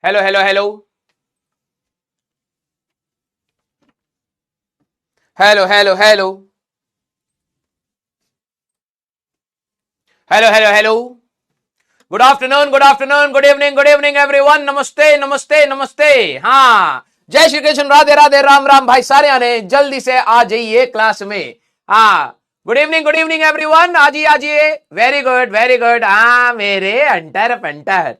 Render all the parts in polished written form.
Hello hello hello hello hello hello hello hello hello good afternoon, good evening everyone. नमस्ते नमस्ते नमस्ते। हाँ, जय श्री कृष्ण, राधे राधे, राम राम। भाई सारे आने जल्दी से आ जाइए क्लास में। हाँ, गुड इवनिंग एवरीवन। आ जाइए। Very good. हाँ मेरे अंटर पंटर,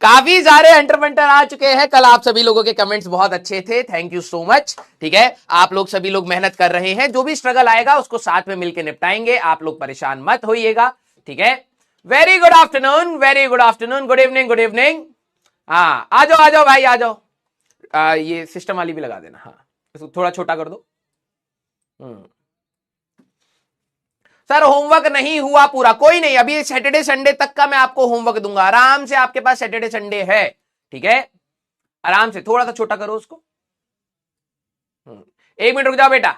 काफी सारे अंटर पंटर आ चुके हैं। कल आप सभी लोगों के कमेंट्स बहुत अच्छे थे, थैंक यू सो मच। ठीक है, आप लोग सभी लोग मेहनत कर रहे हैं, जो भी स्ट्रगल आएगा उसको साथ में मिलकर निपटाएंगे, आप लोग परेशान मत होइएगा। ठीक है, very good afternoon, good evening. हाँ, आ जाओ भाई, आ जाओ। ये सिस्टम वाली भी लगा देना। हाँ, इसको थोड़ा छोटा कर दो। सर होमवर्क नहीं हुआ पूरा, कोई नहीं, अभी सैटरडे संडे तक का मैं आपको होमवर्क दूंगा, आराम से। आपके पास सैटरडे संडे है, ठीक है, आराम से। थोड़ा सा छोटा करो उसको। 1 मिनट रुक जाओ बेटा।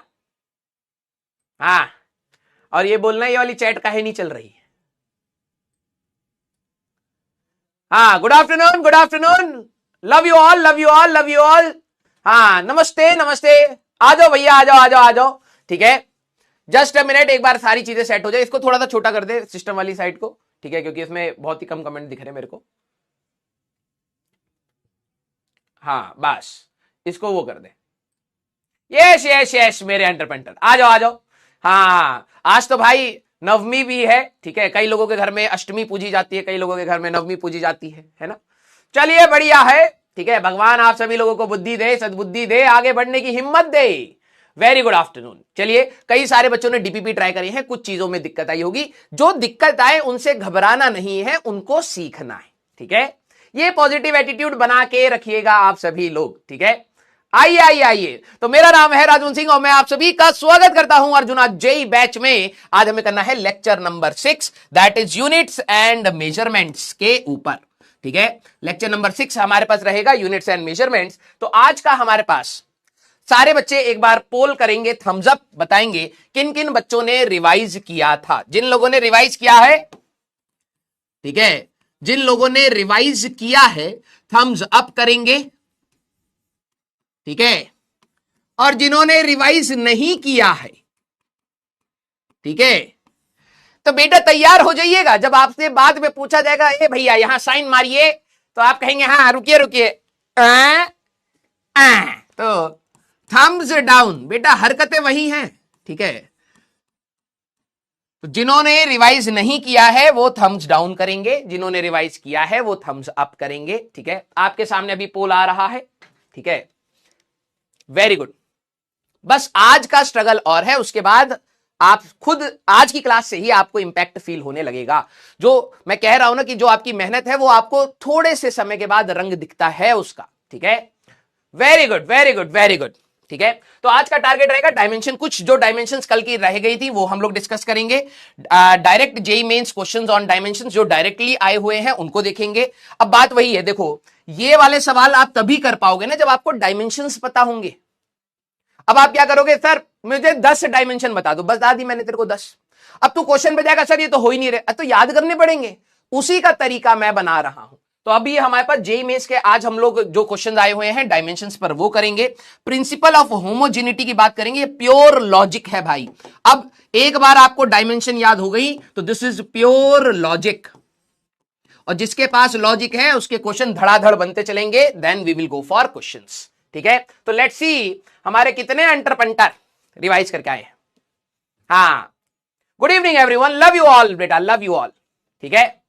हाँ, और ये बोलना, ये वाली चैट काहे नहीं चल रही है? हाँ, good afternoon, good afternoon. Love you all, love you all, love you all. हाँ, नमस्ते नमस्ते। आ जाओ भैया, आ जाओ आ जाओ आ जाओ। ठीक है, जस्ट अ मिनट, एक बार सारी चीजें सेट हो जाए। इसको थोड़ा सा छोटा कर दे सिस्टम वाली साइड को, ठीक है, क्योंकि इसमें बहुत ही कम कमेंट दिख रहे हैं मेरे को। हाँ बस, इसको वो कर दे। यस यस यस मेरे अंडर पेंटर, आ जाओ आ जाओ। हाँ, आज तो भाई नवमी भी है, ठीक है। कई लोगों के घर में अष्टमी पूजी जाती है, कई लोगों के घर में नवमी पूजी जाती है ना। चलिए, बढ़िया है। ठीक है, भगवान आप सभी लोगों को बुद्धि दे, सद्बुद्धि दे, आगे बढ़ने की हिम्मत दे। Very good afternoon. चलिए, कई सारे बच्चों ने डीपीपी ट्राई करी है, कुछ चीजों में दिक्कत आई होगी। जो दिक्कत आए उनसे घबराना नहीं है, उनको सीखना है। ठीक है, ये पॉजिटिव एटीट्यूड बना के रखिएगा आप सभी लोग। ठीक है, आइए आइए आइए। तो मेरा नाम है राजवन सिंह और मैं आप सभी का स्वागत करता हूं अर्जुना जेई बैच में। आज हमें करना है lecture number 6, that is units and measurements के ऊपर। ठीक है, लेक्चर नंबर 6 हमारे पास रहेगा, यूनिट्स एंड मेजरमेंट्स। तो आज का हमारे पास सारे बच्चे एक बार पोल करेंगे, थम्स अप बताएंगे किन किन बच्चों ने रिवाइज किया था। जिन लोगों ने रिवाइज किया है, ठीक है, जिन लोगों ने रिवाइज किया है थम्स अप करेंगे। ठीक है, और जिन्होंने रिवाइज नहीं किया है, ठीक है, तो बेटा तैयार हो जाइएगा। जब आपसे बाद में पूछा जाएगा, ए भैया यहां साइन मारिए, तो आप कहेंगे हाँ रुकिए रुकिए। तो थम्स डाउन बेटा, हरकतें वही हैं। ठीक है, तो जिन्होंने रिवाइज नहीं किया है वो थम्स डाउन करेंगे, जिन्होंने रिवाइज किया है वो थम्स अप करेंगे। ठीक है, आपके सामने अभी पोल आ रहा है। ठीक है, वेरी गुड। बस आज का स्ट्रगल और है, उसके बाद आप खुद आज की क्लास से ही आपको इंपैक्ट फील होने लगेगा। जो मैं कह रहा हूं ना कि जो आपकी मेहनत है वो आपको थोड़े से समय के बाद रंग दिखता है उसका। ठीक है, very good very good very good. ठीक है, तो आज का टारगेट रहेगा डायमेंशन। कुछ जो डायमेंशंस कल की रह गई थी वो हम लोग डिस्कस करेंगे। Direct JEE Mains questions on dimensions जो डायरेक्टली आए हुए हैं उनको देखेंगे। अब बात वही है, देखो ये वाले सवाल आप तभी कर पाओगे ना जब आपको डायमेंशंस पता होंगे। अब आप क्या करोगे, सर मुझे 10 डायमेंशन बता दो, बता दी मैंने तेरे को 10। अब तू क्वेश्चन पे जाएगा, सर ये तो हो ही नहीं रहे, तो याद करने पड़ेंगे। उसी का तरीका मैं बना रहा हूं। तो अभी हमारे पास जेई मेंस के आज हम लोग जो क्वेश्चन आए हुए हैं डायमेंशंस पर वो करेंगे। प्रिंसिपल ऑफ होमोजेनिटी की बात करेंगे, ये प्योर लॉजिक है भाई। अब एक बार आपको डायमेंशन याद हो गई तो दिस इज प्योर लॉजिक, और जिसके पास लॉजिक है उसके क्वेश्चन धड़ाधड़ बनते चलेंगे। Then we will go for questions. ठीक है, तो लेट्स सी हमारे कितने अंटर पंटर रिवाइज करके आए हैं। हाँ, good evening everyone, love you all बेटा, लव यू ऑल। ठीक है,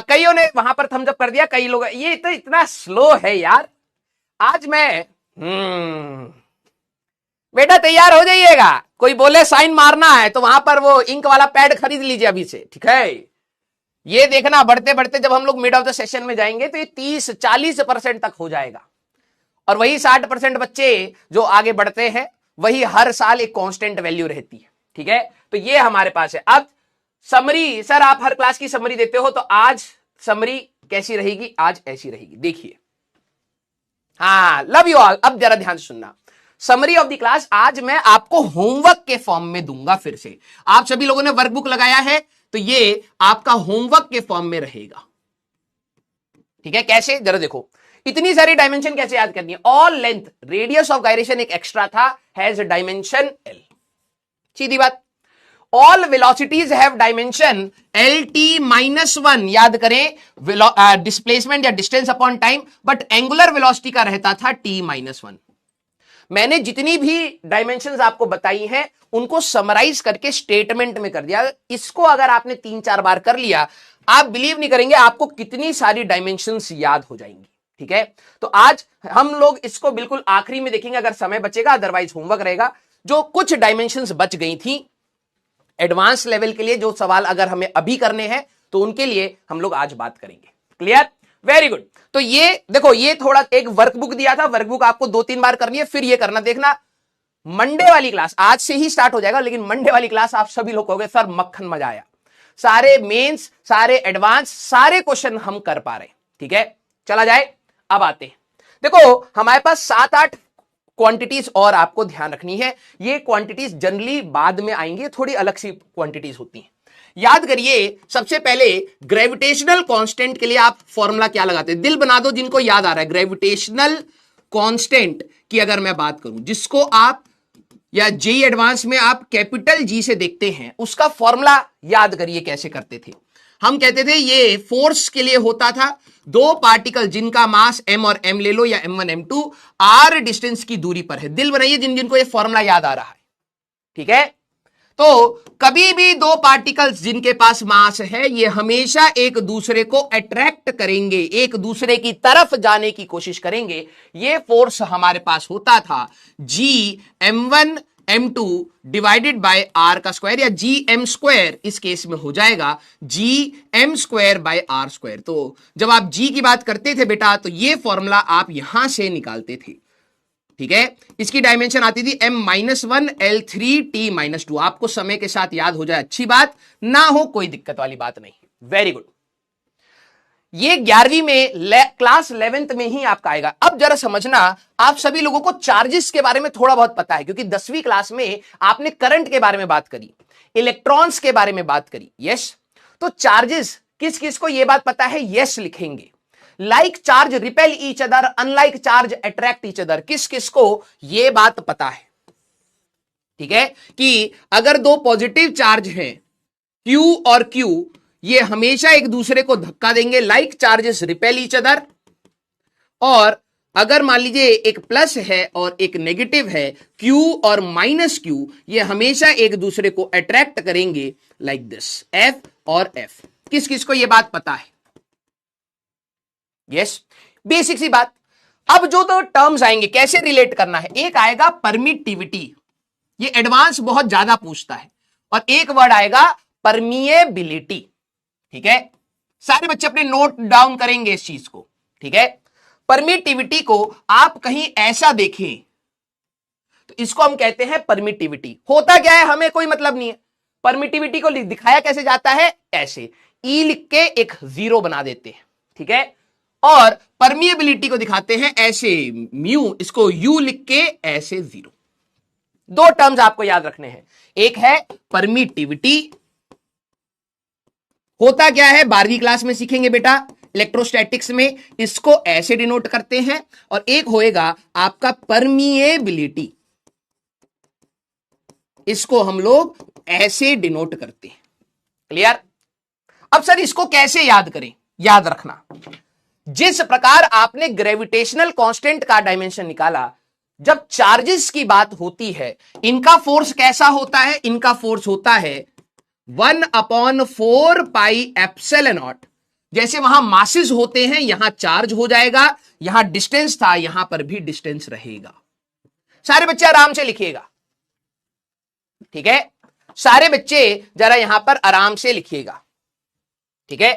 कईयों ने वहां पर थम्स अप कर दिया, कई लोग, ये तो इतना स्लो है यार। आज मैं बेटा तैयार हो जाइएगा। कोई बोले साइन मारना है तो वहां पर वो इंक वाला पैड खरीद लीजिए अभी से। ठीक है, ये देखना बढ़ते बढ़ते जब हम लोग मिड ऑफ द सेशन में जाएंगे तो ये 30-40% तक हो जाएगा। और वही 60% बच्चे जो आगे बढ़ते हैं वही हर साल एक कांस्टेंट वैल्यू रहती है। ठीक है, तो ये हमारे पास है। अब समरी, सर आप हर क्लास की समरी देते हो, तो आज समरी कैसी रहेगी? आज ऐसी रहेगी, देखिए। हाँ, लव यू ऑल। अब जरा ध्यान से सुनना, समरी ऑफ द क्लास आज मैं आपको होमवर्क के फॉर्म में दूंगा। फिर से आप सभी लोगों ने वर्कबुक लगाया है तो ये आपका होमवर्क के फॉर्म में रहेगा। ठीक है, कैसे जरा देखो, इतनी सारी डायमेंशन कैसे याद करनी है? All length, radius of gyration एक एक्स्ट्रा था, हैज डायमेंशन एल, सीधी बात। All velocities have dimension L T minus one, याद करें डिस्प्लेसमेंट या distance upon time, but angular velocity का रहता था टी माइनस वन। मैंने जितनी भी डायमेंशंस आपको बताई हैं उनको समराइज करके स्टेटमेंट में कर दिया। इसको अगर आपने 3-4 बार कर लिया, आप बिलीव नहीं करेंगे आपको कितनी सारी डायमेंशंस याद हो जाएंगी। ठीक है, तो आज हम लोग इसको बिल्कुल आखिरी में देखेंगे अगर समय बचेगा, अदरवाइज होमवर्क रहेगा। जो कुछ डायमेंशंस बच गई थी एडवांस लेवल के लिए, जो सवाल अगर हमें अभी करने हैं तो उनके लिए हम लोग आज बात करेंगे। Clear, very good. तो ये देखो, ये थोड़ा एक वर्कबुक दिया था, वर्कबुक आपको 2-3 बार करनी है, फिर ये करना। देखना मंडे वाली क्लास आज से ही स्टार्ट हो जाएगा, लेकिन मंडे वाली क्लास आप सभी लोग कहोगे सर मक्खन मजा आया, सारे मेंस, सारे एडवांस, सारे क्वेश्चन हम कर पा रहे। ठीक है, चला जाए। अब आते हैं, देखो हमारे पास 7-8 क्वांटिटीज और आपको ध्यान रखनी है। ये क्वांटिटीज जनरली बाद में आएंगी, थोड़ी अलग सी क्वांटिटीज होती हैं। याद करिए, सबसे पहले ग्रेविटेशनल कांस्टेंट के लिए आप फॉर्मूला क्या लगाते हैं? दिल बना दो जिनको याद आ रहा है। ग्रेविटेशनल कांस्टेंट की अगर मैं बात करूं, जिसको आप या जेई एडवांस में आप कैपिटल जी से देखते हैं, उसका फॉर्मूला याद करिए कैसे करते थे। हम कहते थे ये फोर्स के लिए होता था, दो पार्टिकल जिनका मास m और m ले लो, या m1 m2, r डिस्टेंस की दूरी पर है। दिल बनाइए जिन जिनको ये फॉर्मूला याद आ रहा है। ठीक है, तो कभी भी दो पार्टिकल्स जिनके पास मास है, ये हमेशा एक दूसरे को अट्रैक्ट करेंगे, एक दूसरे की तरफ जाने की कोशिश करेंगे। ये फोर्स हमारे पास होता था जी m1 m2 divided by r का स्क्वायर, या जी m स्क्वायर इस केस में हो जाएगा जी m square by r square. तो जब आप g की बात करते थे बेटा, तो ये फॉर्मूला आप यहां से निकालते थे। ठीक है, इसकी डायमेंशन आती थी m-1 L3 T-2। आपको समय के साथ याद हो जाए अच्छी बात, ना हो कोई दिक्कत वाली बात नहीं। Very good. ये 11वीं में क्लास 11th में ही आपका आएगा। अब जरा समझना, आप सभी लोगों को चार्जेस के बारे में थोड़ा बहुत पता है, क्योंकि 10वीं क्लास में आपने करंट के बारे में बात करी, इलेक्ट्रॉन्स के बारे में बात करी। यस, तो चार्जेस किस किस को ये बात पता है? यस लिखेंगे। Like charge repel each other, unlike charge attract each other, किस किस को ये बात पता है? ठीक है, कि अगर दो पॉजिटिव चार्ज हैं Q और Q, ये हमेशा एक दूसरे को धक्का देंगे, like charges repel each other. और अगर मान लीजिए एक प्लस है और एक नेगेटिव है, Q और माइनस Q, ये हमेशा एक दूसरे को अट्रैक्ट करेंगे, लाइक दिस, F और F। किस किस को ये बात पता है? यस, बेसिक सी बात। अब जो तो टर्म्स आएंगे कैसे रिलेट करना है, एक आएगा परमिटिविटी, ये एडवांस बहुत ज्यादा पूछता है, और एक वर्ड आएगा परमिएबिलिटी। ठीक है, सारे बच्चे अपने नोट डाउन करेंगे इस चीज को। ठीक है, परमिटिविटी को आप कहीं ऐसा देखें तो इसको हम कहते हैं परमिटिविटी। होता क्या है हमें कोई मतलब नहीं है। परमिटिविटी को दिखाया कैसे जाता है? ऐसे ई लिख के एक जीरो बना देते हैं। ठीक है, और परमिएबिलिटी को दिखाते हैं ऐसे म्यू, इसको यू लिख के ऐसे जीरो। दो टर्म्स आपको याद रखने हैं, एक है परमिटिविटी, होता क्या है 12वीं क्लास में सीखेंगे बेटा इलेक्ट्रोस्टैटिक्स में, इसको ऐसे डिनोट करते हैं, और एक होएगा आपका परमिएबिलिटी, इसको हम लोग ऐसे डिनोट करते हैं। क्लियर? अब सर इसको कैसे याद करें? याद रखना, जिस प्रकार आपने ग्रेविटेशनल कांस्टेंट का डायमेंशन निकाला, जब चार्जेस की बात होती है, इनका फोर्स कैसा होता है? इनका फोर्स होता है 1/4 पाई एप्सिलॉन नॉट। जैसे वहां मासेस होते हैं, यहां चार्ज हो जाएगा, यहां डिस्टेंस था, यहां पर भी डिस्टेंस रहेगा। सारे बच्चे आराम से लिखिएगा। ठीक है, सारे बच्चे जरा यहां पर आराम से लिखिएगा। ठीक है,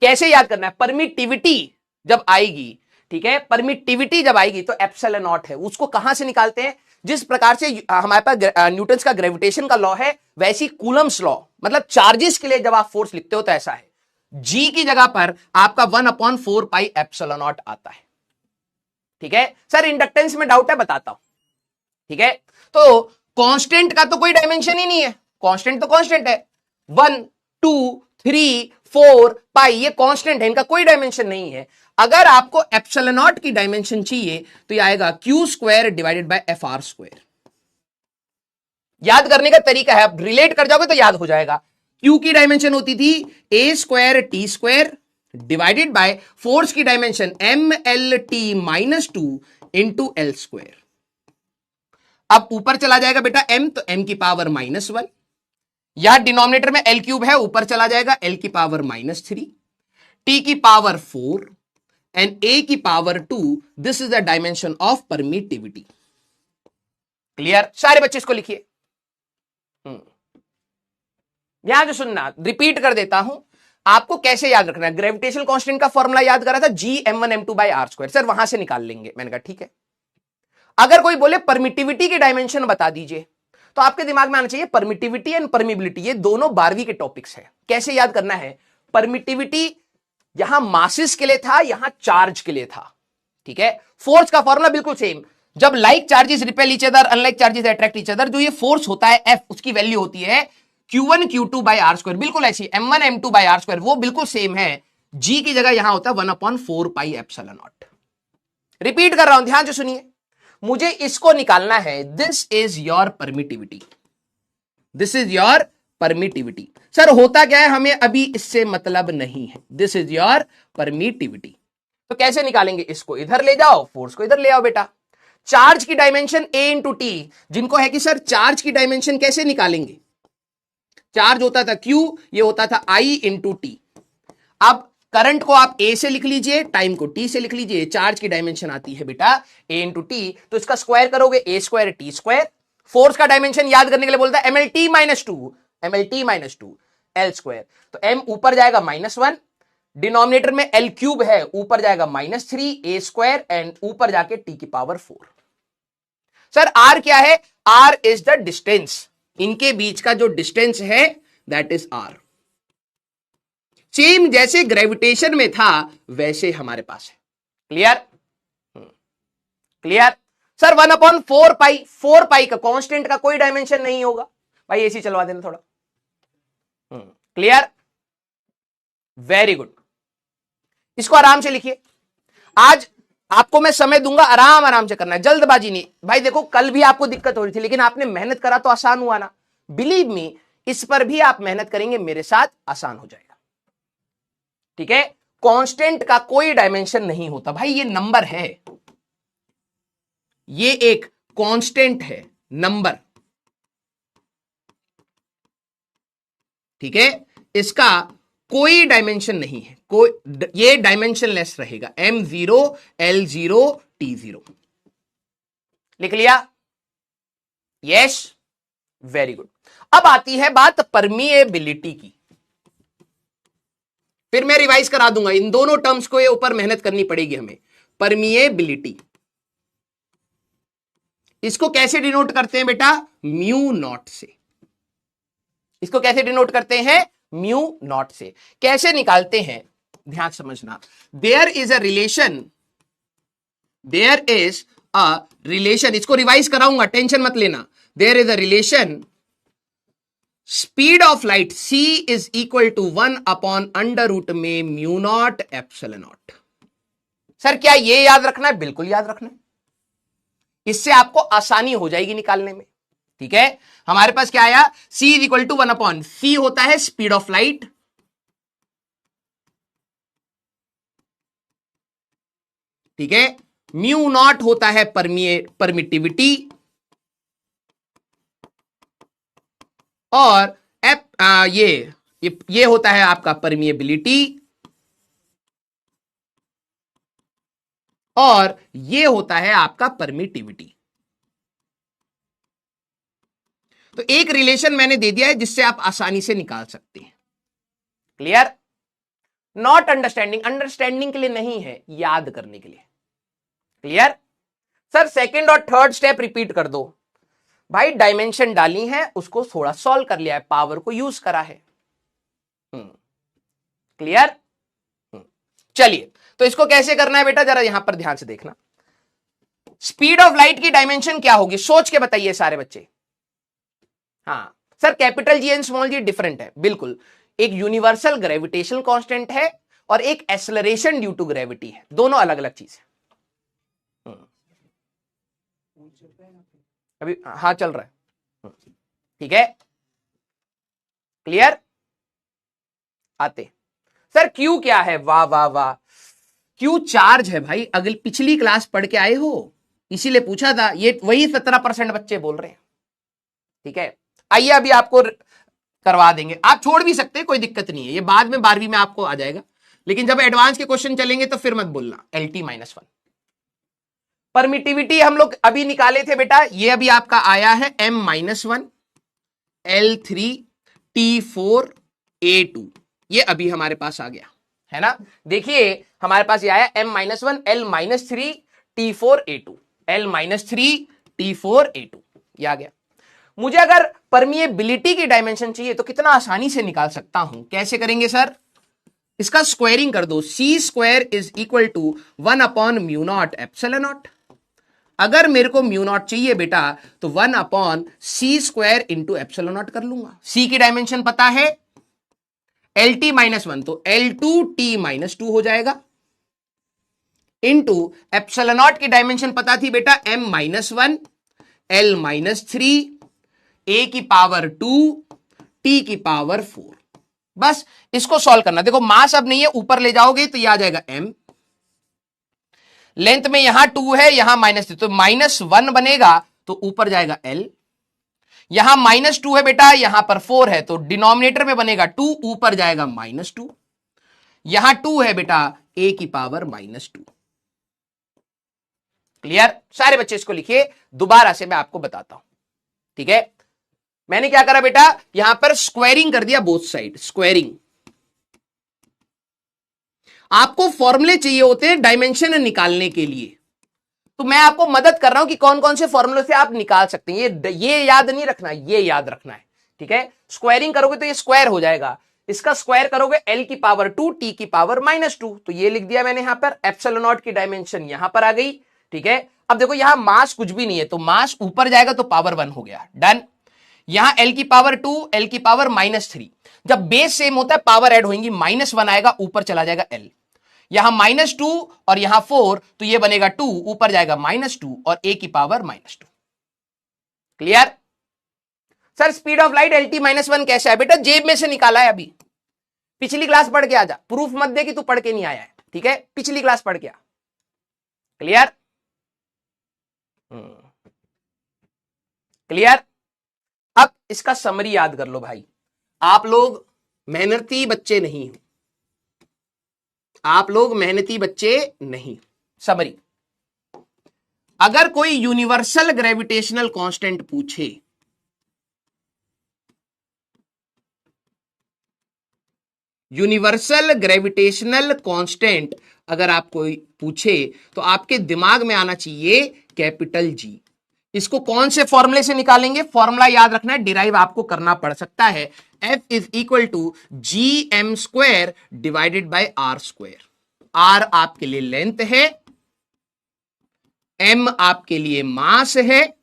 कैसे याद करना है? परमिटिविटी जब आएगी, ठीक है, परमिटिविटी जब आएगी तो एप्सिलॉन नॉट है, उसको कहां से निकालते हैं? जिस प्रकार से हमारे पास न्यूटन का ग्रेविटेशन का लॉ है, वैसी कूलम्स लॉ, मतलब चार्जेस के लिए जब आप फोर्स लिखते हो तो ऐसा है, जी की जगह पर आपका 1/4 पाई एप्सिलॉन नॉट आता है। ठीक है सर, इंडक्टेंस में डाउट है, बताता हूं। ठीक है, तो कांस्टेंट का तो कोई डायमेंशन ही नहीं है, कांस्टेंट तो कांस्टेंट है, 1 2 3 4 पाई, ये कांस्टेंट है, इनका कोई डायमेंशन नहीं है। अगर आपको एप्सिलॉन नॉट की डायमेंशन चाहिए तो ये आएगा Q square divided bye F R square. याद करने का तरीका है, आप रिलेट कर जाओगे तो याद हो जाएगा। क्यू की डायमेंशन होती थी A square T square divided by force की dimension M L T minus 2 into L square. अब ऊपर चला जाएगा बेटा m, तो m की पावर -1, या डिनोमिनेटर में l क्यूब है, ऊपर चला जाएगा l की पावर -3, t की पावर 4 एंड a की power 2। This is the dimension of permittivity. Clear? सारे बच्चे इसको लिखिए। यहां जो सुनना, रिपीट कर देता हूं, आपको कैसे याद रखना है। ग्रेविटेशनल कांस्टेंट का फॉर्मूला याद करा था Gm1m2 bye are square, sir वहां से निकाल लेंगे। मैंने कहा ठीक है। अगर कोई बोले परमिटिविटी की डायमेंशन बता दीजिए, तो आपके दिमाग में आना चाहिए परमिटिविटी एंड परमिबिलिटी, ये दोनों 12वीं के टॉपिक्स है। कैसे याद करना है? परमिटिविटी यहां मासेस के लिए था, यहां चार्ज के लिए था, ठीक है। फोर्स का फॉर्मूला बिल्कुल सेम, जब like charges repel each other, unlike charges attract each other, जो ये फोर्स होता है F, उसकी वैल्यू होती है Q1 Q2 bye are square, बिल्कुल ऐसी M1 M2 bye are square, वो बिल्कुल सेम है। G की जगह यहां होता है 1/4 पाई एप्सिलॉन नॉट। रिपीट कर रहा हूं, ध्यान से सुनिए, मुझे इसको निकालना है। This is your permittivity, this is your permittivity. Sir होता क्या है, हमें अभी इससे मतलब नहीं है। This is your permittivity. तो कैसे निकालेंगे? इसको इधर ले जाओ, फोर्स को इधर ले आओ बेटा। चार्ज की डायमेंशन a इंटू टी, जिनको है कि सर चार्ज की डायमेंशन कैसे निकालेंगे, चार्ज होता था Q, ये होता था I इंटू टी। अब करंट को आप A से लिख लीजिए, टाइम को T से लिख लीजिए। चार्ज की डायमेंशन आती है बेटा A इंटू टी, तो इसका स्क्वायर करोगे A square T square. Force का डायमेंशन याद करने के लिए बोलता है MLT minus two L square. तो M ऊपर जाएगा -1, डिनोमिनेटर में L क्यूब है, ऊपर जाएगा -3 A स्क्वायर एंड ऊपर जाके T की पावर 4। सर R क्या है? R इज द डिस्टेंस, इनके बीच का जो डिस्टेंस है दैट इज R। सेम जैसे ग्रेविटेशन में था वैसे हमारे पास है। क्लियर? क्लियर? सर 1/4 पाई, 4 पाई का कांस्टेंट का कोई डायमेंशन नहीं होगा भाई, ऐसी चलवा देना थोड़ा। क्लियर? Very good. इसको आराम से लिखिए। आज आपको मैं समय दूंगा, आराम आराम से करना है, जल्दबाजी नहीं। भाई देखो कल भी आपको दिक्कत हो रही थी, लेकिन आपने मेहनत करा तो आसान हुआ ना। बिलीव मी, इस पर भी आप मेहनत करेंगे मेरे साथ, आसान हो जाएगा। ठीक है? कांस्टेंट का कोई डायमेंशन नहीं होता भाई, ये नंबर है, ये एक कांस्टेंट है, नंबर। ठीक है? इसका कोई डायमेंशन नहीं है, कोई, ये डायमेंशनलेस रहेगा। M0 L0 T0। लिख लिया? Yes, very good. अब आती है बात परमिएबिलिटी की। फिर मैं रिवाइज करा दूंगा इन दोनों टर्म्स को, ये ऊपर मेहनत करनी पड़ेगी हमें। परमिएबिलिटी, इसको कैसे डिनोट करते हैं बेटा? म्यू नॉट से। इसको कैसे डिनोट करते हैं? म्यू नॉट से। कैसे निकालते हैं ध्यान समझना। There is a relation, there is a relation, इसको रिवाइज कराऊंगा, टेंशन मत लेना। There is a relation, speed of light c is equal to 1/√, में mu naught epsilon naught. Sir क्या ये याद रखना है? बिल्कुल याद रखना है, इससे आपको आसानी हो जाएगी निकालने में। ठीक है? हमारे पास क्या आया? c is equal to 1/, c होता है स्पीड ऑफ लाइट, ठीक है। म्यू नॉट होता है परमिटिविटी, और ये होता है आपका परमिएबिलिटी, और ये होता है आपका परमिटिविटी। तो एक रिलेशन मैंने दे दिया है जिससे आप आसानी से निकाल सकते हैं। क्लियर? नॉट अंडरस्टैंडिंग, अंडरस्टैंडिंग के लिए नहीं है, याद करने के लिए। क्लियर? सर सेकंड और थर्ड स्टेप रिपीट कर दो। भाई डायमेंशन डाली है, उसको थोड़ा सॉल्व कर लिया है, पावर को यूज करा है। क्लियर? चलिए, तो इसको कैसे करना है बेटा, जरा यहां पर ध्यान से देखना। स्पीड ऑफ लाइट की डायमेंशन क्या होगी, सोच के बताइए सारे बच्चे। हाँ sir, capital G and small G different है, बिल्कुल। एक यूनिवर्सल ग्रेविटेशनल कांस्टेंट है और एक एक्सेलरेशन ड्यू टू ग्रेविटी है, दोनों अलग अलग चीज है। अभी हाँ चल रहा है, ठीक है, क्लियर। आते सर क्यू क्या है, वाह वाह वाह, क्यू चार्ज है भाई, अगली पिछली क्लास पढ़ के आए हो, इसीलिए पूछा था, ये वही 17% बच्चे बोल रहे हैं, ठीक है। आइए अभी आपको करवा देंगे, आप छोड़ भी सकते हैं, कोई दिक्कत नहीं है, ये बाद में 12वीं में आपको आ जाएगा, लेकिन जब एडवांस के क्वेश्चन चलेंगे तो फिर मत बोलना LT-1। परमिटिविटी हम लोग अभी निकाले थे बेटा, ये अभी आपका आया है M-1 L3T4A2, ये अभी हमारे पास आ गया है ना। देखिए हमारे पास ये आया M-1 L-3T4A2, L-3T4A2, ये आ गया। मुझे अगर परमिएबिलिटी की डायमेंशन चाहिए तो कितना आसानी से निकाल सकता हूं, कैसे करेंगे सर, इसका स्क्वायरिंग कर दो, C² इज इक्वल टू 1/μ0 ε0। अगर मेरे को μ0 चाहिए बेटा तो 1/C² इंटू ε0 कर लूंगा। C की डायमेंशन पता है LT-1 तो L2T-2 हो जाएगा, इंटू ε0 की डायमेंशन पता थी बेटा M-1 L-3 A की पावर 2 T की पावर 4। बस इसको सॉल्व करना, देखो मास अब नहीं है, ऊपर ले जाओगे तो यह आ जाएगा M, लेंथ में यहां 2 है, यहां -3 तो -1 बनेगा, तो ऊपर जाएगा L, यहां -2 है बेटा, यहां पर 4 है तो डिनोमिनेटर में बनेगा 2, ऊपर जाएगा -2, यहां 2 है बेटा A की पावर -2। क्लियर, सारे बच्चे इसको लिखिए, दोबारा से मैं आपको बताता हूं, ठीक है। मैंने क्या करा बेटा, यहां पर स्क्वायरिंग कर दिया बोथ साइड, स्क्वायरिंग। आपको फॉर्मूले चाहिए होते हैं डायमेंशन निकालने के लिए, तो मैं आपको मदद कर रहा हूं कि कौन कौन से फॉर्मूले से आप निकाल सकते हैं, ये याद नहीं रखना, ये याद रखना है, ठीक है। स्क्वायरिंग करोगे तो ये स्क्वायर हो जाएगा, इसका स्क्वायर करोगे L की पावर 2 T की पावर -2, तो ये लिख दिया मैंने यहां पर, ε0 की डायमेंशन यहां पर आ गई, ठीक है। अब देखो यहां मास कुछ भी नहीं है, तो मास ऊपर जाएगा तो पावर 1 हो गया, डन। यहां L की पावर 2 L की पावर -3, जब बेस सेम होता है पावर ऐड होंगी, -1 आएगा, ऊपर चला जाएगा L, यहां -2 और यहां 4 तो ये बनेगा 2, ऊपर जाएगा -2 और A की power -2। Clear sir, speed of light LT-1 कैसे है बेटा, जेब में से निकाला है अभी, पिछली क्लास पढ़ के आ जा, प्रूफ मत दे कि तू पढ़ के नहीं आया है, ठीक है, पिछली क्लास पढ़ के आ। Clear, clear. अब इसका समरी याद कर लो भाई, आप लोग मेहनती बच्चे नहीं हो, आप लोग मेहनती बच्चे नहीं। समरी, अगर कोई यूनिवर्सल ग्रेविटेशनल कांस्टेंट पूछे, यूनिवर्सल ग्रेविटेशनल कांस्टेंट अगर आप कोई पूछे तो आपके दिमाग में आना चाहिए कैपिटल G। इसको कौन से फॉर्मूले से निकालेंगे, फॉर्मूला याद रखना है, डिराइव आपको करना पड़ सकता है, F is equal to GM² divided by R²। R आपके लिए लेंथ है, M आपके लिए मास है,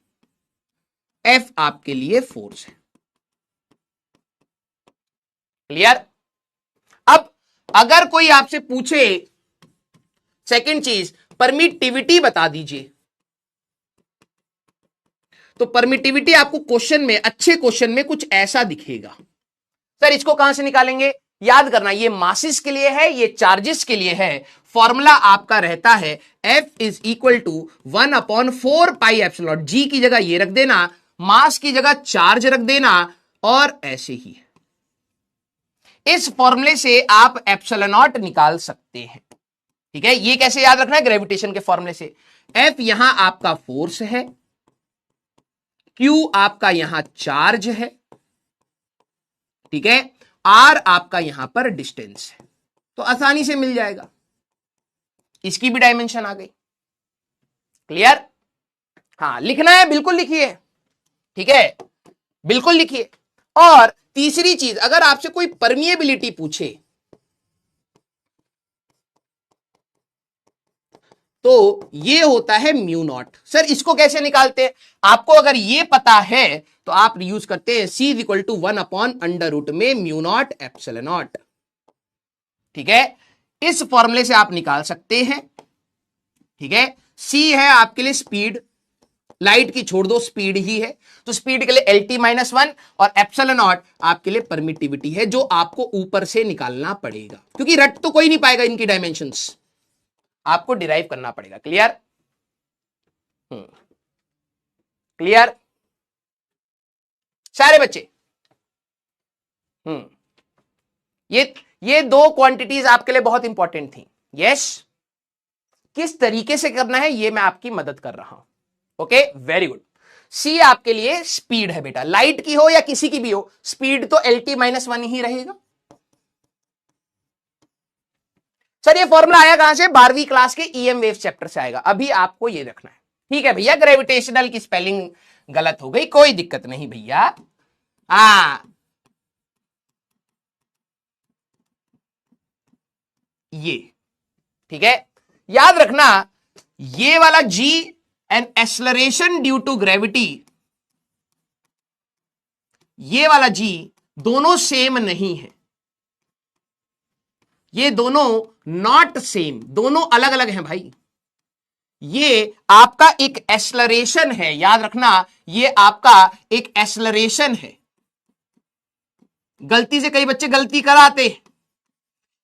F आपके लिए फोर्स है। क्लियर। अब अगर कोई आपसे पूछे सेकंड चीज, परमिटिविटी बता दीजिए, तो परमिटिविटी आपको क्वेश्चन में, अच्छे क्वेश्चन में कुछ ऐसा दिखेगा। सर इसको कहां से निकालेंगे, याद करना, ये मासिस के लिए है, ये चार्जेस के लिए है। फॉर्मूला आपका रहता है F is equal to 1/4 pi epsilon, G की जगह ये रख देना, मास की जगह चार्ज रख देना, और ऐसे ही इस फॉर्मूले से आप एप्सिलॉन निकाल सकते हैं, ठीक है। ये कैसे याद रखना है, ग्रेविटेशन के फॉर्मूले से। F यहां आपका फोर्स है, Q आपका यहां चार्ज है, ठीक है, R आपका यहां पर डिस्टेंस है, तो आसानी से मिल जाएगा। इसकी भी डायमेंशन आ गई। क्लियर, हाँ लिखना है, बिल्कुल लिखिए, ठीक है, बिल्कुल लिखिए। और तीसरी चीज, अगर आपसे कोई परमिएबिलिटी पूछे तो ये होता है μ0। सर इसको कैसे निकालते हैं, आपको अगर ये पता है तो आप यूज करते हैं C इज इक्वल टू 1/√, में म्यू नॉट एप्सिलॉन नॉट। ठीक है, इस फॉर्मूले से आप निकाल सकते हैं। ठीक है, C है आपके लिए स्पीड, लाइट की छोड़ दो, स्पीड ही है, तो स्पीड के लिए LT-1 और एप्सिलॉन नॉट आपके लिए परमिटिविटी है, जो आपको ऊपर से निकालना पड़ेगा, क्योंकि रट तो कोई नहीं पाएगा इनकी डायमेंशंस, आपको डिराइव करना पड़ेगा। क्लियर? क्लियर सारे बच्चे? ये दो क्वांटिटीज आपके लिए बहुत इंपॉर्टेंट थी। यस, किस तरीके से करना है ये मैं आपकी मदद कर रहा हूं। Okay, very good. सी आपके लिए स्पीड है बेटा, लाइट की हो या किसी की भी हो, स्पीड तो LT-1 ही रहेगा। सर ये फॉर्मूला आया कहां से? 12वीं क्लास के EM वेव चैप्टर से आएगा, अभी आपको ये रखना है। ठीक है भैया, ग्रेविटेशनल की स्पेलिंग गलत हो गई, कोई दिक्कत नहीं भैया। ये ठीक है, याद रखना, ये वाला G and acceleration due to gravity, ये वाला G दोनों सेम नहीं है, ये दोनों नॉट सेम, दोनों अलग अलग हैं भाई। ये आपका एक एक्सेलरेशन है, याद रखना, ये आपका एक एक्सेलरेशन है। गलती से कई बच्चे गलती कराते,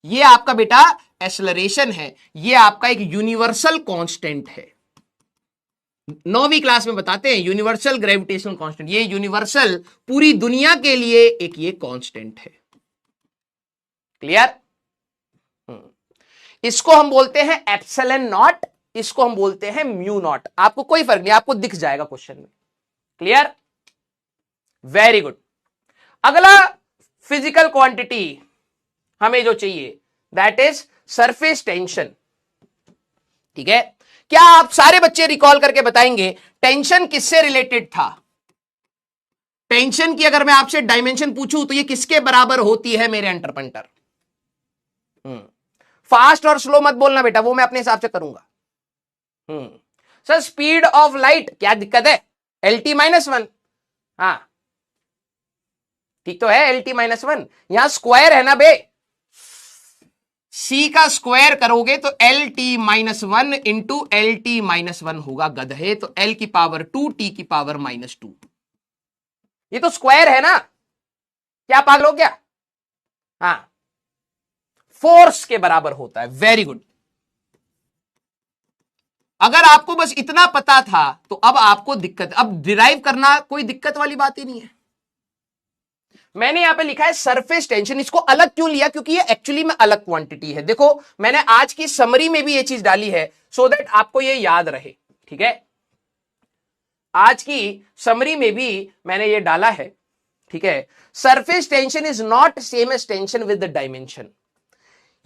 ये आपका बेटा एक्सेलरेशन है, ये आपका एक यूनिवर्सल कांस्टेंट है। 9वीं क्लास में बताते हैं यूनिवर्सल ग्रेविटेशनल कांस्टेंट, ये यूनिवर्सल पूरी दुनिया के लिए एक ये कांस्टेंट है। क्लियर? इसको हम बोलते हैं एप्सिलॉन नॉट, इसको हम बोलते हैं म्यू नॉट। आपको कोई फर्क नहीं, आपको दिख जाएगा क्वेश्चन में। क्लियर? Very good. अगला फिजिकल क्वांटिटी हमें जो चाहिए दैट इज सरफेस टेंशन। ठीक है, क्या आप सारे बच्चे रिकॉल करके बताएंगे टेंशन किससे रिलेटेड था? टेंशन की अगर मैं आपसे डायमेंशन पूछूं तो ये किसके बराबर होती है मेरे एंटरप्रेन्टर? फास्ट और स्लो मत बोलना बेटा, वो मैं अपने हिसाब से करूंगा। सर स्पीड ऑफ लाइट क्या दिक्कत है? LT-1। हाँ ठीक तो है, LT-1 यहां स्क्वायर है ना बे, C का स्क्वायर करोगे तो LT-1 इंटू LT-1 होगा गधे, तो L की पावर 2 T की पावर -2, ये तो स्क्वायर है ना, क्या पागल हो गया? हाँ, फोर्स के बराबर होता है। Very good. अगर आपको बस इतना पता था तो अब आपको दिक्कत, अब डिराइव करना कोई दिक्कत वाली बात ही नहीं है। मैंने यहां पे लिखा है सरफेस टेंशन, इसको अलग क्यों लिया? क्योंकि ये एक्चुअली में अलग क्वांटिटी है। देखो मैंने आज की समरी में भी ये चीज डाली है सो दैट आपको ये याद रहे। ठीक है, आज की समरी में भी मैंने ये डाला है। ठीक है, surface tension is not same as tension with the dimension.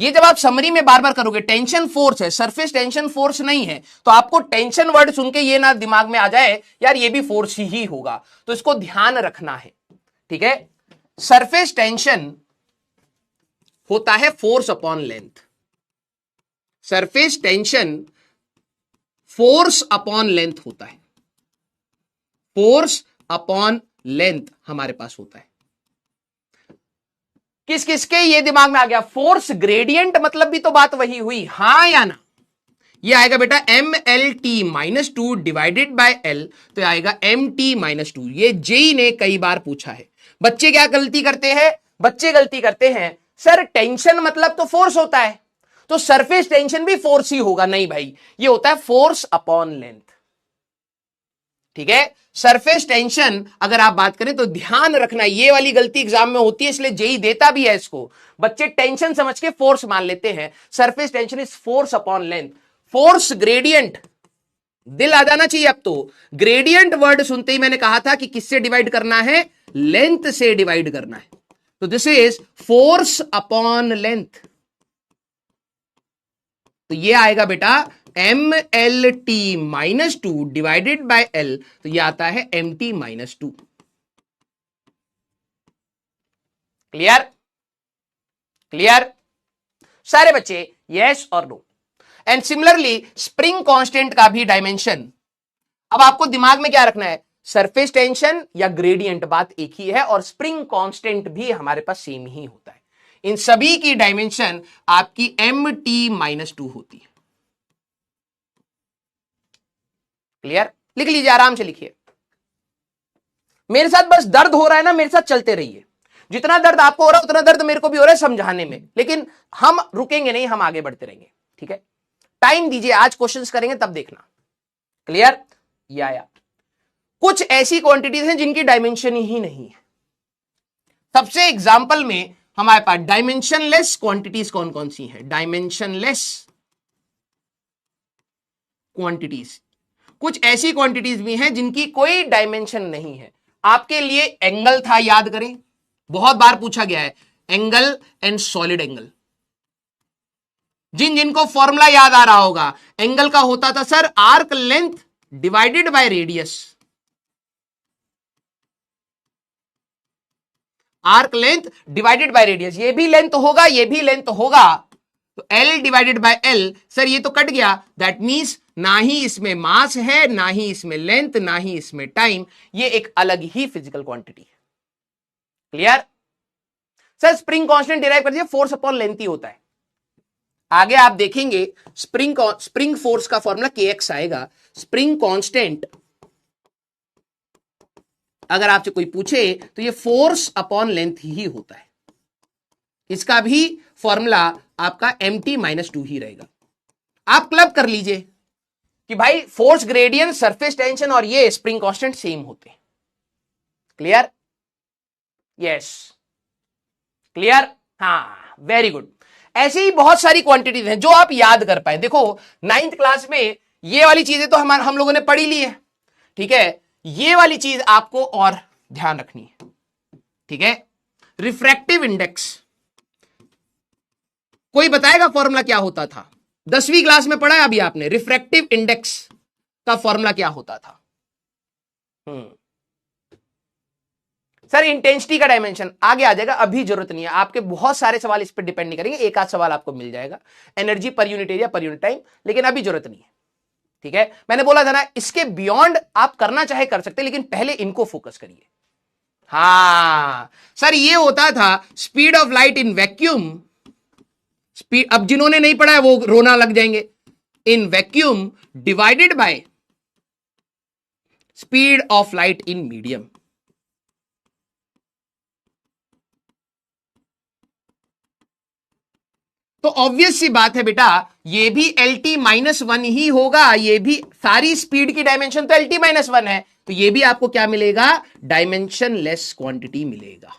ये जब आप समरी में बार बार करोगे, टेंशन फोर्स है, सरफेस टेंशन फोर्स नहीं है, तो आपको टेंशन वर्ड सुन के ये ना दिमाग में आ जाए यार ये भी फोर्स ही होगा, तो इसको ध्यान रखना है। ठीक है, सरफेस टेंशन होता है force upon length, surface tension force upon length होता है, फोर्स अपॉन लेंथ हमारे पास होता है। किस किसके ये दिमाग में आ गया? फोर्स ग्रेडियंट मतलब भी तो बात वही हुई, हां या ना? ये आएगा बेटा MLT-2 डिवाइडेड बाय L, तो आएगा MT-2। ये जेई ने कई बार पूछा है। बच्चे क्या गलती करते हैं? बच्चे गलती करते हैं सर टेंशन मतलब तो फोर्स होता है, तो सरफेस टेंशन भी फोर्स ही होगा। नहीं भाई, ये होता है फोर्स अपॉन लेंथ। ठीक है, सरफेस टेंशन अगर आप बात करें तो ध्यान रखना, ये वाली गलती एग्जाम में होती है, इसलिए जेई देता भी है इसको। बच्चे टेंशन समझ के फोर्स मान लेते हैं, surface tension is force upon length. Force gradient दिल आ जाना चाहिए अब तो। ग्रेडियंट वर्ड सुनते ही मैंने कहा था कि किससे डिवाइड करना है? लेंथ से डिवाइड करना है, तो this is force upon length. तो ये आएगा बेटा MLT-2 डिवाइडेड बाय L, तो ये आता है MT-2। क्लियर? क्लियर सारे बच्चे? यस और no? And similarly spring constant का भी डायमेंशन, अब आपको दिमाग में क्या रखना है? सरफेस टेंशन या ग्रेडियंट बात एक ही है, और स्प्रिंग कांस्टेंट भी हमारे पास सेम ही होता है। इन सभी की डायमेंशन आपकी mt-2 होती है। क्लियर? लिख लीजिए, आराम से लिखिए। मेरे साथ बस दर्द हो रहा है ना, मेरे साथ चलते रहिए। जितना दर्द आपको हो रहा है उतना दर्द मेरे को भी हो रहा है समझाने में, लेकिन हम रुकेंगे नहीं, हम आगे बढ़ते रहेंगे। ठीक है, टाइम दीजिए, आज क्वेश्चंस करेंगे तब देखना। क्लियर? या कुछ ऐसी क्वांटिटीज हैं जिनकी डायमेंशन ही नहीं है। सबसे एग्जांपल में हमारे पास डायमेंशनलेस क्वांटिटीज कौन कौन सी हैं? डायमेंशनलेस क्वांटिटीज, कुछ ऐसी क्वांटिटीज भी हैं जिनकी कोई डायमेंशन नहीं है। आपके लिए एंगल था, याद करें, बहुत बार पूछा गया है, एंगल एंड सॉलिड एंगल। जिनको फॉर्मूला याद आ रहा होगा, एंगल का होता था sir arc length divided by radius. Arc length divided by radius, ये भी लेंथ होगा, ये भी लेंथ होगा, तो L divided by L। Sir ये तो कट गया, दैट मींस ना ही इसमें मास है, ना ही इसमें लेंथ, ना ही इसमें टाइम, ये एक अलग ही फिजिकल क्वांटिटी है। Clear? Sir spring constant derive कर दिया, फोर्स अपॉन लेंथ ही होता है। आगे आप देखेंगे स्प्रिंग फोर्स का फॉर्मूला kx आएगा। स्प्रिंग कांस्टेंट अगर आपसे कोई पूछे तो ये फोर्स अपॉन लेंथ ही होता है। इसका भी फॉर्मूला आपका mt-2 ही रहेगा। आप क्लब कर लीजिए कि भाई फोर्स ग्रेडियंट, सरफेस टेंशन और ये स्प्रिंग कांस्टेंट सेम होते हैं। क्लियर? Yes, clear? हाँ, वेरी गुड। ऐसी ही बहुत सारी क्वांटिटीज हैं जो आप याद कर पाए। देखो 9th क्लास में ये वाली चीजें तो हम लोगों ने पढ़ी ली है, ठीक है, ये वाली चीज आपको और ध्यान रखनी है। ठीक है, रिफ्रैक्टिव इंडेक्स, कोई बताएगा फॉर्मूला क्या होता था? 10वीं क्लास में पढ़ा है अभी आपने, रिफ्रैक्टिव इंडेक्स का फॉर्मूला क्या होता था? सर इंटेंसिटी का डायमेंशन आगे आ जाएगा, अभी जरूरत नहीं है। आपके बहुत सारे सवाल इस पर डिपेंड नहीं करेंगे, एक आध सवाल आपको मिल जाएगा, energy per unit area per unit time, लेकिन अभी जरूरत नहीं है। ठीक है, मैंने बोला था ना, इसके बियॉन्ड आप करना चाहे कर सकते, लेकिन पहले इनको फोकस करिए। हाँ सर, ये होता था speed of light in vacuum, speed, अब जिन्होंने नहीं पढ़ा है वो रोना लग जाएंगे, in vacuum divided by speed of light in medium. तो ऑब्वियस सी बात है बेटा, ये भी LT-1 ही होगा, ये भी सारी स्पीड की डायमेंशन तो LT-1 है, तो ये भी आपको क्या मिलेगा? डायमेंशन लेस क्वांटिटी मिलेगा।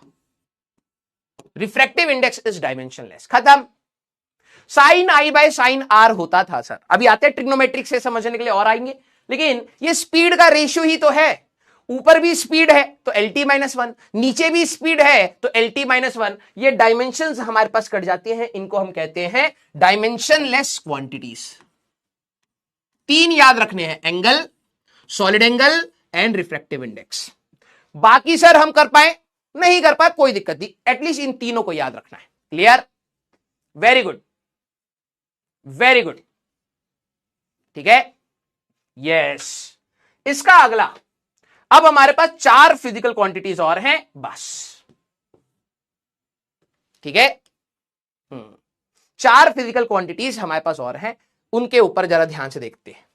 Refractive index is dimensionless. खत्म। Sine I by sine R होता था सर, अभी आते हैं ट्रिग्नोमेट्रिक से समझने के लिए और आएंगे, लेकिन ये स्पीड का रेशियो ही तो है। ऊपर भी स्पीड है तो LT-1, नीचे भी स्पीड है तो LT-1। ये डायमेंशंस हमारे पास कट जाती हैं, इनको हम कहते हैं डायमेंशनलेस क्वांटिटीज। 3 याद रखने हैं, angle, solid angle and refractive index. बाकी सर हम कर पाए नहीं कर पाए कोई दिक्कत नहीं, एटलीस्ट इन तीनों को याद रखना है। Clear? Very good, very good. ठीक है, यस। इसका अगला, अब हमारे पास 4 फिजिकल क्वांटिटीज और हैं बस। ठीक है, 4 फिजिकल क्वांटिटीज हमारे पास और हैं, उनके ऊपर जरा ध्यान से देखते हैं।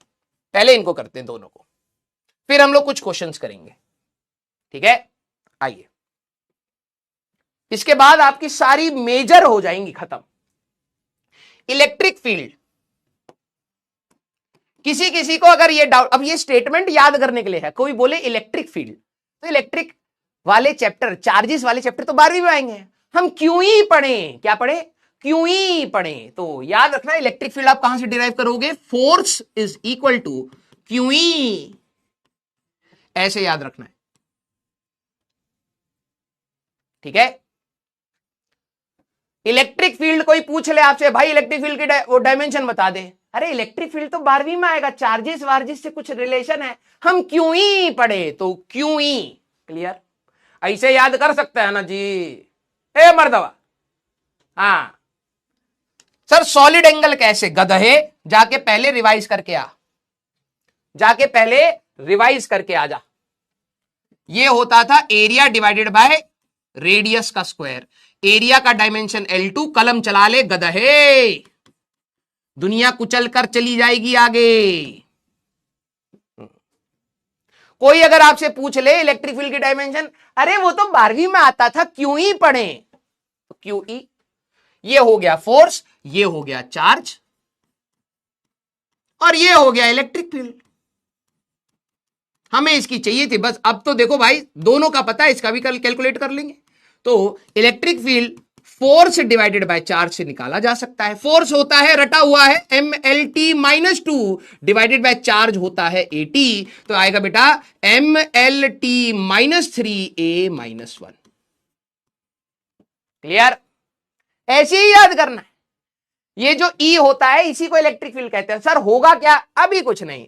पहले इनको करते हैं दोनों को, फिर हम लोग कुछ क्वेश्चंस करेंगे। ठीक है, आइए, इसके बाद आपकी सारी मेजर हो जाएंगी खत्म। इलेक्ट्रिक फील्ड, किसी किसी को अगर ये डाउट, अब ये स्टेटमेंट याद करने के लिए है, कोई बोले इलेक्ट्रिक फील्ड, तो इलेक्ट्रिक वाले चैप्टर, चार्जेस वाले चैप्टर तो 12वीं में आएंगे, हम क्यों ही पढ़ें, क्या पढ़े, क्यों ही पढ़ें। तो याद रखना, इलेक्ट्रिक फील्ड आप कहां से डिराइव करोगे? Force is equal to Q E, ऐसे याद रखना है। ठीक है, इलेक्ट्रिक फील्ड कोई पूछ ले आपसे, भाई इलेक्ट्रिक फील्ड की वो डायमेंशन बता दे, अरे इलेक्ट्रिक फील्ड तो 12वीं में आएगा, चार्जेस वार्जेस से कुछ रिलेशन है, हम क्यों ही पढ़े, तो क्यों ही। क्लियर? ऐसे याद कर सकते हैं ना जी, ए मर्दवा। हाँ सर, सॉलिड एंगल कैसे? गधे, जाके पहले रिवाइज करके आ, जाके पहले रिवाइज करके आ जा। ये होता था एरिया डिवाइडेड बाय रेडियस का स्क्वायर। एरिया का डायमेंशन L2, कलम चला ले गधे, दुनिया कुचल कर चली जाएगी आगे। कोई अगर आपसे पूछ ले इलेक्ट्रिक फील्ड की डायमेंशन, अरे वो तो 12वीं में आता था, क्यों ही पढ़े, क्यू ई। ये हो गया फोर्स, ये हो गया चार्ज, और ये हो गया इलेक्ट्रिक फील्ड। हमें इसकी चाहिए थी बस। अब तो देखो भाई, दोनों का पता है, इसका भी कल कैलकुलेट कर लेंगे। तो electric field force divided by charge से निकाला जा सकता है। फोर्स होता है रटा हुआ है MLT-2 डिवाइडेड बाय चार्ज होता है AT। तो आएगा बेटा MLT-3A-1। क्लियर? ऐसे ही याद करना है। ये जो E होता है इसी को इलेक्ट्रिक फील्ड कहते हैं। सर होगा क्या? अभी कुछ नहीं,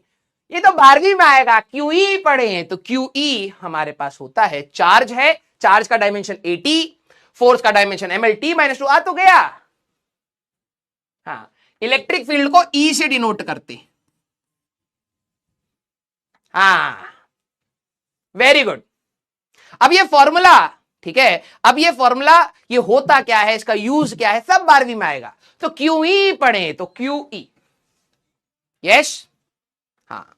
ये तो 12वीं में आएगा, QE पढ़े हैं। तो QE हमारे पास होता है, चार्ज है, चार्ज का डायमेंशन AT, फोर्स का डायमेंशन MLT-2। आ तो गया। हाँ, इलेक्ट्रिक फील्ड को E से डिनोट करते। हाँ, वेरी गुड। अब ये फॉर्मूला, ठीक है, अब ये फॉर्मूला ये होता क्या है, इसका यूज क्या है, सब 12वीं में आएगा। तो QE पढ़े तो QE, यस। हाँ,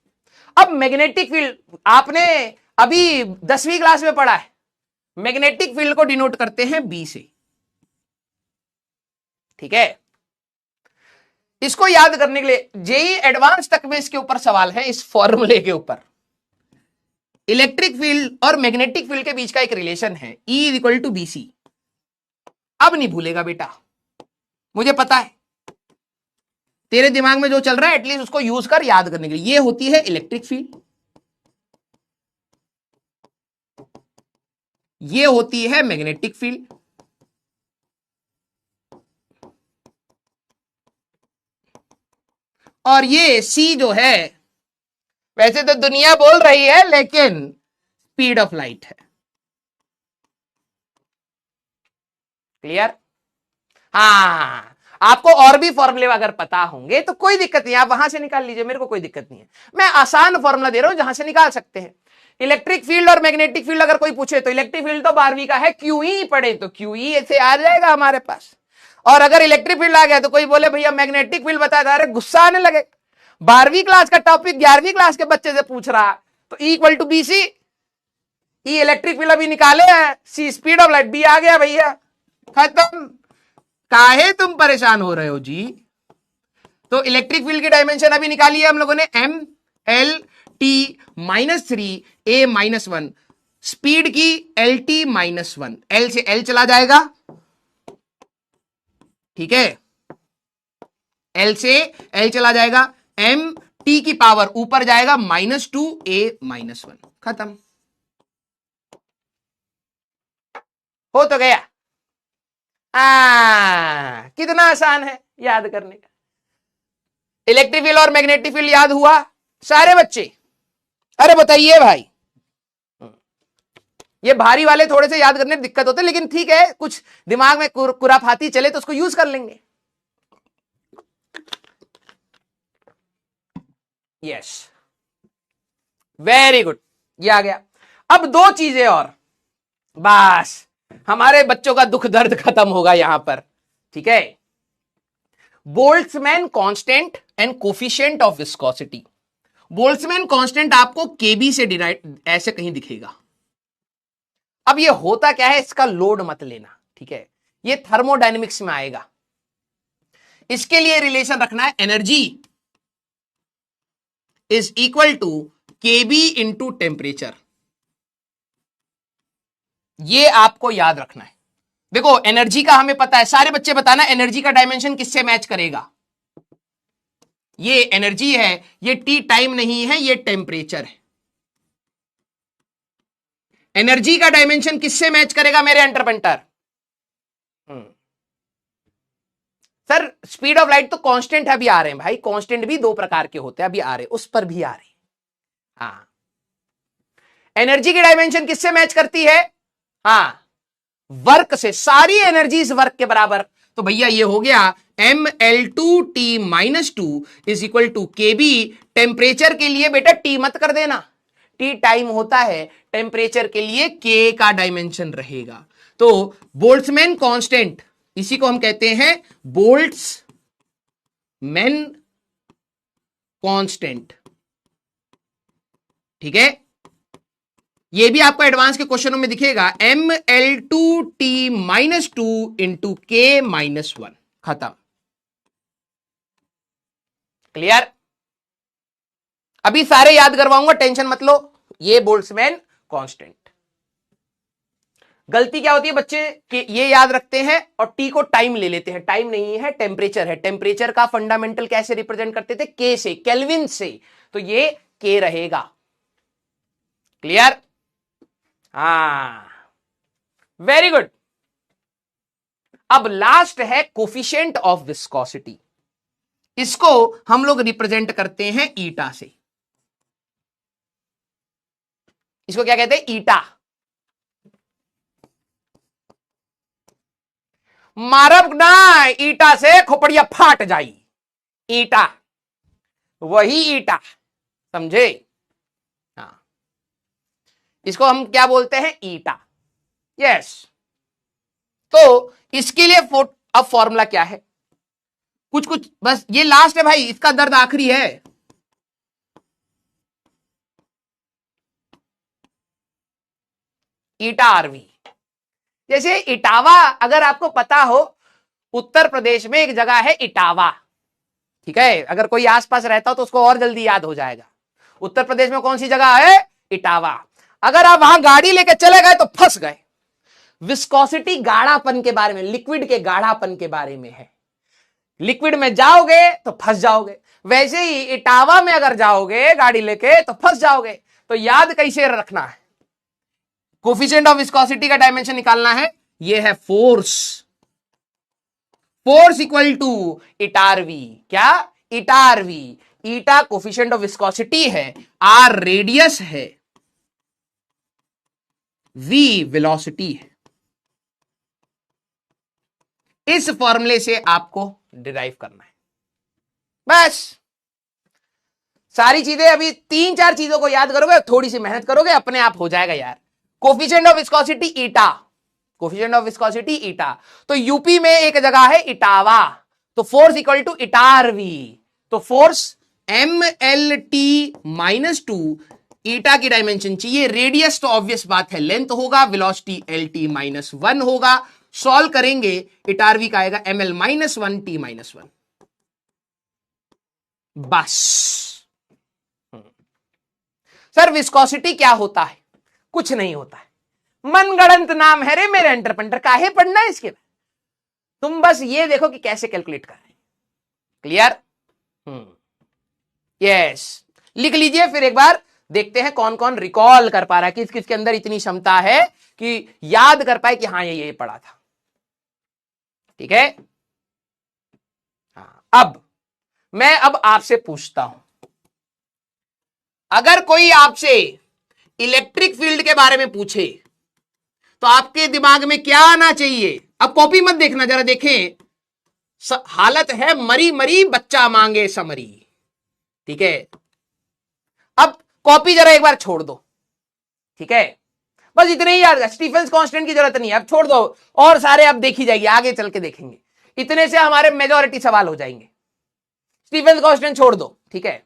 अब मैग्नेटिक फील्ड आपने अभी 10वीं क्लास में पढ़ा है। मैग्नेटिक फील्ड को डिनोट करते हैं B से, ठीक है। इसको याद करने के लिए जेई एडवांस तक में इसके ऊपर सवाल है, इस फॉर्मूले के ऊपर। इलेक्ट्रिक फील्ड और मैग्नेटिक फील्ड के बीच का एक रिलेशन है, E=BC। अब नहीं भूलेगा बेटा, मुझे पता है तेरे दिमाग में जो चल रहा है, एटलीस्ट उसको यूज कर याद करने के लिए। ये होती है इलेक्ट्रिक फील्ड, ये होती है मैग्नेटिक फील्ड, और ये C जो है, वैसे तो दुनिया बोल रही है लेकिन स्पीड ऑफ लाइट है। क्लियर? हाँ, आपको और भी फॉर्मूले अगर पता होंगे तो कोई दिक्कत नहीं, आप वहां से निकाल लीजिए, मेरे को कोई दिक्कत नहीं है। मैं आसान फॉर्मूला दे रहा हूं जहां से निकाल सकते हैं। इलेक्ट्रिक फील्ड और मैग्नेटिक फील्ड अगर कोई पूछे तो इलेक्ट्रिक फील्ड तो 12वीं का है, QE पढ़े तो QE ऐसे आ जाएगा हमारे पास। और अगर इलेक्ट्रिक फील्ड आ गया तो कोई बोले भैया मैग्नेटिक फील्ड बता दे, अरे गुस्सा आने लगे। 12वीं क्लास का टॉपिक 11वीं क्लास के बच्चे से पूछ रहा, तो E=BC। E इलेक्ट्रिक फील्ड अभी निकाले हैं, C speed of light, B आ गया भैया, खत्म। काहे तुम परेशान हो रहे हो जी? तो इलेक्ट्रिक फील्ड की डायमेंशन अभी निकाली है हम लोगों ने, MLT-3A-1। स्पीड की LT-1, L से L चला जाएगा, ठीक है, L से L चला जाएगा, MT की पावर ऊपर जाएगा -2A-1, खत्म। हो तो गया। कितना आसान है याद करने का। इलेक्ट्रिक फील्ड और मैग्नेटिक फील्ड याद हुआ सारे बच्चे? अरे बताइए भाई। ये भारी वाले थोड़े से याद करने में दिक्कत होते, लेकिन ठीक है, कुछ दिमाग में कुराफाती चले तो उसको यूज कर लेंगे। यस, वेरी गुड, ये आ गया। अब दो चीजें और, बस हमारे बच्चों का दुख दर्द खत्म होगा यहां पर, ठीक है। Boltzmann constant and coefficient of viscosity. Boltzmann constant आपको केबी से डिराइव ऐसे कहीं दिखेगा। अब ये होता क्या है, इसका लोड मत लेना, ठीक है, ये थर्मोडायनेमिक्स में आएगा। इसके लिए रिलेशन रखना है, energy is equal to KB into temperature. ये आपको याद रखना है। देखो एनर्जी का हमें पता है, सारे बच्चे बताना एनर्जी का डायमेंशन किससे मैच करेगा। ये एनर्जी है, ये टी टाइम नहीं है, ये टेम्परेचर है। एनर्जी का डायमेंशन किससे मैच करेगा मेरे एंटरपेंटर? सर स्पीड ऑफ लाइट तो कांस्टेंट है, अभी आ रहे हैं भाई, कांस्टेंट भी दो प्रकार के होते हैं, अभी आ रहे, उस पर भी आ रहे। हाँ, एनर्जी की डायमेंशन किससे मैच करती है? हाँ, वर्क से। सारी एनर्जी इस वर्क के बराबर। तो भैया ये हो गया ML2T-2 is equal to KB। Temperature के लिए बेटा T मत कर देना, टी टाइम होता है, टेम्परेचर के लिए के का डायमेंशन रहेगा। तो बोल्ट्जमैन कांस्टेंट, इसी को हम कहते हैं बोल्ट्जमैन कांस्टेंट। ठीक है, ये भी आपको एडवांस के क्वेश्चनों में दिखेगा, ML2T-2 इंटू K-1, खत्म। क्लियर? अभी सारे याद करवाऊंगा, टेंशन मत लो। ये बोल्ट्जमैन कांस्टेंट। गलती क्या होती है बच्चे कि ये याद रखते हैं और टी को टाइम ले लेते हैं। टाइम नहीं है, टेम्परेचर है। टेम्परेचर का फंडामेंटल कैसे रिप्रेजेंट करते थे? के से, केल्विन से। तो ये के रहेगा। क्लियर? हाँ, वेरी गुड। अब लास्ट है कोफिशिएंट ऑफ विस्कोसिटी। इसको हम लोग रिप्रेजेंट करते हैं ईटा से। इसको क्या कहते हैं? ईटा। मारब ना ईटा से खोपड़िया फाट जाई। ईटा, वही ईटा, समझे? हाँ, इसको हम क्या बोलते हैं? ईटा। यस। तो इसके लिए अब फॉर्मूला क्या है? कुछ कुछ बस, ये लास्ट है भाई, इसका दर्द आखिरी है। ईटा आरवी। जैसे इटावा, अगर आपको पता हो, उत्तर प्रदेश में एक जगह है इटावा। ठीक है, अगर कोई आसपास रहता हो तो उसको और जल्दी याद हो जाएगा। उत्तर प्रदेश में कौन सी जगह है? इटावा। अगर आप वहां गाड़ी लेके चले गए तो फंस गए। विस्कोसिटी गाढ़ापन के बारे में, लिक्विड के गाढ़ापन के बारे में है। लिक्विड में जाओगे तो फंस जाओगे। वैसे ही इटावा में अगर जाओगे गाड़ी लेके तो फंस जाओगे। तो याद कैसे रखना है? कोफिशिएंट ऑफ विस्कोसिटी का डायमेंशन निकालना है। यह है force. Force equal to eta r v. क्या? Eta r v. Eta coefficient of viscosity है, आर रेडियस है, वी वेलोसिटी है। इस फॉर्मूले से आपको डिराइव करना है। बस सारी चीजें, अभी 3-4 चीजों को याद करोगे, थोड़ी सी मेहनत करोगे, अपने आप हो जाएगा यार। Coefficient of viscosity eta, coefficient of viscosity ईटा। तो यूपी में एक जगह है इटावा, तो फोर्स इक्वल टू इटारवी। तो फोर्स MLT-2, ईटा की डायमेंशन चाहिए, रेडियस तो ऑब्वियस बात है लेंथ होगा, वेलोसिटी LT-1 होगा। सॉल्व करेंगे, इटारवी का आएगा ML-1T-1। बस। सर विस्कोसिटी क्या होता है? कुछ नहीं होता है, मनगढ़ंत नाम है रे मेरे एंटरप्रेन्योर, काहे पढ़ना है इसके? तुम बस ये देखो कि कैसे कैलकुलेट कर रहे हैं। क्लियर? यस। लिख लीजिए, फिर एक बार देखते हैं कौन कौन रिकॉल कर पा रहा है, किस किसके अंदर इतनी क्षमता है कि याद कर पाए कि हाँ ये पढ़ा था। ठीक है? हाँ, अब मैं आपसे पूछता हूं, अगर कोई आपसे इलेक्ट्रिक फील्ड के बारे में पूछे तो आपके दिमाग में क्या आना चाहिए? अब कॉपी मत देखना, जरा देखें। हालत है मरी मरी बच्चा मांगे समरी। ठीक है, अब कॉपी जरा एक बार छोड़ दो। ठीक है, बस इतने ही याद, स्टीफेंस कांस्टेंट की जरूरत नहीं है, अब छोड़ दो, और सारे अब देखी जाएगी, आगे चल के देखेंगे। इतने से हमारे मेजॉरिटी सवाल हो जाएंगे। स्टीफेंस कांस्टेंट छोड़ दो। ठीक है?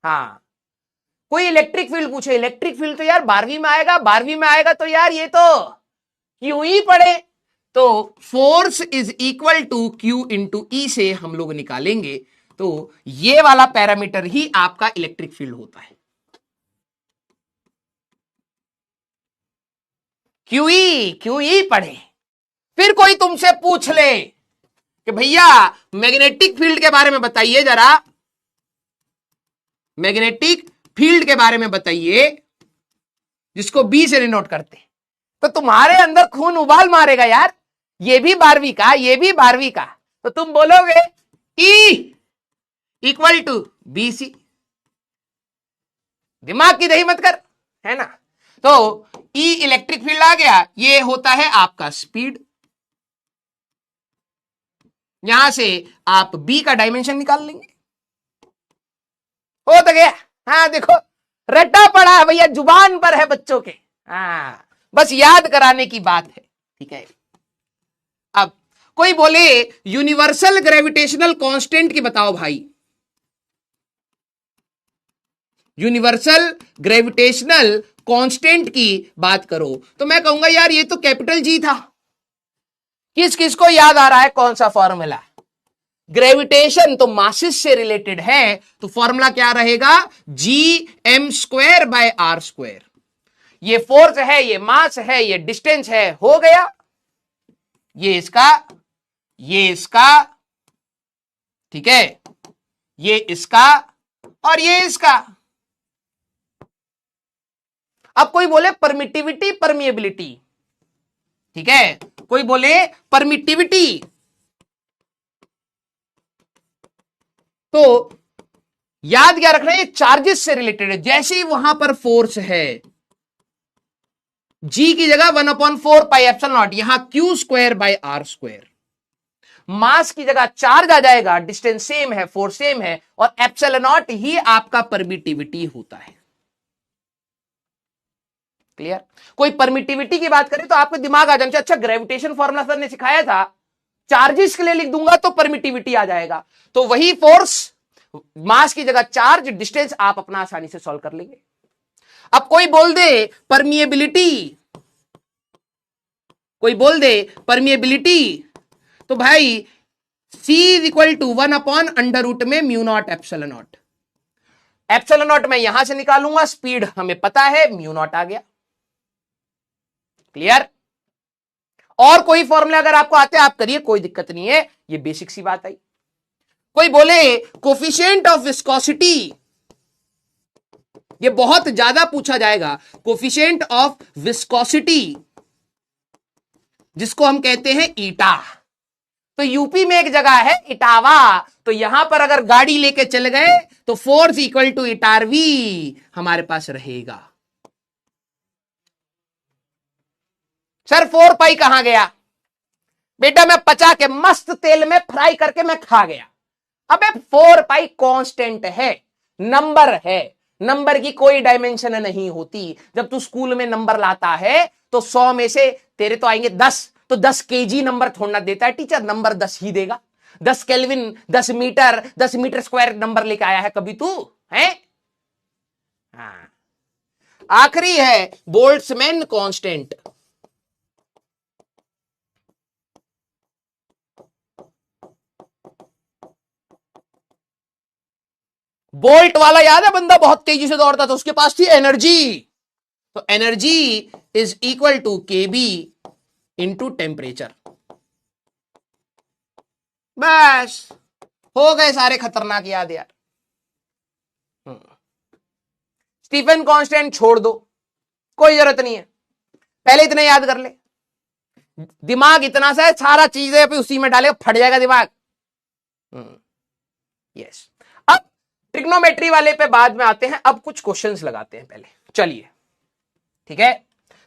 हाँ, कोई इलेक्ट्रिक फील्ड पूछे, इलेक्ट्रिक फील्ड तो यार 12वीं में आएगा, 12वीं में आएगा तो यार ये तो क्यों ही पढ़े। तो force is equal to Q into E से हम लोग निकालेंगे, तो ये वाला पैरामीटर ही आपका इलेक्ट्रिक फील्ड होता है। क्यूई पढ़े। फिर कोई तुमसे पूछ ले कि भैया मैग्नेटिक फील्ड के बारे में बताइए जरा, मैग्नेटिक फील्ड के बारे में बताइए, जिसको बी से डिनोट करते, तो तुम्हारे अंदर खून उबाल मारेगा यार। ये भी 12वीं का, ये भी 12वीं का, तो तुम बोलोगे E इक्वल टू BC। दिमाग की दही मत कर, है ना? तो E इलेक्ट्रिक फील्ड आ गया, ये होता है आपका स्पीड। यहां से आप B का डायमेंशन निकाल लेंगे। हो तो गया। हाँ देखो, रटा पड़ा है भैया, जुबान पर है बच्चों के। हाँ, बस याद कराने की बात है, ठीक है। अब कोई बोले यूनिवर्सल ग्रेविटेशनल कांस्टेंट की बताओ भाई, यूनिवर्सल ग्रेविटेशनल कांस्टेंट की बात करो, तो मैं कहूंगा यार ये तो कैपिटल जी था। किस किस को याद आ रहा है कौन सा फॉर्मूला? ग्रेविटेशन तो मासिस से रिलेटेड है, तो फॉर्मूला क्या रहेगा? Gm²/r²। ये फोर्स है, ये मास है, ये डिस्टेंस है, हो गया। ये इसका, ये इसका, ठीक है, ये इसका और ये इसका। अब कोई बोले परमिटिविटी परमिएबिलिटी, ठीक है, कोई बोले परमिटिविटी, तो याद क्या रखना है, ये चार्जेस से रिलेटेड है। जैसे ही वहां पर फोर्स है, जी की जगह 1/4πε0, यहां Q²/r²। मास की जगह चार्ज आ जाएगा, डिस्टेंस सेम है, फोर्स सेम है, और ε0 ही आपका परमिटिविटी होता है। क्लियर? कोई परमिटिविटी की बात करें तो आपको दिमाग आ जाना चाहिए, अच्छा ग्रेविटेशन फॉर्मूला सर ने सिखाया था, चार्जेस के लिए लिख दूंगा तो परमिटिविटी आ जाएगा। तो वही फोर्स, मास की जगह चार्ज, डिस्टेंस, आप अपना आसानी से सॉल्व कर लेंगे। अब कोई बोल दे परमिएबिलिटी, कोई बोल दे परमिएबिलिटी, तो भाई C = 1/√में μ0ε0। ε0 मैं यहां से निकालूंगा, स्पीड हमें पता है, μ0 आ गया। क्लियर? और कोई फॉर्मूला अगर आपको आते हैं आप करिए, कोई दिक्कत नहीं है, ये बेसिक सी बात आई। कोई बोले कोफिशिएंट ऑफ विस्कोसिटी, ये बहुत ज्यादा पूछा जाएगा। कोफिशिएंट ऑफ विस्कोसिटी, जिसको हम कहते हैं ईटा, तो यूपी में एक जगह है इटावा, तो यहां पर अगर गाड़ी लेके चल गए तो फोर्स = इटारवी हमारे पास रहेगा। सर 4π कहां गया? बेटा मैं पचा के मस्त तेल में फ्राई करके मैं खा गया। अबे 4π कांस्टेंट है, नंबर है, नंबर की कोई डायमेंशन नहीं होती। जब तू स्कूल में नंबर लाता है तो 100 में से तेरे तो आएंगे 10, तो 10 kg नंबर थोड़ा देता है टीचर, नंबर 10 ही देगा। 10 kelvin, 10 metre, 10 metre square number लेके आया है कभी तू है? हाँ। आखिरी है बोल्ट्जमैन कांस्टेंट। बोल्ट वाला याद है, बंदा बहुत तेजी से दौड़ता था, उसके पास थी एनर्जी, तो एनर्जी = kb × टेम्परेचर। बस हो गए सारे खतरनाक याद यार। स्टीफन कांस्टेंट छोड़ दो, कोई जरूरत नहीं है, पहले इतना याद कर ले। दिमाग इतना सा है, सारा चीजें उसी में डालेगा, फट जाएगा दिमाग। यस। अब ट्रिग्नोमेट्री वाले पे बाद में आते हैं, अब कुछ क्वेश्चंस लगाते हैं पहले, चलिए ठीक है।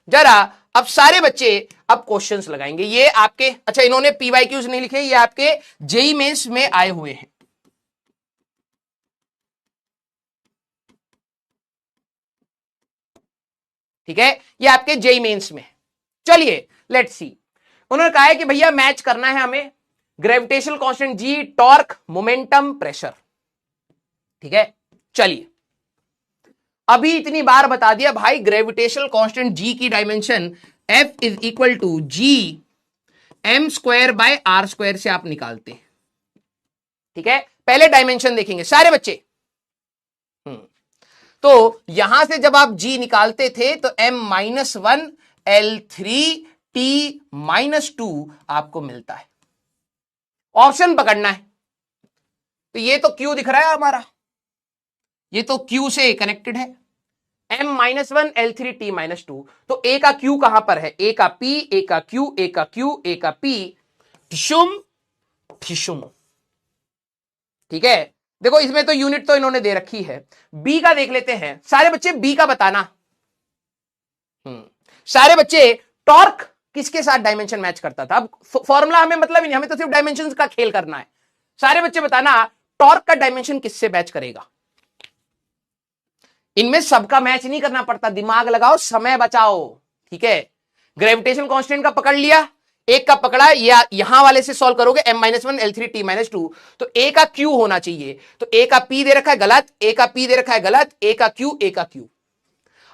जरा अब सारे बच्चे अब क्वेश्चंस लगाएंगे। ये आपके, अच्छा इन्होंने PYQs नहीं लिखे, ये आपके जेईई मेंस में आए हुए हैं, ठीक है, ये आपके जेईई मेंस में। चलिए लेट्स सी। उन्होंने कहा है कि भैया मैच करना है हमें ग्रेविटेशनल कांस्टेंट जी, टॉर्क, मोमेंटम, प्रेशर, ठीक है। चलिए अभी इतनी बार बता दिया भाई, ग्रेविटेशनल कांस्टेंट जी की डायमेंशन F = Gm²/r² से आप निकालते हैं, ठीक है। पहले डायमेंशन देखेंगे सारे बच्चे। तो यहां से जब आप G निकालते थे तो m-1 L3T-2 आपको मिलता है। ऑप्शन पकड़ना है, तो ये तो Q दिख रहा है हमारा, ये तो Q से कनेक्टेड है, m-1 L3T-2, तो A का Q कहां पर है? A का P, A का Q, A का Q, A का P, ठिशुम ठिशुम, ठीक है। देखो इसमें तो यूनिट तो इन्होंने दे रखी है। B का देख लेते हैं, सारे बच्चे B का बताना। सारे बच्चे टॉर्क किसके साथ डायमेंशन मैच करता था? अब फॉर्मूला हमें मतलब ही नहीं, हमें तो सिर्फ डायमेंशन का खेल करना है। सारे बच्चे बताना टॉर्क का डायमेंशन किससे मैच करेगा? इनमें सबका मैच नहीं करना पड़ता, दिमाग लगाओ, समय बचाओ, ठीक है। ग्रेविटेशन कांस्टेंट का पकड़ लिया, एक का पकड़ा, या यहां वाले से सॉल्व करोगे m-1 L3 T-2, तो ए का क्यू होना चाहिए, तो ए का पी दे रखा है गलत, ए का पी दे रखा है गलत, ए का क्यू, ए का क्यू।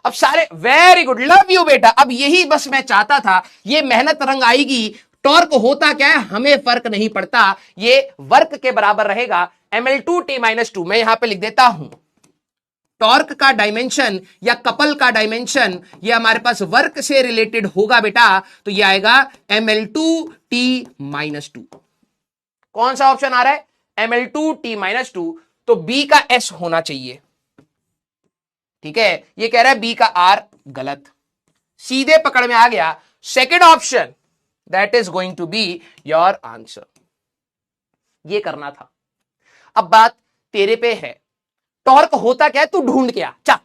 अब सारे वेरी गुड, लव यू बेटा। अब यही बस मैं चाहता था, ये मेहनत रंग आएगी। टॉर्क होता क्या है हमें फर्क नहीं पड़ता, ये वर्क के बराबर रहेगा ml2T-2। मैं यहां पे लिख देता हूं, टॉर्क का डायमेंशन या कपल का डायमेंशन ये हमारे पास वर्क से रिलेटेड होगा बेटा, तो ये आएगा ml2T-2। कौन सा ऑप्शन आ रहा है? ml2T-2, तो बी का एस होना चाहिए, ठीक है। ये कह रहा है बी का आर, गलत, सीधे पकड़ में आ गया। Second option, that is going to be your answer. ये करना था। अब बात तेरे पे है, टॉर्क होता क्या है तू ढूंढ के आ, चा।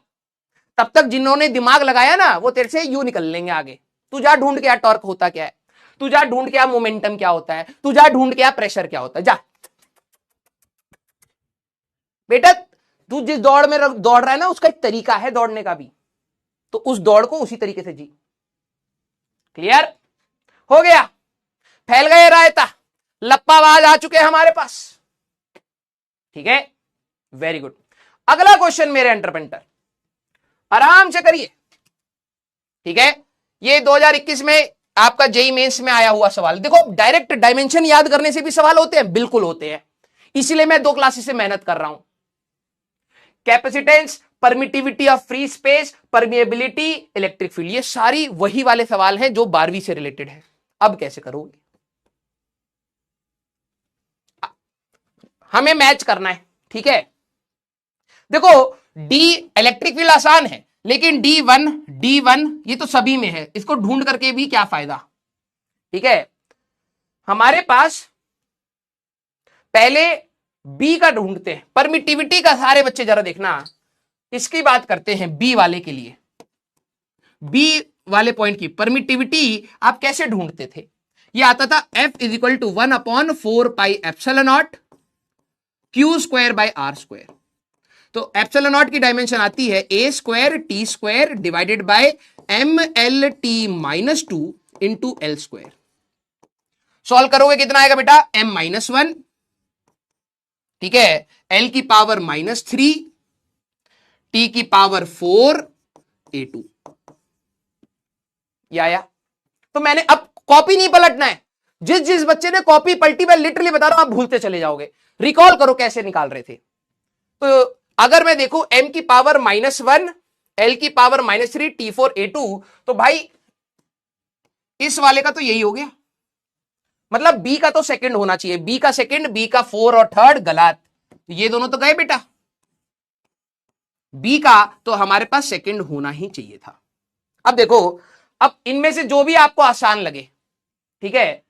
तब तक जिन्होंने दिमाग लगाया ना वो तेरे से यूं निकल लेंगे आगे। तू जा ढूंढ के आ टॉर्क होता क्या है, तू जा ढूंढ के आ मोमेंटम क्या होता है, तू जा ढूंढ के आ प्रेशर क्या होता है, जा बेटा। तू जिस दौड़ में दौड़ रहा है ना उसका एक तरीका है दौड़ने का भी, तो उस दौड़ को उसी तरीके से जी। क्लियर हो गया? फैल गए रायता, लप्पाबाज आ चुके हैं हमारे पास, ठीक है। Very good. अगला क्वेश्चन मेरे एंटरप्रेन्टर, आराम से करिए, ठीक है। ये 2021 में आपका जेई मेंस में आया हुआ सवाल। देखो डायरेक्ट डायमेंशन याद करने से भी सवाल होते हैं, बिल्कुल होते हैं, इसीलिए मैं 2 क्लासेस से मेहनत कर रहा हूं। Capacitance, permittivity of free space, permeability, electric field, ये सारी वही वाले सवाल हैं जो 12वीं से रिलेटेड है। अब कैसे करोगे? हमें मैच करना है, ठीक है। देखो डी इलेक्ट्रिक फील्ड आसान है, लेकिन D1 ये तो सभी में है, इसको ढूंढ करके भी क्या फायदा, ठीक है। हमारे पास पहले बी का ढूंढते हैं, परमिटिविटी का। सारे बच्चे जरा देखना, इसकी बात करते हैं बी वाले के लिए। बी वाले पॉइंट की परमिटिविटी आप कैसे ढूंढते थे? ये आता था F=1/4πε0 Q²/R²। तो एप्सिलॉन की डायमेंशन आती है A²T² divided by MLT-2 into L²। Solve करोगे कितना आएगा बेटा? M-1, ठीक है, L की पावर -3, T की पावर 4, A2। ये आया। तो मैंने अब कॉपी नहीं पलटना है, जिस जिस बच्चे ने कॉपी पलटी, मैं लिटरली बता रहा हूं आप भूलते चले जाओगे। रिकॉल करो कैसे निकाल रहे थे। तो अगर मैं देखूं m की पावर -1, L की पावर -3, T4 A2, तो भाई इस वाले का तो यही हो गया, मतलब B का तो सेकंड होना चाहिए, B का सेकंड, B का 4 और थर्ड, गलत। ये दोनों तो गए बेटा, B का तो हमारे पास सेकंड होना ही चाहिए था। अब देखो, अब इनमें से जो भी आपको आसान लगे, ठीक है,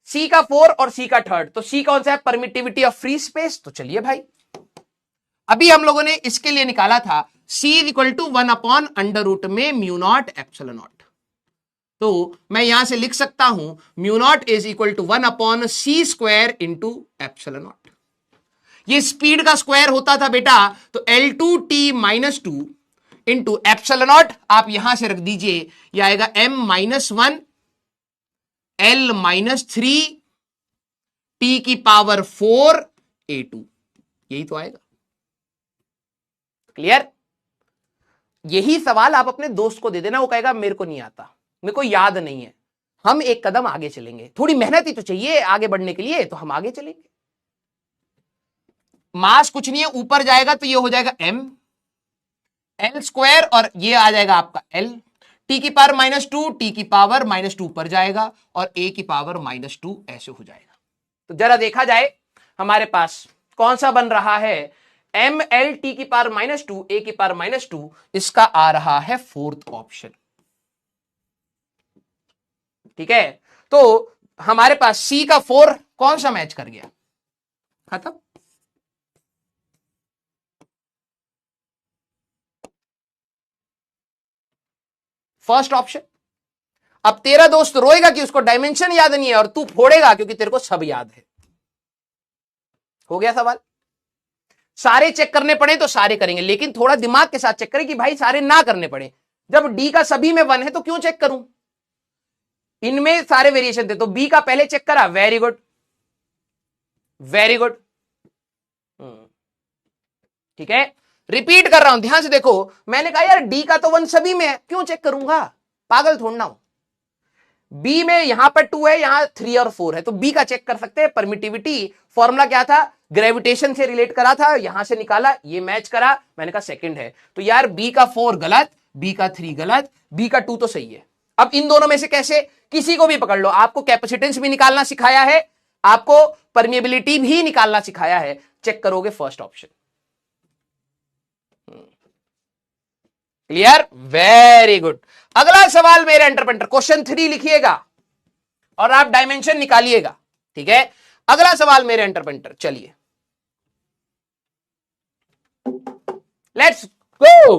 C का 4 और C का थर्ड, तो C कौन सा है? Permittivity of free space. तो चलिए भाई, अभी हम लोगों ने इसके लिए निकाला था C = 1/√में μ0ε0। तो मैं यहां से लिख सकता हूं μ0 = 1/c² इंटू ε0। ये स्पीड का स्क्वायर होता था बेटा, तो L2T-2 इंटू ε0 आप यहां से रख दीजिए, यह आएगा M-1 L-3 T की पावर 4 A2। यही तो आएगा। क्लियर? यही सवाल आप अपने दोस्त को दे देना, वो कहेगा मेरे को नहीं आता, मेरे को याद नहीं है। हम एक कदम आगे चलेंगे, थोड़ी मेहनत ही तो चाहिए आगे बढ़ने के लिए, तो हम आगे चलेंगे। मास कुछ नहीं है, ऊपर जाएगा तो ये हो जाएगा m L² और ये आ जाएगा आपका L, T की पावर -2, T की पावर -2 पर जाएगा और A की पावर -2 ऐसे हो जाएगा। तो जरा देखा जाए हमारे पास कौन सा बन रहा है, ML T की पावर -2, A की पावर -2, इसका आ रहा है 4th ऑप्शन, ठीक है। तो हमारे पास C का 4 कौन सा मैच कर गया? खत्म। First option. अब तेरा दोस्त रोएगा कि उसको डायमेंशन याद नहीं है, और तू फोड़ेगा क्योंकि तेरे को सब याद है। हो गया सवाल। सारे चेक करने पड़े तो सारे करेंगे, लेकिन थोड़ा दिमाग के साथ चेक करें कि भाई सारे ना करने पड़े। जब डी का सभी में 1 है तो क्यों चेक करूं, इनमें सारे वेरिएशन थे तो बी का पहले चेक करा, वेरी गुड वेरी गुड। ठीक है, रिपीट कर रहा हूं, ध्यान से देखो, मैंने कहा यार डी का तो 1 सभी में है, क्यों चेक करूंगा, पागल थोड़ा ना हूं। बी में यहां पर 2 है, यहां 3 और 4 है, तो बी का चेक कर सकते हैं। परमिटिविटी फॉर्मूला क्या था, ग्रेविटेशन से रिलेट करा था, यहां से निकाला, ये मैच करा, मैंने कहा सेकंड है। तो यार बी का 4 गलत, बी का 3 गलत, बी का 2 तो सही है। अब इन दोनों में से कैसे, किसी को भी पकड़ लो, आपको कैपेसिटेंस भी निकालना सिखाया है, आपको परमिएबिलिटी भी निकालना सिखाया है, चेक करोगे first option. Clear, very good. अगला सवाल मेरे एंटरप्रेन्योर, क्वेश्चन 3 लिखिएगा और आप डायमेंशन निकालिएगा। ठीक है, अगला सवाल मेरे एंटरप्रेन्योर, चलिए लेट्स गो।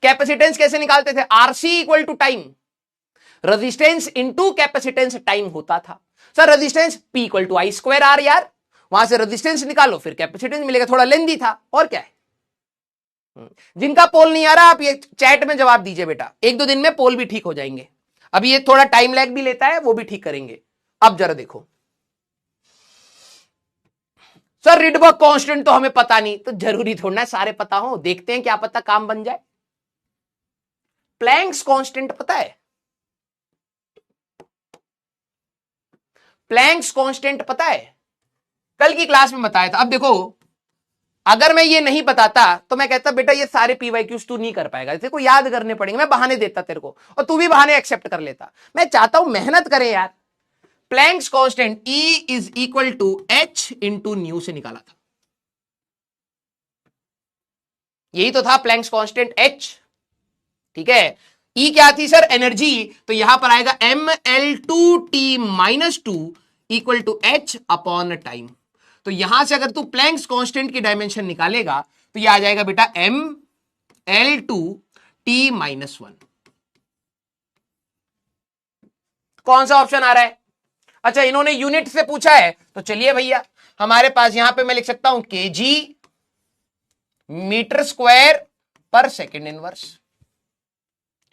कैपेसिटेंस कैसे निकालते थे, RC equal to time, resistance into capacitance time होता था। Sir resistance P equal to I square R, यार वहां से रेजिस्टेंस निकालो फिर कैपेसिटेंस मिलेगा, थोड़ा लेंदी था और क्या है। जिनका पोल नहीं आ रहा आप ये चैट में जवाब दीजिए बेटा, 1-2 दिन में पोल भी ठीक हो जाएंगे। अभी ये थोड़ा टाइम लैग भी लेता है, वो भी ठीक करेंगे। अब जरा देखो सर रिडबर्ग कांस्टेंट तो हमें पता नहीं, तो जरूरी थोड़ा ना सारे पता हो, देखते हैं क्या पता काम बन जाए। प्लैंक्स कांस्टेंट पता है, प्लैंक्स कांस्टेंट पता है, कल की क्लास में बताया था। अब देखो अगर मैं ये नहीं बताता तो मैं कहता बेटा ये सारे पीवाईक्यूज तू नहीं कर पाएगा, तेरे को याद करने पड़ेंगे, मैं बहाने देता तेरे को और तू भी बहाने एक्सेप्ट कर लेता। मैं चाहता हूं मेहनत करें यार। Planck's constant E is equal to H into nu से निकाला था, यही तो था प्लैंक्स कांस्टेंट H। ठीक है, E क्या थी सर, एनर्जी, तो यहां पर आएगा mL2T-2 equal to H upon time. तो यहां से अगर तू प्लैंक्स कांस्टेंट की डायमेंशन निकालेगा तो यह आ जाएगा बेटा mL2T-1। कौन सा ऑप्शन आ रहा है, अच्छा इन्होंने यूनिट से पूछा है तो चलिए भैया हमारे पास यहां पे मैं लिख सकता हूं केजी मीटर स्क्वायर पर सेकेंड इनवर्स।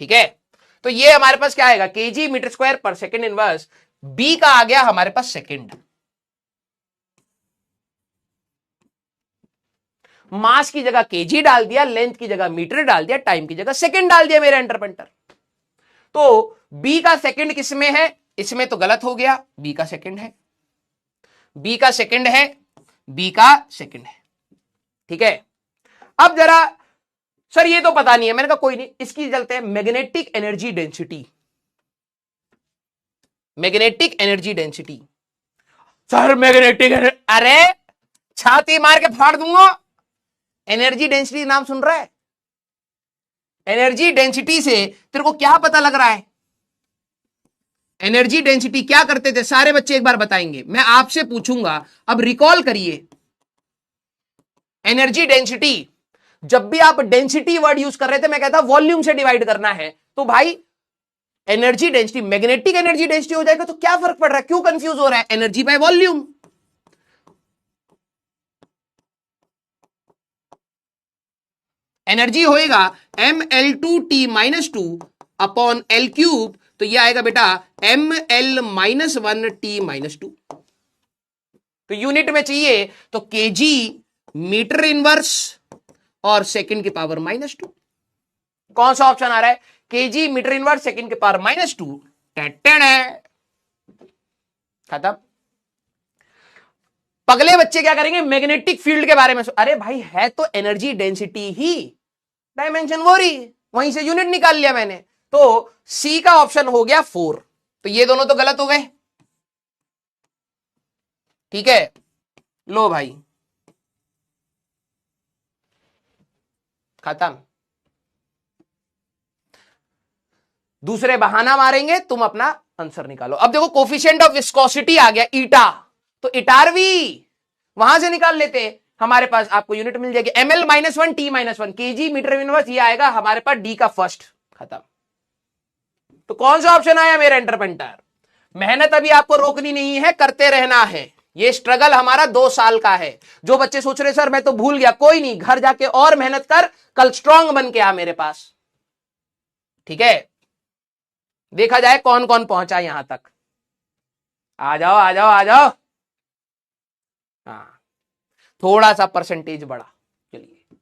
ठीक है, तो ये हमारे पास क्या आएगा, केजी मीटर स्क्वायर पर सेकेंड इनवर्स। बी का आ गया हमारे पास सेकेंड, मास की जगह केजी डाल दिया, लेंथ की जगह मीटर डाल दिया, टाइम की जगह सेकंड डाल दिया मेरे एंटरप्रेन्योर। तो बी का सेकंड किसमें है, इसमें तो गलत हो गया, बी का सेकंड है, बी का सेकंड है, बी का सेकंड है। ठीक है, अब जरा सर ये तो पता नहीं है, मैंने कहा कोई नहीं, इसकी चलते हैं magnetic energy density. Magnetic energy density, sir magnetic अरे छाती मार के फाड़ दूंगा। एनर्जी डेंसिटी नाम सुन रहा है, एनर्जी डेंसिटी से तेरे को क्या पता लग रहा है, एनर्जी डेंसिटी क्या करते थे सारे बच्चे एक बार बताएंगे, मैं आपसे पूछूंगा, अब रिकॉल करिए। एनर्जी डेंसिटी, जब भी आप डेंसिटी वर्ड यूज कर रहे थे मैं कहता वॉल्यूम से डिवाइड करना है, तो भाई energy density magnetic energy density हो जाएगा, तो क्या फर्क पड़ रहा है, क्यों कंफ्यूज हो रहा है, एनर्जी बाय वॉल्यूम। एनर्जी होएगा mL2T-2 अपॉन L क्यूब, तो यह आएगा बेटा mL-1T-2। तो यूनिट में चाहिए तो केजी मीटर इनवर्स और सेकंड की पावर -2। कौन सा ऑप्शन आ रहा है, केजी मीटर इनवर्स सेकंड की पावर -2। खत्म। पगले बच्चे क्या करेंगे, मैग्नेटिक फील्ड के बारे में अरे भाई है तो एनर्जी डेंसिटी ही, डायमेंशन वो रही, वहीं से यूनिट निकाल लिया मैंने, तो सी का ऑप्शन हो गया 4। तो ये दोनों तो गलत हो गए। ठीक है, लो भाई खत्म। दूसरे बहाना मारेंगे, तुम अपना आंसर निकालो। अब देखो कोफिशिएंट ऑफ विस्कोसिटी आ गया ईटा, तो इटारवी वहां से निकाल लेते, हमारे पास आपको यूनिट मिल जाएगी mL-1T-1 केजी मीटर इनवर्स, ये आएगा हमारे पास डी का फर्स्ट। खत्म। तो कौन सा ऑप्शन आया मेरा एंटरप्रेन्योर, मेहनत अभी आपको रोकनी नहीं है, करते रहना है, ये स्ट्रगल हमारा 2 साल का है। जो बच्चे सोच रहे सर मैं तो भूल गया, कोई नहीं, घर जाके और मेहनत कर, कल स्ट्रांग बन के आ मेरे पास। ठीक है, देखा जाए कौन कौन पहुंचा यहां तक। आ जाओ आ जाओ आ जाओ। हाँ, थोड़ा सा परसेंटेज बढ़ा। चलिए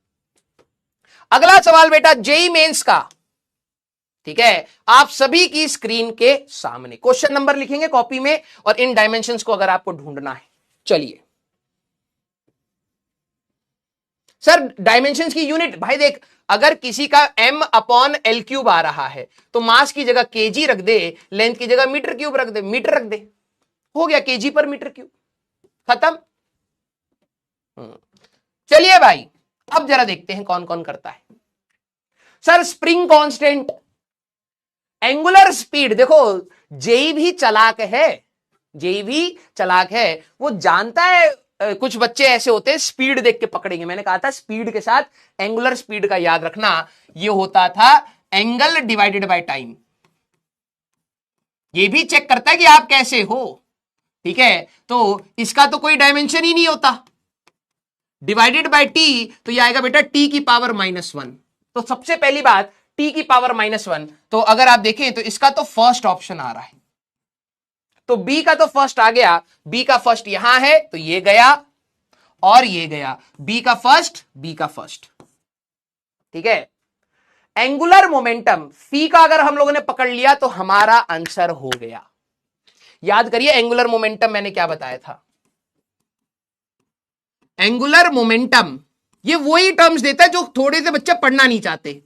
अगला सवाल बेटा जेई मेंस का। ठीक है, आप सभी की स्क्रीन के सामने क्वेश्चन नंबर लिखेंगे कॉपी में और इन डायमेंशंस को अगर आपको ढूंढना है। चलिए सर डायमेंशंस की यूनिट, भाई देख, अगर किसी का m/l³ आ रहा है तो मास की जगह केजी रख दे, लेंथ की जगह मीटर क्यूब रख दे, मीटर रख दे, हो गया केजी पर मीटर क्यूब, खत्म। चलिए भाई अब जरा देखते हैं कौन कौन करता है। Sir spring constant, angular speed, देखो जेई भी चालाक है, जेई भी चालाक है, वो जानता है कुछ बच्चे ऐसे होते हैं स्पीड देख के पकड़ेंगे। मैंने कहा था स्पीड के साथ एंगुलर स्पीड का याद रखना, ये होता था एंगल डिवाइडेड बाय टाइम। ये भी चेक करता है कि आप कैसे हो। ठीक है, तो इसका तो कोई डायमेंशन ही नहीं होता, डिवाइडेड बाय टी, तो ये आएगा बेटा टी की पावर -1। तो सबसे पहली बात टी की पावर -1, तो अगर आप देखें तो इसका तो फर्स्ट ऑप्शन आ रहा है, तो बी का तो फर्स्ट आ गया, बी का फर्स्ट यहां है तो ये गया और ये गया, बी का फर्स्ट, बी का फर्स्ट। ठीक है, एंगुलर मोमेंटम फी का अगर हम लोगों ने पकड़ लिया तो हमारा आंसर हो गया। याद करिए एंगुलर मोमेंटम मैंने क्या बताया था, एंगुलर मोमेंटम ये वही टर्म्स देता है जो थोड़े से बच्चे पढ़ना नहीं चाहते।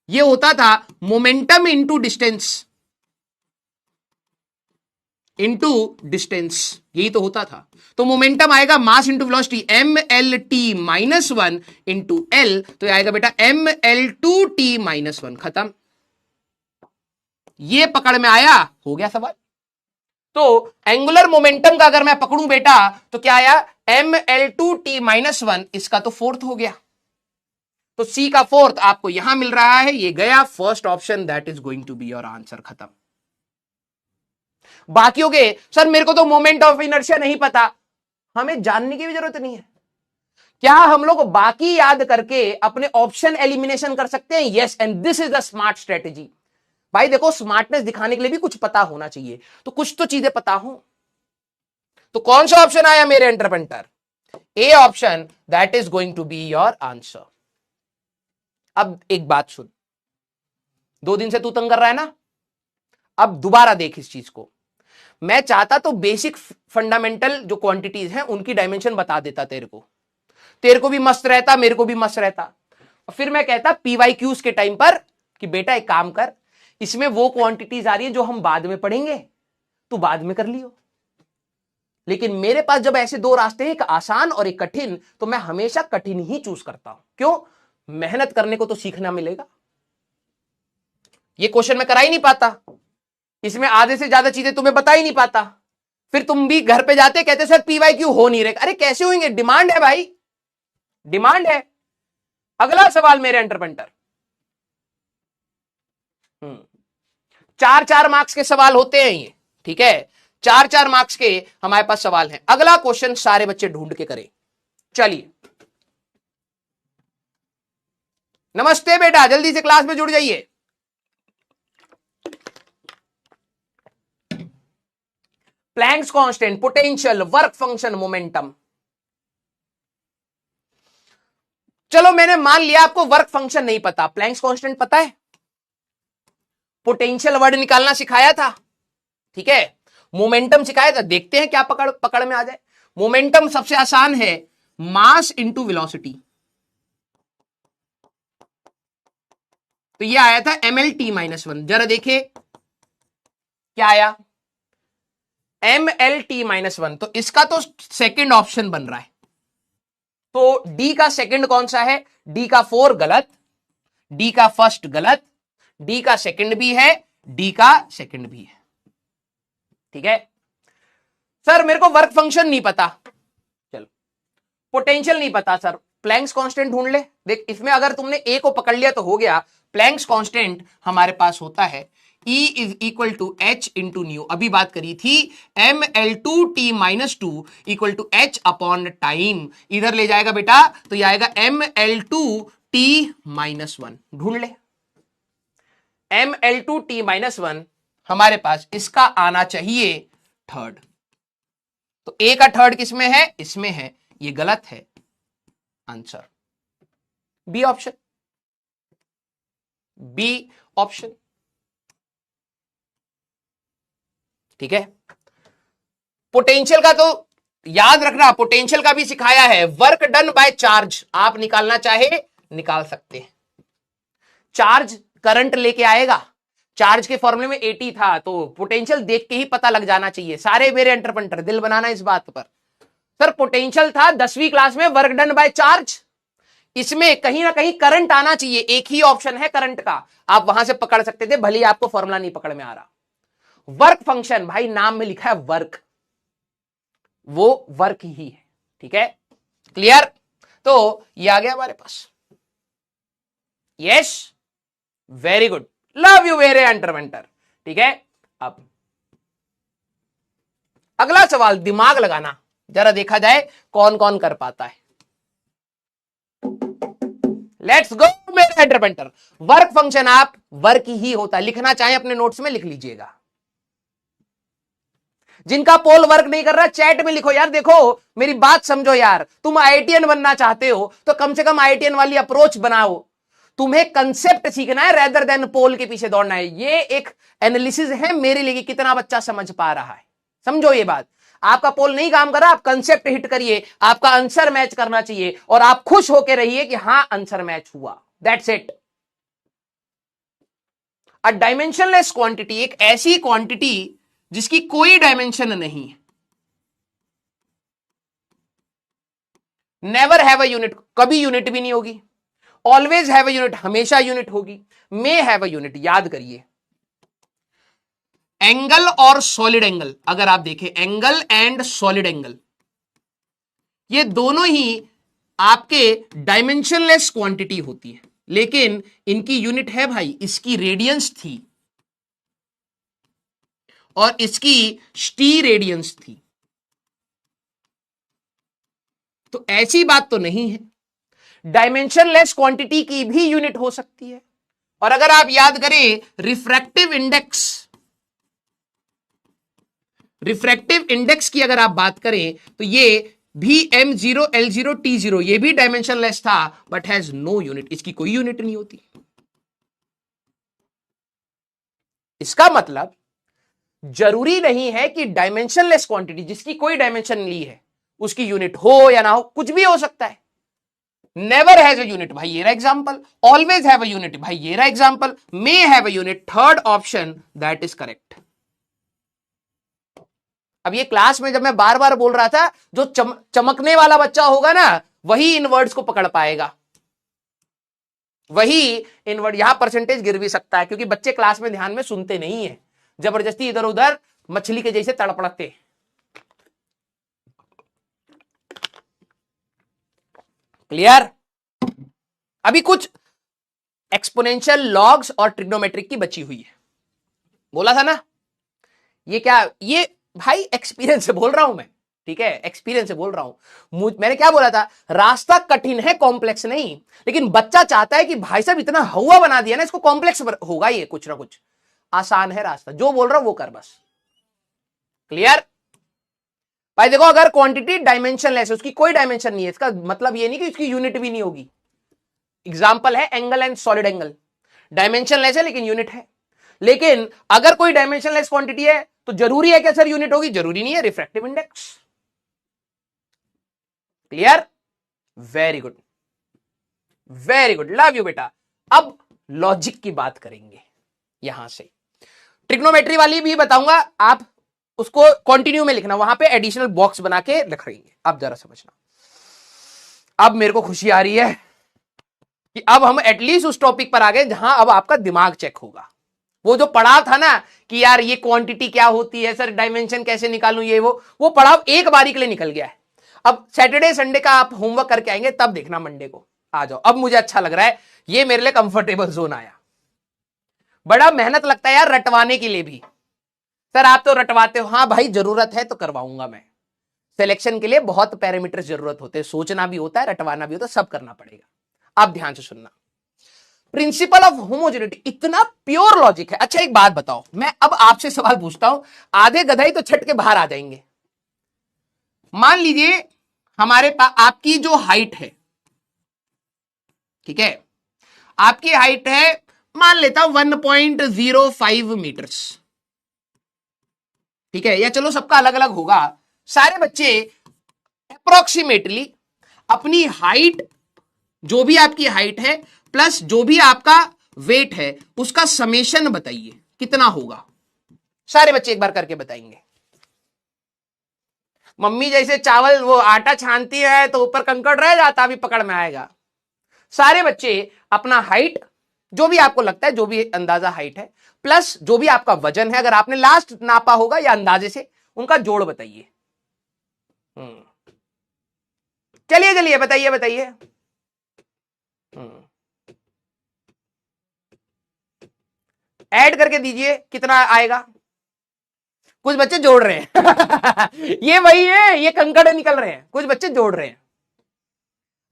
ये होता था momentum into distance, into distance, यही तो होता था। तो मोमेंटम आएगा mass into velocity, mlt-1 into L, तो ये आएगा बेटा ml2t-1, खत्म। ये पकड़ में आया, हो गया सवाल। तो एंगुलर मोमेंटम का अगर मैं पकड़ूं बेटा तो क्या आया, ml2t-1, इसका तो फोर्थ हो गया, तो सी का फोर्थ आपको यहां मिल रहा है, ये गया first option, that is going to be your answer, खत्म। बाकियों के सर मेरे को तो मोमेंट ऑफ इनर्शिया नहीं पता, हमें जानने की भी जरूरत नहीं है। क्या हम लोग बाकी याद करके अपने ऑप्शन एलिमिनेशन कर सकते हैं? Yes, and this is the smart strategy. भाई देखो स्मार्टनेस दिखाने के लिए भी कुछ पता होना चाहिए, तो कुछ तो चीजें पता हो। तो कौन सा ऑप्शन आया मेरे entrepreneur? A option, that is going to be your answer. अब एक बात सुन, 2 दिन से तू तंग कर रहा है ना, अब दोबारा देख इस चीज को। मैं चाहता तो बेसिक फंडामेंटल जो क्वांटिटीज हैं उनकी डायमेंशन बता देता, तेरे को भी मस्त रहता, मेरे को भी मस्त रहता। फिर मैं कहता PYQs के टाइम पर कि बेटा एक काम कर, इसमें वो क्वांटिटीज आ रही है जो हम बाद में पढ़ेंगे, तू बाद में कर लियो। लेकिन मेरे पास जब ऐसे 2 रास्ते हैं, एक आसान और एक कठिन, तो मैं हमेशा कठिन ही चूज करता हूं। क्यों? मेहनत करने को तो सीखना मिलेगा। ये क्वेश्चन मैं करा ही नहीं पाता, इसमें आधे से ज्यादा चीजें तुम्हें बता ही नहीं पाता, फिर तुम भी घर पे जाते कहते सर PYQ हो नहीं रहे। अरे कैसे होंगे, डिमांड है भाई, डिमांड है। अगला सवाल मेरे एंटरप्रेन्टर, 4-4 मार्क्स के सवाल होते हैं ये। ठीक है, 4-4 मार्क्स के हमारे पास सवाल हैं। अगला क्वेश्चन सारे बच्चे ढूंढ के करें। चलिए नमस्ते बेटा, जल्दी से क्लास में जुड़ जाइए। Planck's constant, potential, work function, momentum. चलो मैंने मान लिया आपको वर्क फंक्शन नहीं पता, प्लैंक्स कांस्टेंट पता है, पोटेंशियल वर्ड निकालना सिखाया था। ठीक है, मोमेंटम सिखाया था, देखते हैं क्या पकड़ में आ जाए। मोमेंटम सबसे आसान है, मास इंटू वेलोसिटी, तो ये आया था mlt-1। जरा देखे क्या आया, mlt-1, तो इसका तो सेकंड ऑप्शन बन रहा है। तो डी का सेकंड कौन सा है, डी का 4 गलत, डी का फर्स्ट गलत, डी का सेकंड भी है, डी का सेकंड भी है। ठीक है सर मेरे को वर्क फंक्शन नहीं पता, चलो पोटेंशियल नहीं पता सर, प्लैंक्स कांस्टेंट ढूंढ ले। देख इसमें अगर तुमने ए को पकड़ लिया तो हो गया। प्लैंक्स कांस्टेंट हमारे पास होता है E is equal to H into nu. अभी बात करी थी mL2t-2 equal to H upon time. इधर ले जाएगा बेटा तो ये आएगा mL2t-1। ढूंढ ले mL2t-1, हमारे पास इसका आना चाहिए थर्ड। तो ए का थर्ड किसमें है? इसमें है। ये गलत है answer B option, B option. ठीक है, पोटेंशियल का तो याद रखना, पोटेंशियल का भी सिखाया है। वर्क डन बाय चार्ज आप निकालना चाहे निकाल सकते हैं। चार्ज करंट लेके आएगा, चार्ज के फॉर्मूले में 80 था, तो पोटेंशियल देख के ही पता लग जाना चाहिए। सारे मेरे एंटरप्रेन्योर दिल बनाना इस बात पर। सर पोटेंशियल था 10वीं क्लास में, वर्क डन बाय चार्ज, इसमें कहीं ना कहीं करंट आना चाहिए। एक ही ऑप्शन है करंट का, आप वहां से पकड़ सकते थे, भले आपको फॉर्मूला नहीं पकड़ में आ रहा। वर्क फंक्शन भाई नाम में लिखा है वर्क, वो वर्क ही है। ठीक है, क्लियर? तो ये आ गया हमारे पास। Yes, very good, love you very entrepreneur. ठीक है, अब अगला सवाल दिमाग लगाना, जरा देखा जाए कौन कौन कर पाता है। लेट्स गो मेरे एंटरप्रेन्योर। वर्क फंक्शन आप वर्क ही होता है, लिखना चाहे अपने नोट्स में लिख लीजिएगा। जिनका पोल वर्क नहीं कर रहा चैट में लिखो यार। देखो मेरी बात समझो यार, तुम आईआईटीएन बनना चाहते हो तो कम से कम आईआईटीएन वाली अप्रोच बनाओ। तुम्हें कंसेप्ट सीखना है रेदर देन पोल के पीछे दौड़ना है। ये एक एनालिसिस है मेरे लिए कि कितना बच्चा समझ पा रहा है। समझो ये बात, आपका पोल नहीं काम कर रहा, आप कंसेप्ट हिट करिए, आपका आंसर मैच करना चाहिए और आप खुश होकर रहिए कि हां आंसर मैच हुआ। That's it. A dimensionless quantity एक ऐसी क्वांटिटी जिसकी कोई डायमेंशन नहीं है। नेवर हैव अ यूनिट, कभी यूनिट भी नहीं होगी। ऑलवेज हैव अ यूनिट, हमेशा यूनिट होगी। मे हैव अ यूनिट, याद करिए। एंगल और सॉलिड एंगल, अगर आप देखें एंगल एंड सॉलिड एंगल, ये दोनों ही आपके डायमेंशनलेस क्वांटिटी होती है, लेकिन इनकी यूनिट है भाई, इसकी रेडियंस थी और इसकी टी रेडियंस थी। तो ऐसी बात तो नहीं है, डायमेंशनलेस क्वांटिटी की भी यूनिट हो सकती है। और अगर आप याद करें रिफ्रैक्टिव इंडेक्स, रिफ्रैक्टिव इंडेक्स की अगर आप बात करें तो ये भी m0 l0 t0 ये भी डायमेंशनलेस था बट हैज नो यूनिट, इसकी कोई यूनिट नहीं होती। इसका मतलब जरूरी नहीं है कि डायमेंशनलेस क्वांटिटी जिसकी कोई डायमेंशन नहीं है उसकी यूनिट हो या ना हो, कुछ भी हो सकता है। नेवर हैज अ यूनिट, भाई ये रहा example. Always have a unit, भाई ये रहा example. May have a unit, third option that is correct. अब ये क्लास में जब मैं बार बार बोल रहा था, जो चमकने वाला बच्चा होगा ना वही इन वर्ड्स को पकड़ पाएगा, वही इन वर्ड। यहां परसेंटेज गिर भी सकता है क्योंकि बच्चे क्लास में ध्यान में सुनते नहीं है, जबरदस्ती इधर उधर मछली के जैसे तड़पड़ते। क्लियर? अभी कुछ एक्सपोनेंशियल लॉग्स और ट्रिग्नोमेट्रिक की बची हुई है, बोला था ना। ये क्या, ये भाई एक्सपीरियंस से बोल रहा हूं मैं। ठीक है, एक्सपीरियंस से बोल रहा हूं। मैंने क्या बोला था, रास्ता कठिन है कॉम्प्लेक्स नहीं, लेकिन बच्चा चाहता है कि भाई साहब इतना हवा बना दिया ना, इसको कॉम्प्लेक्स होगा ये कुछ ना कुछ। आसान है रास्ता, जो बोल रहा हूं वो कर बस। क्लियर? भाई देखो अगर क्वांटिटी डायमेंशनलेस है, उसकी कोई डायमेंशन नहीं है, इसका मतलब ये नहीं कि उसकी यूनिट भी नहीं होगी। एग्जाम्पल है angle and solid angle, dimensionless है लेकिन यूनिट है। लेकिन अगर कोई डायमेंशनलेस क्वांटिटी है तो जरूरी है कि सर यूनिट होगी, जरूरी नहीं है। Refractive index. Clear? Very good, very good, love you बेटा। अब लॉजिक की बात करेंगे यहां से। ट्रिग्नोमेट्री वाली भी बताऊंगा, आप उसको कंटिन्यू में लिखना, वहां पे एडिशनल बॉक्स बना के लिख रही है। अब जरा समझना, अब मेरे को खुशी आ रही है कि अब हम एटलीस्ट उस टॉपिक पर आ गए जहां अब आपका दिमाग चेक होगा। वो जो पड़ाव था ना कि यार ये क्वांटिटी क्या होती है सर, डायमेंशन कैसे निकालूं, ये वो पड़ाव एक बारी के लिए निकल गया है। अब सैटरडे संडे का आप होमवर्क करके आएंगे तब देखना, मंडे को आ जाओ। अब मुझे अच्छा लग रहा है, ये मेरे लिए कंफर्टेबल जोन आया। बड़ा मेहनत लगता है यार रटवाने के लिए भी। सर आप तो रटवाते हो, हाँ भाई जरूरत है तो करवाऊंगा मैं। सिलेक्शन के लिए बहुत पैरामीटर जरूरत होते हैं, सोचना भी होता है, रटवाना भी होता है, सब करना पड़ेगा। आप ध्यान से सुनना, प्रिंसिपल ऑफ होमोजेनिटी इतना प्योर लॉजिक है। अच्छा एक बात बताओ, मैं अब आपसे सवाल पूछता हूं, आधे गधाई तो छट के बाहर आ जाएंगे। मान लीजिए हमारे पास आपकी जो हाइट है, ठीक है, आपकी हाइट है मान लेता हूं 1.05 मीटर्स, ठीक है, या चलो सबका अलग अलग होगा। सारे बच्चे अप्रोक्सीमेटली अपनी हाइट, जो भी आपकी हाइट है प्लस जो भी आपका वेट है, उसका समेशन बताइए कितना होगा। सारे बच्चे एक बार करके बताएंगे। मम्मी जैसे चावल वो आटा छानती है तो ऊपर कंकड़ रह जाता, अभी पकड़ में आएगा। सारे बच्चे अपना हाइट, जो भी आपको लगता है, जो भी अंदाजा हाइट है, प्लस जो भी आपका वजन है, अगर आपने लास्ट नापा होगा या अंदाजे से, उनका जोड़ बताइए। चलिए चलिए बताइए बताइए। ऐड करके दीजिए कितना आएगा। कुछ बच्चे जोड़ रहे हैं ये वही है, ये कंकड़ निकल रहे हैं, कुछ बच्चे जोड़ रहे हैं।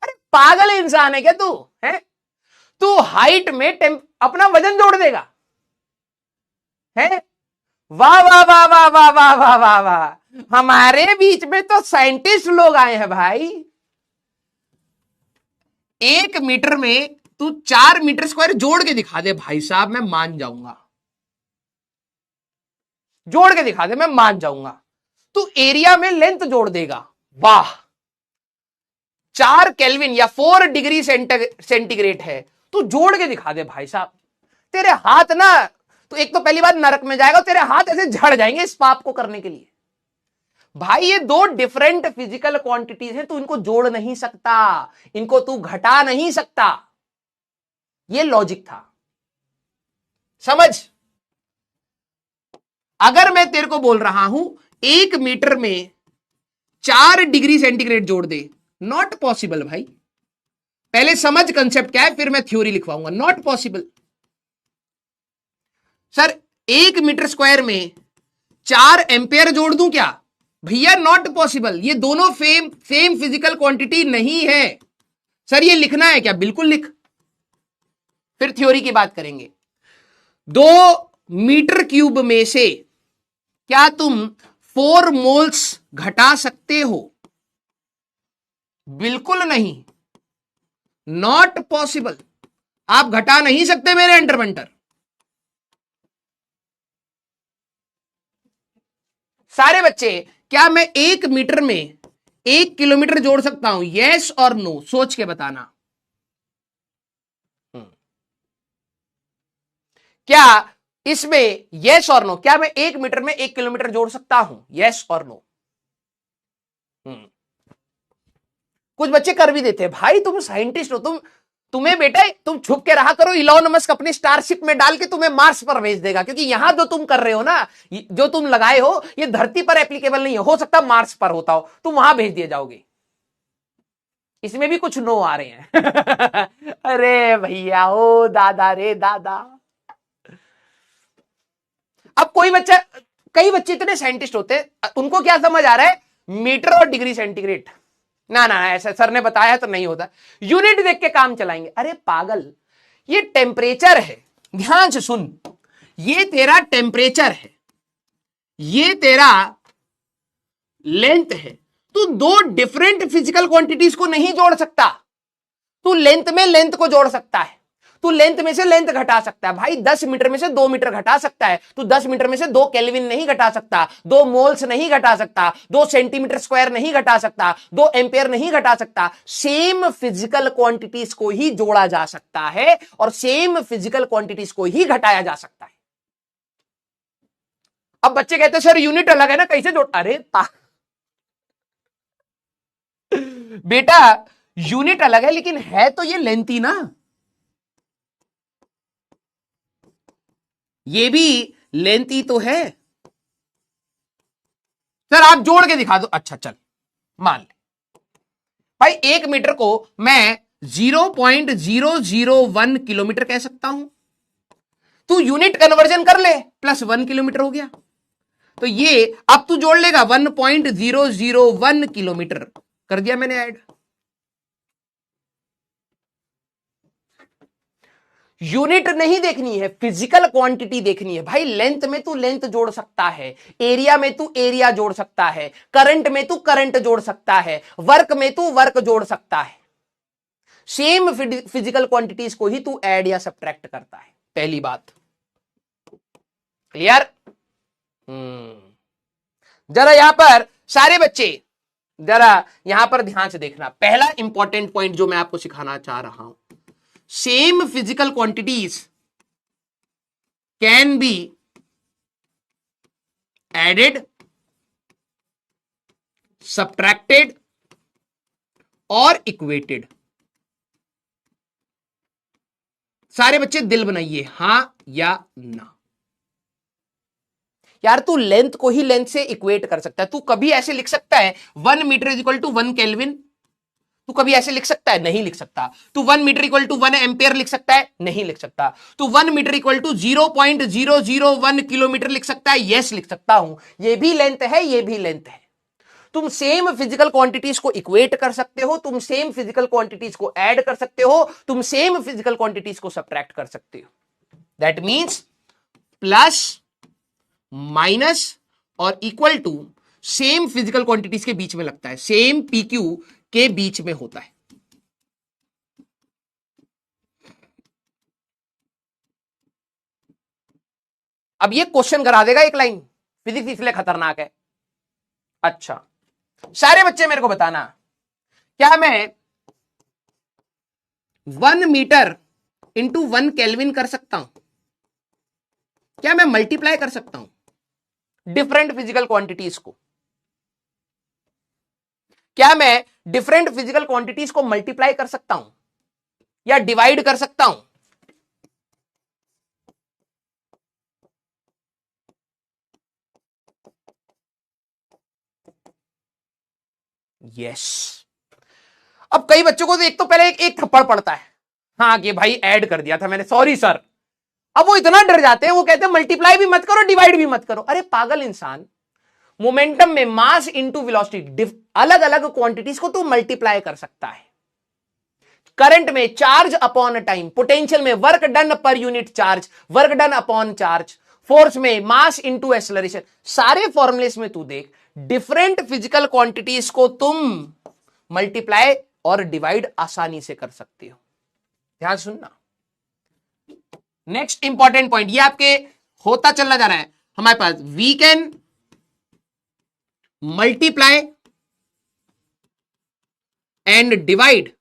अरे पागल इंसान है क्या तू, है तू हाइट में अपना वजन जोड़ देगा, है? वाह वाह वाह वाह वाह वाह वाह वाह वाह, हमारे बीच में तो साइंटिस्ट लोग आए हैं भाई। 1 मीटर में तू 4 मीटर स्क्वायर जोड़ के दिखा दे भाई साहब, मैं मान जाऊंगा। जोड़ के दिखा दे, मैं मान जाऊंगा। तू एरिया में लेंथ जोड़ देगा, वाह। 4 केल्विन या 4 डिग्री सेंटीग्रेड है, तू जोड़ के दिखा दे भाई साहब। तेरे हाथ ना, तो एक तो पहली बात नरक में जाएगा, तेरे हाथ ऐसे झड़ जाएंगे इस पाप को करने के लिए। भाई ये 2 डिफरेंट फिजिकल क्वांटिटीज हैं, तू इनको जोड़ नहीं सकता, इनको तू घटा नहीं सकता। ये लॉजिक था, समझ। अगर मैं तेरे को बोल रहा हूं 1 मीटर में 4 डिग्री सेंटीग्रेड जोड़ दे, नॉट पॉसिबल भाई। पहले समझ कंसेप्ट क्या है, फिर मैं थ्योरी लिखवाऊंगा। Not possible sir, 1 metre square में 4 एम्पेयर जोड़ दूं क्या भैया? Not possible. ये दोनों सेम फिजिकल क्वांटिटी नहीं है। सर ये लिखना है क्या? बिल्कुल लिख, फिर थ्योरी की बात करेंगे। 2 मीटर क्यूब में से क्या तुम 4 मोल्स घटा सकते हो? बिल्कुल नहीं, नॉट पॉसिबल। आप घटा नहीं सकते मेरे एंटरमेंटर। सारे बच्चे, क्या मैं 1 मीटर में 1 किलोमीटर जोड़ सकता हूं? यस और नो, सोच के बताना। क्या इसमें यस और नो, क्या मैं 1 मीटर में 1 किलोमीटर जोड़ सकता हूं? यस और नो। कुछ बच्चे कर भी देते हैं। भाई तुम साइंटिस्ट हो, तुम्हें बेटा तुम छुप के रहा करो, इलॉन मस्क अपनी स्टारशिप में डाल के तुम्हें मार्स पर भेज देगा, क्योंकि यहां जो तुम कर रहे हो ना, जो तुम लगाए हो, ये धरती पर एप्लीकेबल नहीं है। हो सकता मार्स पर होता हो, तुम वहां भेज दिए जाओगे। इसमें भी कुछ नो आ रहे हैं अरे भैया, ओ दादा रे दादा। अब कई बच्चे इतने साइंटिस्ट होते हैं, उनको क्या समझ आ रहा है, मीटर और डिग्री सेंटीग्रेड। ना ना, ऐसा सर ने बताया है तो नहीं होता, यूनिट देख के काम चलाएंगे। अरे पागल, ये टेम्परेचर है, ध्यान से सुन। ये तेरा टेम्परेचर है, ये तेरा लेंथ है। तू 2 डिफरेंट फिजिकल क्वांटिटीज को नहीं जोड़ सकता। तू लेंथ में लेंथ को जोड़ सकता है, तू लेंथ में से लेंथ घटा सकता है। भाई 10 मीटर में से 2 मीटर घटा सकता है, तू 10 मीटर में से 2 केल्विन नहीं घटा सकता, 2 मोल्स नहीं घटा सकता, 2 सेंटीमीटर स्क्वायर नहीं घटा सकता, 2 एम्पेयर नहीं घटा सकता। सेम फिजिकल क्वांटिटीज को ही जोड़ा जा सकता है और सेम फिजिकल क्वांटिटीज को ही घटाया जा सकता है। अब बच्चे कहते हैं सर यूनिट अलग है ना, कैसे जोड़? अरे बेटा यूनिट अलग है, लेकिन है तो ये लेंथ ही ना, ये भी लेंथ ही तो है। सर आप जोड़ के दिखा दो। अच्छा चल मान ले भाई, 1 मीटर को मैं 0.001 किलोमीटर कह सकता हूं, तू यूनिट कन्वर्जन कर ले, +1 किलोमीटर हो गया। तो ये अब तू जोड़ लेगा 1.001 किलोमीटर, कर दिया मैंने ऐड। यूनिट नहीं देखनी है, फिजिकल क्वांटिटी देखनी है भाई। लेंथ में तू लेंथ जोड़ सकता है, एरिया में तू एरिया जोड़ सकता है, करंट में तू करंट जोड़ सकता है, वर्क में तू वर्क जोड़ सकता है। सेम फिजिकल क्वांटिटीज को ही तू ऐड या सब्ट्रैक्ट करता है, पहली बात। क्लियर? जरा यहां पर सारे बच्चे जरा यहां पर ध्यान से देखना। पहला इंपॉर्टेंट पॉइंट जो मैं आपको सिखाना चाह रहा हूं, same physical quantities can be added, subtracted और इक्वेटेड। सारे बच्चे दिल बनाइए, हां या ना। यार तू लेंथ को ही लेंथ से इक्वेट कर सकता है। तू कभी ऐसे लिख सकता है 1 metre is equal to 1 kelvin? तू कभी ऐसे लिख सकता है? नहीं लिख सकता। तू 1 मीटर इक्वल टू 1 एम्पियर लिख सकता है? नहीं लिख सकता। तू 1 मीटर इक्वल टू 0.001 किलोमीटर लिख सकता है? यस लिख सकता हूं। ये भी लेंथ है, ये भी लेंथ है। तुम सेम फिजिकल क्वांटिटीज को इक्वेट कर सकते हो, तुम सेम फिजिकल क्वांटिटीज को ऐड कर सकते हो, तुम सेम फिजिकल क्वांटिटीज को सब्ट्रैक्ट कर सकते हो। दैट मीन्स प्लस, माइनस और equal to same physical quantities के बीच में लगता है, सेम PQ के बीच में होता है। अब ये क्वेश्चन करा देगा एक लाइन, फिजिक्स इसलिए खतरनाक है। अच्छा सारे बच्चे मेरे को बताना, क्या मैं 1 मीटर इंटू 1 केल्विन कर सकता हूं? क्या मैं मल्टीप्लाई कर सकता हूं डिफरेंट फिजिकल क्वांटिटीज को? क्या मैं डिफरेंट फिजिकल क्वांटिटीज को मल्टीप्लाई कर सकता हूं या डिवाइड कर सकता हूं? यस। अब कई बच्चों को तो एक तो पहले एक थप्पड़ पड़ता है, हाँ कि भाई ऐड कर दिया था मैंने, सॉरी सर। अब वो इतना डर जाते हैं, वो कहते हैं मल्टीप्लाई भी मत करो, डिवाइड भी मत करो। अरे पागल इंसान, मोमेंटम में मास इंटू वेलोसिटी, अलग अलग क्वांटिटीज को तू मल्टीप्लाई कर सकता है। करंट में चार्ज अपॉन टाइम, पोटेंशियल में work done per unit charge, work done upon charge, force में मास इंटू एक्सेलरेशन। सारे फॉर्मुलेस में तू देख, डिफरेंट फिजिकल क्वांटिटीज को तुम मल्टीप्लाई और डिवाइड आसानी से कर सकते हो। ध्यान सुनना। नेक्स्ट इंपॉर्टेंट पॉइंट, ये आपके होता चलना जा रहा है हमारे पास, we can multiply and divide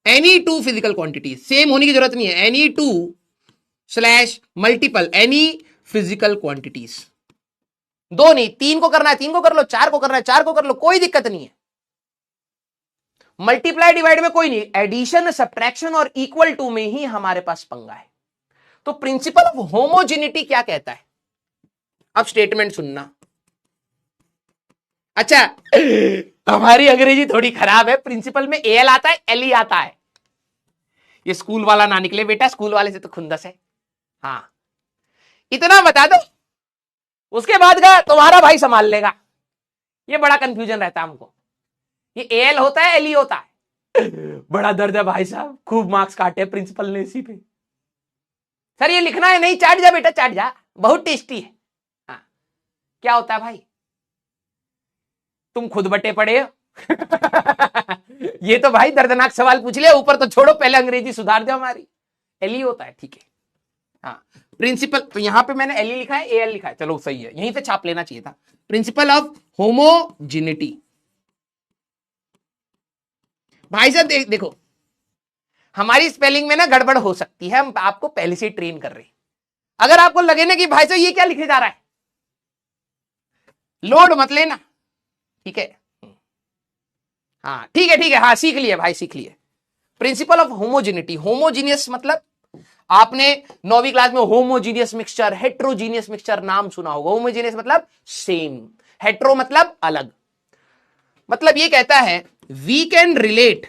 any two physical quantity. Same होने की जरूरत नहीं है, any two slash multiple any physical quantities. दो नहीं, 3 को करना है 3 को कर लो, 4 को करना है 4 को कर लो, कोई दिक्कत नहीं है। मल्टीप्लाई डिवाइड में कोई नहीं, एडिशन सब्ट्रैक्शन और इक्वल टू में ही हमारे पास पंगा है। तो प्रिंसिपल ऑफ होमोजेनिटी क्या कहता है? अब स्टेटमेंट सुनना। अच्छा हमारी अंग्रेजी थोड़ी खराब है, प्रिंसिपल में एल आता है, एल ही आता है। ये स्कूल वाला ना निकले बेटा, स्कूल वाले से तो खुंदस है। हाँ इतना बता दो, उसके बाद का तुम्हारा भाई संभाल लेगा। ये बड़ा कंफ्यूजन रहता है हमको, ये एल होता है एल ही होता है। बड़ा दर्द है भाई साहब, खूब मार्क्स काटे प्रिंसिपल ने इसी पे। सर ये लिखना है नहीं, चाट जा बेटा चाट जा, बहुत टेस्टी है। हाँ क्या होता है भाई, तुम खुद बटे पड़े हो। ये तो भाई दर्दनाक सवाल पूछ लिया, ऊपर तो छोड़ो, पहले अंग्रेजी सुधार दो हमारी। एल ही होता है, ठीक है। हाँ प्रिंसिपल, तो यहां पे मैंने एल ही लिखा है, ए एल लिखा है, चलो सही है, यहीं से छाप लेना चाहिए था। Principle of homogeneity. भाई साहब देखो हमारी स्पेलिंग में ना गड़बड़ हो सकती है, हम आपको पहले से ट्रेन कर रहे हैं। अगर आपको लगे ना कि भाई साहब ये क्या लिखे जा रहा है, लोड मत लेना, ठीक है। हाँ ठीक है ठीक है, हाँ सीख लिए भाई सीख लिए। प्रिंसिपल ऑफ होमोजेनिटी, होमोजीनियस मतलब आपने 9वीं क्लास में होमोजीनियस मिक्सचर, हेट्रोजीनियस मिक्सचर नाम सुना होगा। होमोजीनियस मतलब सेम, हेट्रो मतलब अलग। मतलब ये कहता है we can relate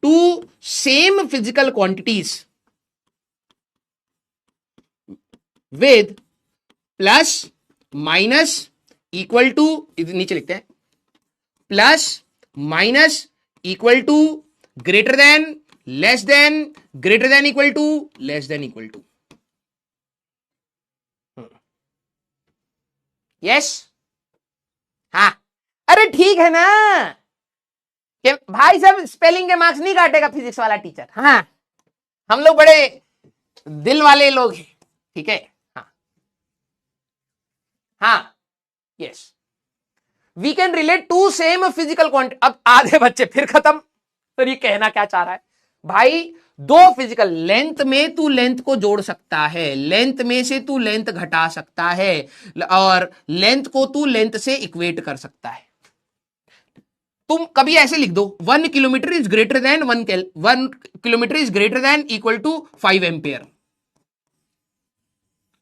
to same physical quantities with plus minus equal to, नीचे लिखते हैं, plus minus equal to, greater than, less than, greater than equal to, less than equal to. Yes, हाँ, अरे ठीक है ना कि भाई साहब स्पेलिंग के मार्क्स नहीं काटेगा फिजिक्स वाला टीचर। हाँ, हम लोग बड़े दिल वाले लोग हैं, ठीक है। हाँ हाँ, yes, we can relate to same physical quantity. अब आधे बच्चे फिर खत्म, तो ये कहना क्या चाह रहा है भाई, दो फिजिकल लेंथ में तू लेंथ को जोड़ सकता है, लेंथ में से तू लेंथ घटा सकता है, और लेंथ को तू लेंथ से इक्वेट कर सकता है। तुम कभी ऐसे लिख दो, 1 kilometre is greater than 1 kilometre is greater than equal to 5 ampere.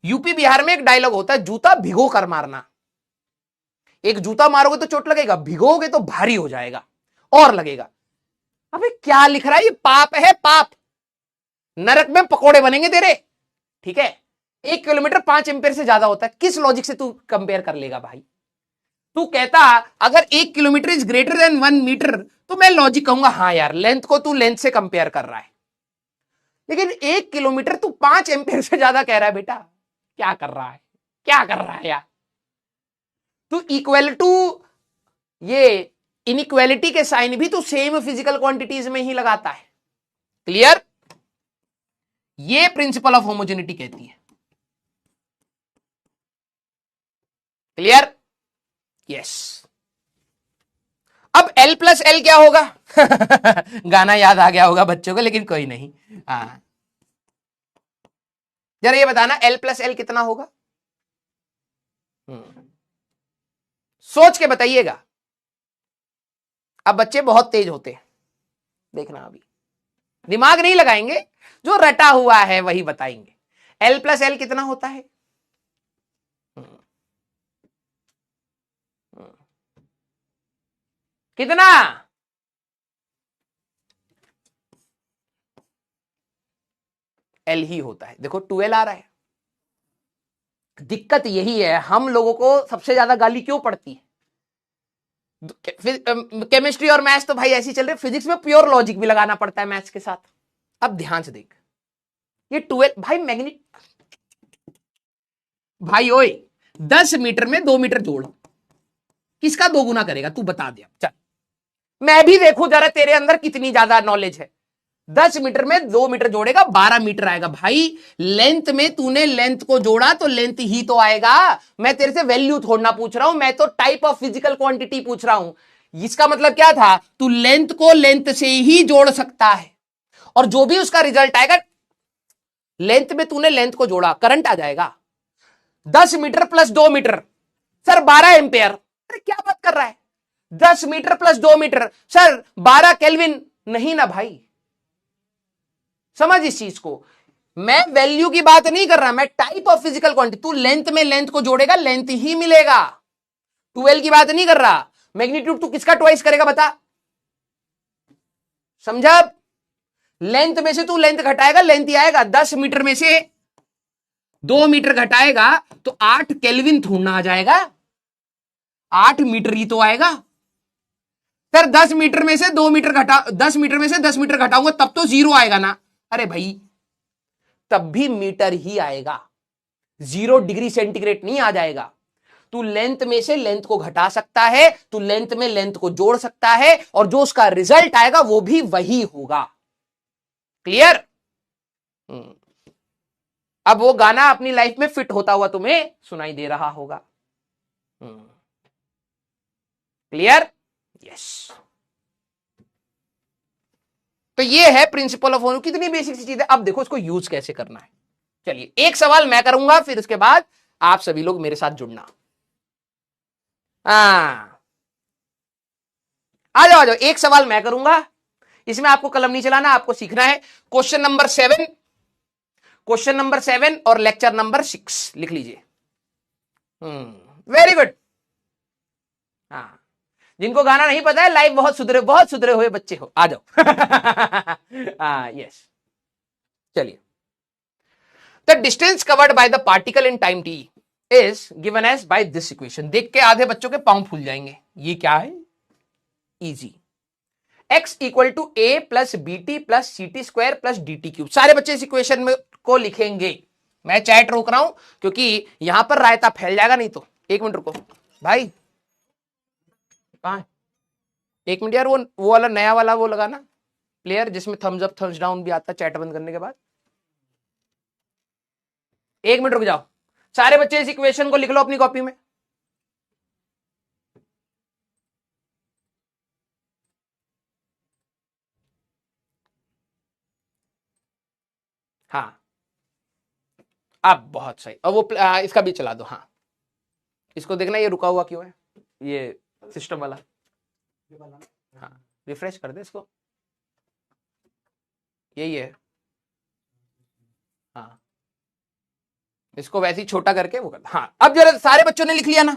UP Bihar में एक डायलॉग होता है, जूता भिगो कर मारना। एक जूता मारोगे तो चोट लगेगा, भिगोगे तो भारी हो जाएगा और लगेगा। अबे क्या लिख रहा है, ये पाप है, पाप, नरक में पकोड़े बनेंगे तेरे, ठीक है। 1 किलोमीटर 5 एम्पियर से ज्यादा होता है, किस लॉजिक से तू कंपेयर कर लेगा भाई। तू कहता अगर 1 kilometre is greater than 1 metre, तो मैं लॉजिक कहूंगा हाँ यार, लेंथ को तू लेंथ से कंपेयर कर रहा है। लेकिन 1 किलोमीटर तू 5 एम्पियर से ज्यादा कह रहा है, बेटा क्या कर रहा है, क्या कर रहा है यार। तू इक्वल टू, ये इनइक्वालिटी के साइन भी तू सेम फिजिकल क्वांटिटीज में ही लगाता है। क्लियर, ये प्रिंसिपल ऑफ होमोजेनिटी कहती है। Clear, yes. अब L प्लस एल क्या होगा गाना याद आ गया होगा बच्चों को, लेकिन कोई नहीं। हाँ, जरा ये बताना L प्लस एल कितना होगा, सोच के बताइएगा। अब बच्चे बहुत तेज होते हैं, देखना अभी दिमाग नहीं लगाएंगे, जो रटा हुआ है वही बताएंगे। L प्लस एल कितना होता है, कितना, L ही होता है। देखो 2L आ रहा है। दिक्कत यही है, हम लोगों को सबसे ज्यादा गाली क्यों पड़ती है। केमिस्ट्री और मैथ्स तो भाई ऐसी चल रही, फिजिक्स में प्योर लॉजिक भी लगाना पड़ता है मैथ्स के साथ। अब ध्यान से देख, ये 12 भाई मैग्नेट, भाई ओए 10 मीटर में 2 मीटर जोड़, किसका 2 गुना करेगा तू बता दे। चल मैं भी देखूं जरा तेरे अंदर कितनी ज्यादा नॉलेज है। 10 मीटर में 2 मीटर जोड़ेगा 12 मीटर आएगा। भाई लेंथ में तूने लेंथ को जोड़ा तो लेंथ ही तो आएगा। मैं तेरे से वैल्यू थोड़ना पूछ रहा हूं, मैं तो टाइप ऑफ फिजिकल क्वांटिटी पूछ रहा हूं। इसका मतलब क्या था, तू लेंथ को लेंथ से ही जोड़ सकता है, और जो भी उसका रिजल्ट आएगा, लेंथ में तूने लेंथ को जोड़ा, करंट आ जाएगा। 10 metre plus 2 metre sir 12 ampere. अरे क्या बात कर रहा है, 10 metre plus 2 metre sir 12 kelvin. नहीं ना भाई, समझ इस चीज को। मैं वैल्यू की बात नहीं कर रहा, मैं टाइप ऑफ फिजिकल क्वांटिटी। तू लेंथ में लेंथ को जोड़ेगा, लेंथ ही मिलेगा। 12 की बात नहीं कर रहा। मैग्नीट्यूड तू किसका ट्वाइस करेगा बता, समझा। लेंथ में से तू लेंथ घटाएगा, लेंथ ही आएगा। 10 मीटर में से 2 मीटर घटाएगा तो 8 केल्विन थोड़ा आ जाएगा, 8 मीटर ही तो आएगा। सर 10 मीटर में से 2 मीटर घटा, 10 मीटर में से 10 मीटर घटाऊंगा तब तो 0 आएगा ना। अरे भाई तब भी मीटर ही आएगा, 0 डिग्री सेंटीग्रेड नहीं आ जाएगा। तू लेंथ में से लेंथ को घटा सकता है, तू लेंथ में लेंथ को जोड़ सकता है, और जो उसका रिजल्ट आएगा वो भी वही होगा। क्लियर। अब वो गाना अपनी लाइफ में फिट होता हुआ तुम्हें सुनाई दे रहा होगा। Clear, yes. तो ये है प्रिंसिपल ऑफ ओनर, कितनी बेसिक सी चीज है। अब देखो इसको यूज कैसे करना है। चलिए एक सवाल मैं करूंगा, फिर उसके बाद आप सभी लोग मेरे साथ जुड़ना। आ जाओ आ जाओ, एक सवाल मैं करूंगा, इसमें आपको कलम नहीं चलाना, आपको सीखना है। क्वेश्चन नंबर 7, क्वेश्चन नंबर 7 और लेक्चर नंबर 6 लिख लीजिए। Very good. हाँ जिनको गाना नहीं पता है, लाइव बहुत सुधरे हुए बच्चे हो, आ जाओ। यस, चलिए। The distance covered by the particle in time T is given as by this equation. देख के आधे बच्चों के पांव फूल जाएंगे, ये क्या है? Easy. x equal to A plus B T plus C T square plus D T cube. सारे बच्चे इस इक्वेशन में को लिखेंगे। मैं चैट रोक रहा हूं क्योंकि यहां पर रायता फैल जाएगा, नहीं तो। एक मिनट रुको भाई, कहां है? एक मिनट यार, वो वाला नया वाला वो लगाना प्लेयर, जिसमें थम्स अप थम्स डाउन भी आता है चैट बंद करने के बाद। एक मिनट रुक जाओ, सारे बच्चे इस इक्वेशन को लिख लो अपनी कॉपी में। हाँ, अब बहुत सही। और वो इसका भी चला दो। हाँ, इसको देखना ये रुका हुआ क्यों है, ये सिस्टम वाला। हाँ, रिफ्रेश कर दे इसको, यही है। हाँ, इसको वैसे ही छोटा करके वो कर। हाँ, अब जरा सारे बच्चों ने लिख लिया ना।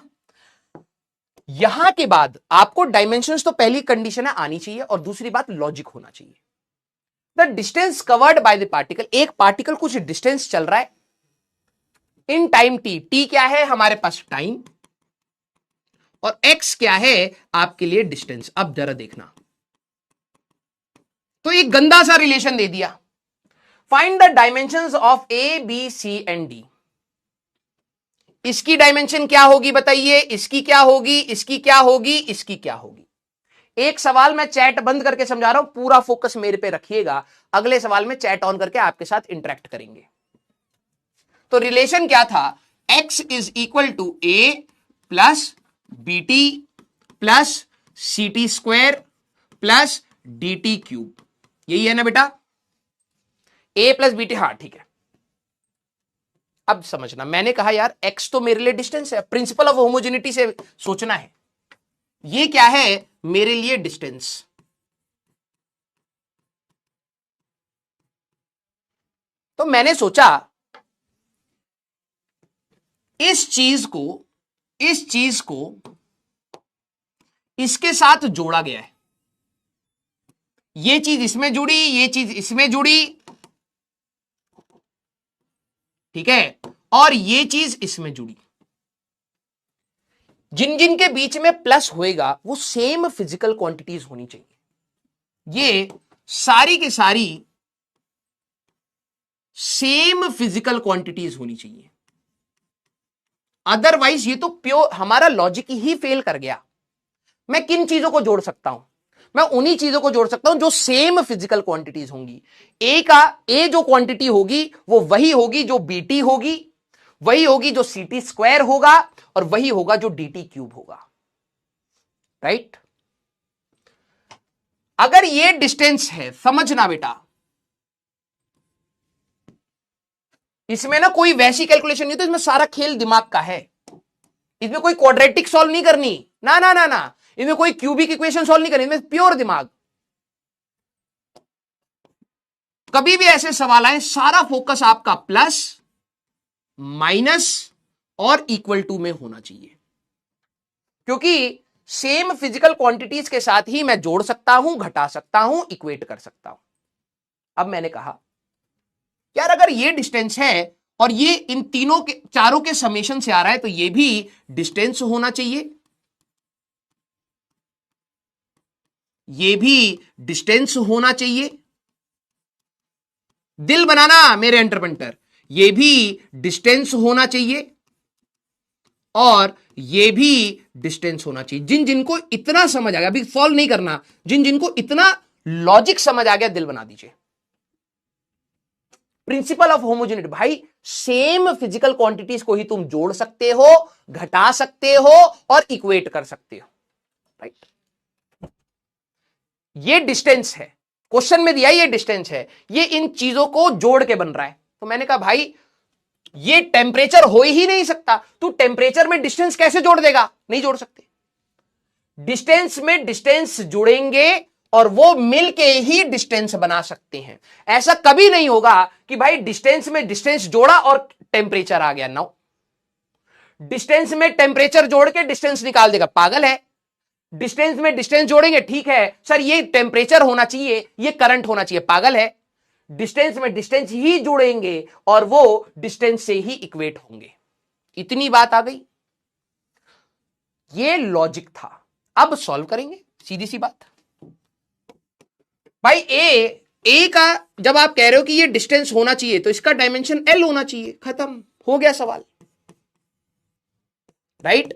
यहां के बाद आपको डायमेंशंस तो पहली कंडीशन है आनी चाहिए, और दूसरी बात लॉजिक होना चाहिए। The distance covered by the particle, एक पार्टिकल कुछ डिस्टेंस चल रहा है इन टाइम टी। टी क्या है हमारे पास? टाइम। और एक्स क्या है आपके लिए? डिस्टेंस। अब जरा देखना, तो एक गंदा सा रिलेशन दे दिया। Find the dimensions of A B C and D. इसकी डायमेंशन क्या होगी बताइए? इसकी क्या होगी? इसकी क्या होगी? इसकी क्या होगी? एक सवाल मैं चैट बंद करके समझा रहा हूं, पूरा फोकस मेरे पे रखिएगा। अगले सवाल में चैट ऑन करके आपके साथ इंटरेक्ट करेंगे। तो रिलेशन क्या था? x is equal to A plus B T plus C T square plus D T cube. यही है ना बेटा? a plus B T. हाँ ठीक है। अब समझना, मैंने कहा यार x तो मेरे लिए डिस्टेंस है, प्रिंसिपल ऑफ होमोजेनिटी से सोचना है। ये क्या है मेरे लिए? डिस्टेंस। तो मैंने सोचा इस चीज को इसके साथ जोड़ा गया है। ये चीज इसमें जुड़ी, ये चीज इसमें जुड़ी, ठीक है, और ये चीज इसमें जुड़ी। जिन जिन के बीच में प्लस होएगा वो सेम फिजिकल क्वांटिटीज होनी चाहिए। ये सारी की सारी सेम फिजिकल क्वांटिटीज होनी चाहिए, अदरवाइज ये तो प्योर हमारा लॉजिक ही फेल कर गया। मैं किन चीजों को जोड़ सकता हूं? मैं उन्हीं चीजों को जोड़ सकता हूं जो सेम फिजिकल क्वांटिटीज होंगी। ए जो क्वांटिटी होगी वो वही होगी जो बीटी होगी, वही होगी जो सीटी स्क्वायर होगा, और वही होगा जो डीटी क्यूब होगा। राइट? अगर ये डिस्टेंस है, समझना बेटा, इसमें ना कोई वैसी कैलकुलेशन नहीं, तो इसमें सारा खेल दिमाग का है। इसमें कोई क्वाड्रेटिक सॉल्व नहीं करनी, ना ना ना ना, इसमें कोई क्यूबिक इक्वेशन सॉल्व नहीं करनी, इसमें प्योर दिमाग। कभी भी ऐसे सवाल आए, सारा फोकस आपका प्लस, माइनस और इक्वल टू में होना चाहिए, क्योंकि सेम फिजिकल क्वांटिटीज के साथ ही मैं जोड़ सकता हूं, घटा सकता हूं, इक्वेट कर सकता हूं। अब मैंने कहा यार अगर ये डिस्टेंस है और ये इन तीनों के चारों के समेशन से आ रहा है, तो ये भी डिस्टेंस होना चाहिए, ये भी डिस्टेंस होना चाहिए। दिल बनाना मेरे एंटरप्रेन्योर, ये भी डिस्टेंस होना चाहिए और ये भी डिस्टेंस होना चाहिए। जिन जिनको इतना समझ आ गया, अभी सॉल्व नहीं करना, जिन जिनको इतना लॉजिक समझ आ गया दिल बना दीजिए। प्रिंसिपल ऑफ होमोजेनिटी, भाई सेम फिजिकल क्वांटिटीज को ही तुम जोड़ सकते हो, घटा सकते हो और इक्वेट कर सकते हो। राइट? ये डिस्टेंस है, क्वेश्चन में दिया ये डिस्टेंस है, ये इन चीजों को जोड़ के बन रहा है। तो मैंने कहा भाई ये टेम्परेचर हो ही नहीं सकता, तू टेम्परेचर में डिस्टेंस कैसे जोड़ देगा? नहीं जोड़ सकते। डिस्टेंस में डिस्टेंस जुड़ेंगे और वो मिलके ही डिस्टेंस बना सकते हैं। ऐसा कभी नहीं होगा कि भाई डिस्टेंस में डिस्टेंस जोड़ा और टेम्परेचर आ गया। नो, डिस्टेंस में टेम्परेचर जोड़ के डिस्टेंस निकाल देगा, पागल है। डिस्टेंस में डिस्टेंस जोड़ेंगे, ठीक है सर ये टेम्परेचर होना चाहिए, ये करंट होना चाहिए, पागल है। डिस्टेंस में डिस्टेंस ही जोड़ेंगे और वो डिस्टेंस से ही इक्वेट होंगे। इतनी बात आ गई, ये लॉजिक था। अब सॉल्व करेंगे, सीधी सी बात भाई। ए का जब आप कह रहे हो कि ये डिस्टेंस होना चाहिए तो इसका डायमेंशन एल होना चाहिए, खत्म हो गया सवाल, राइट।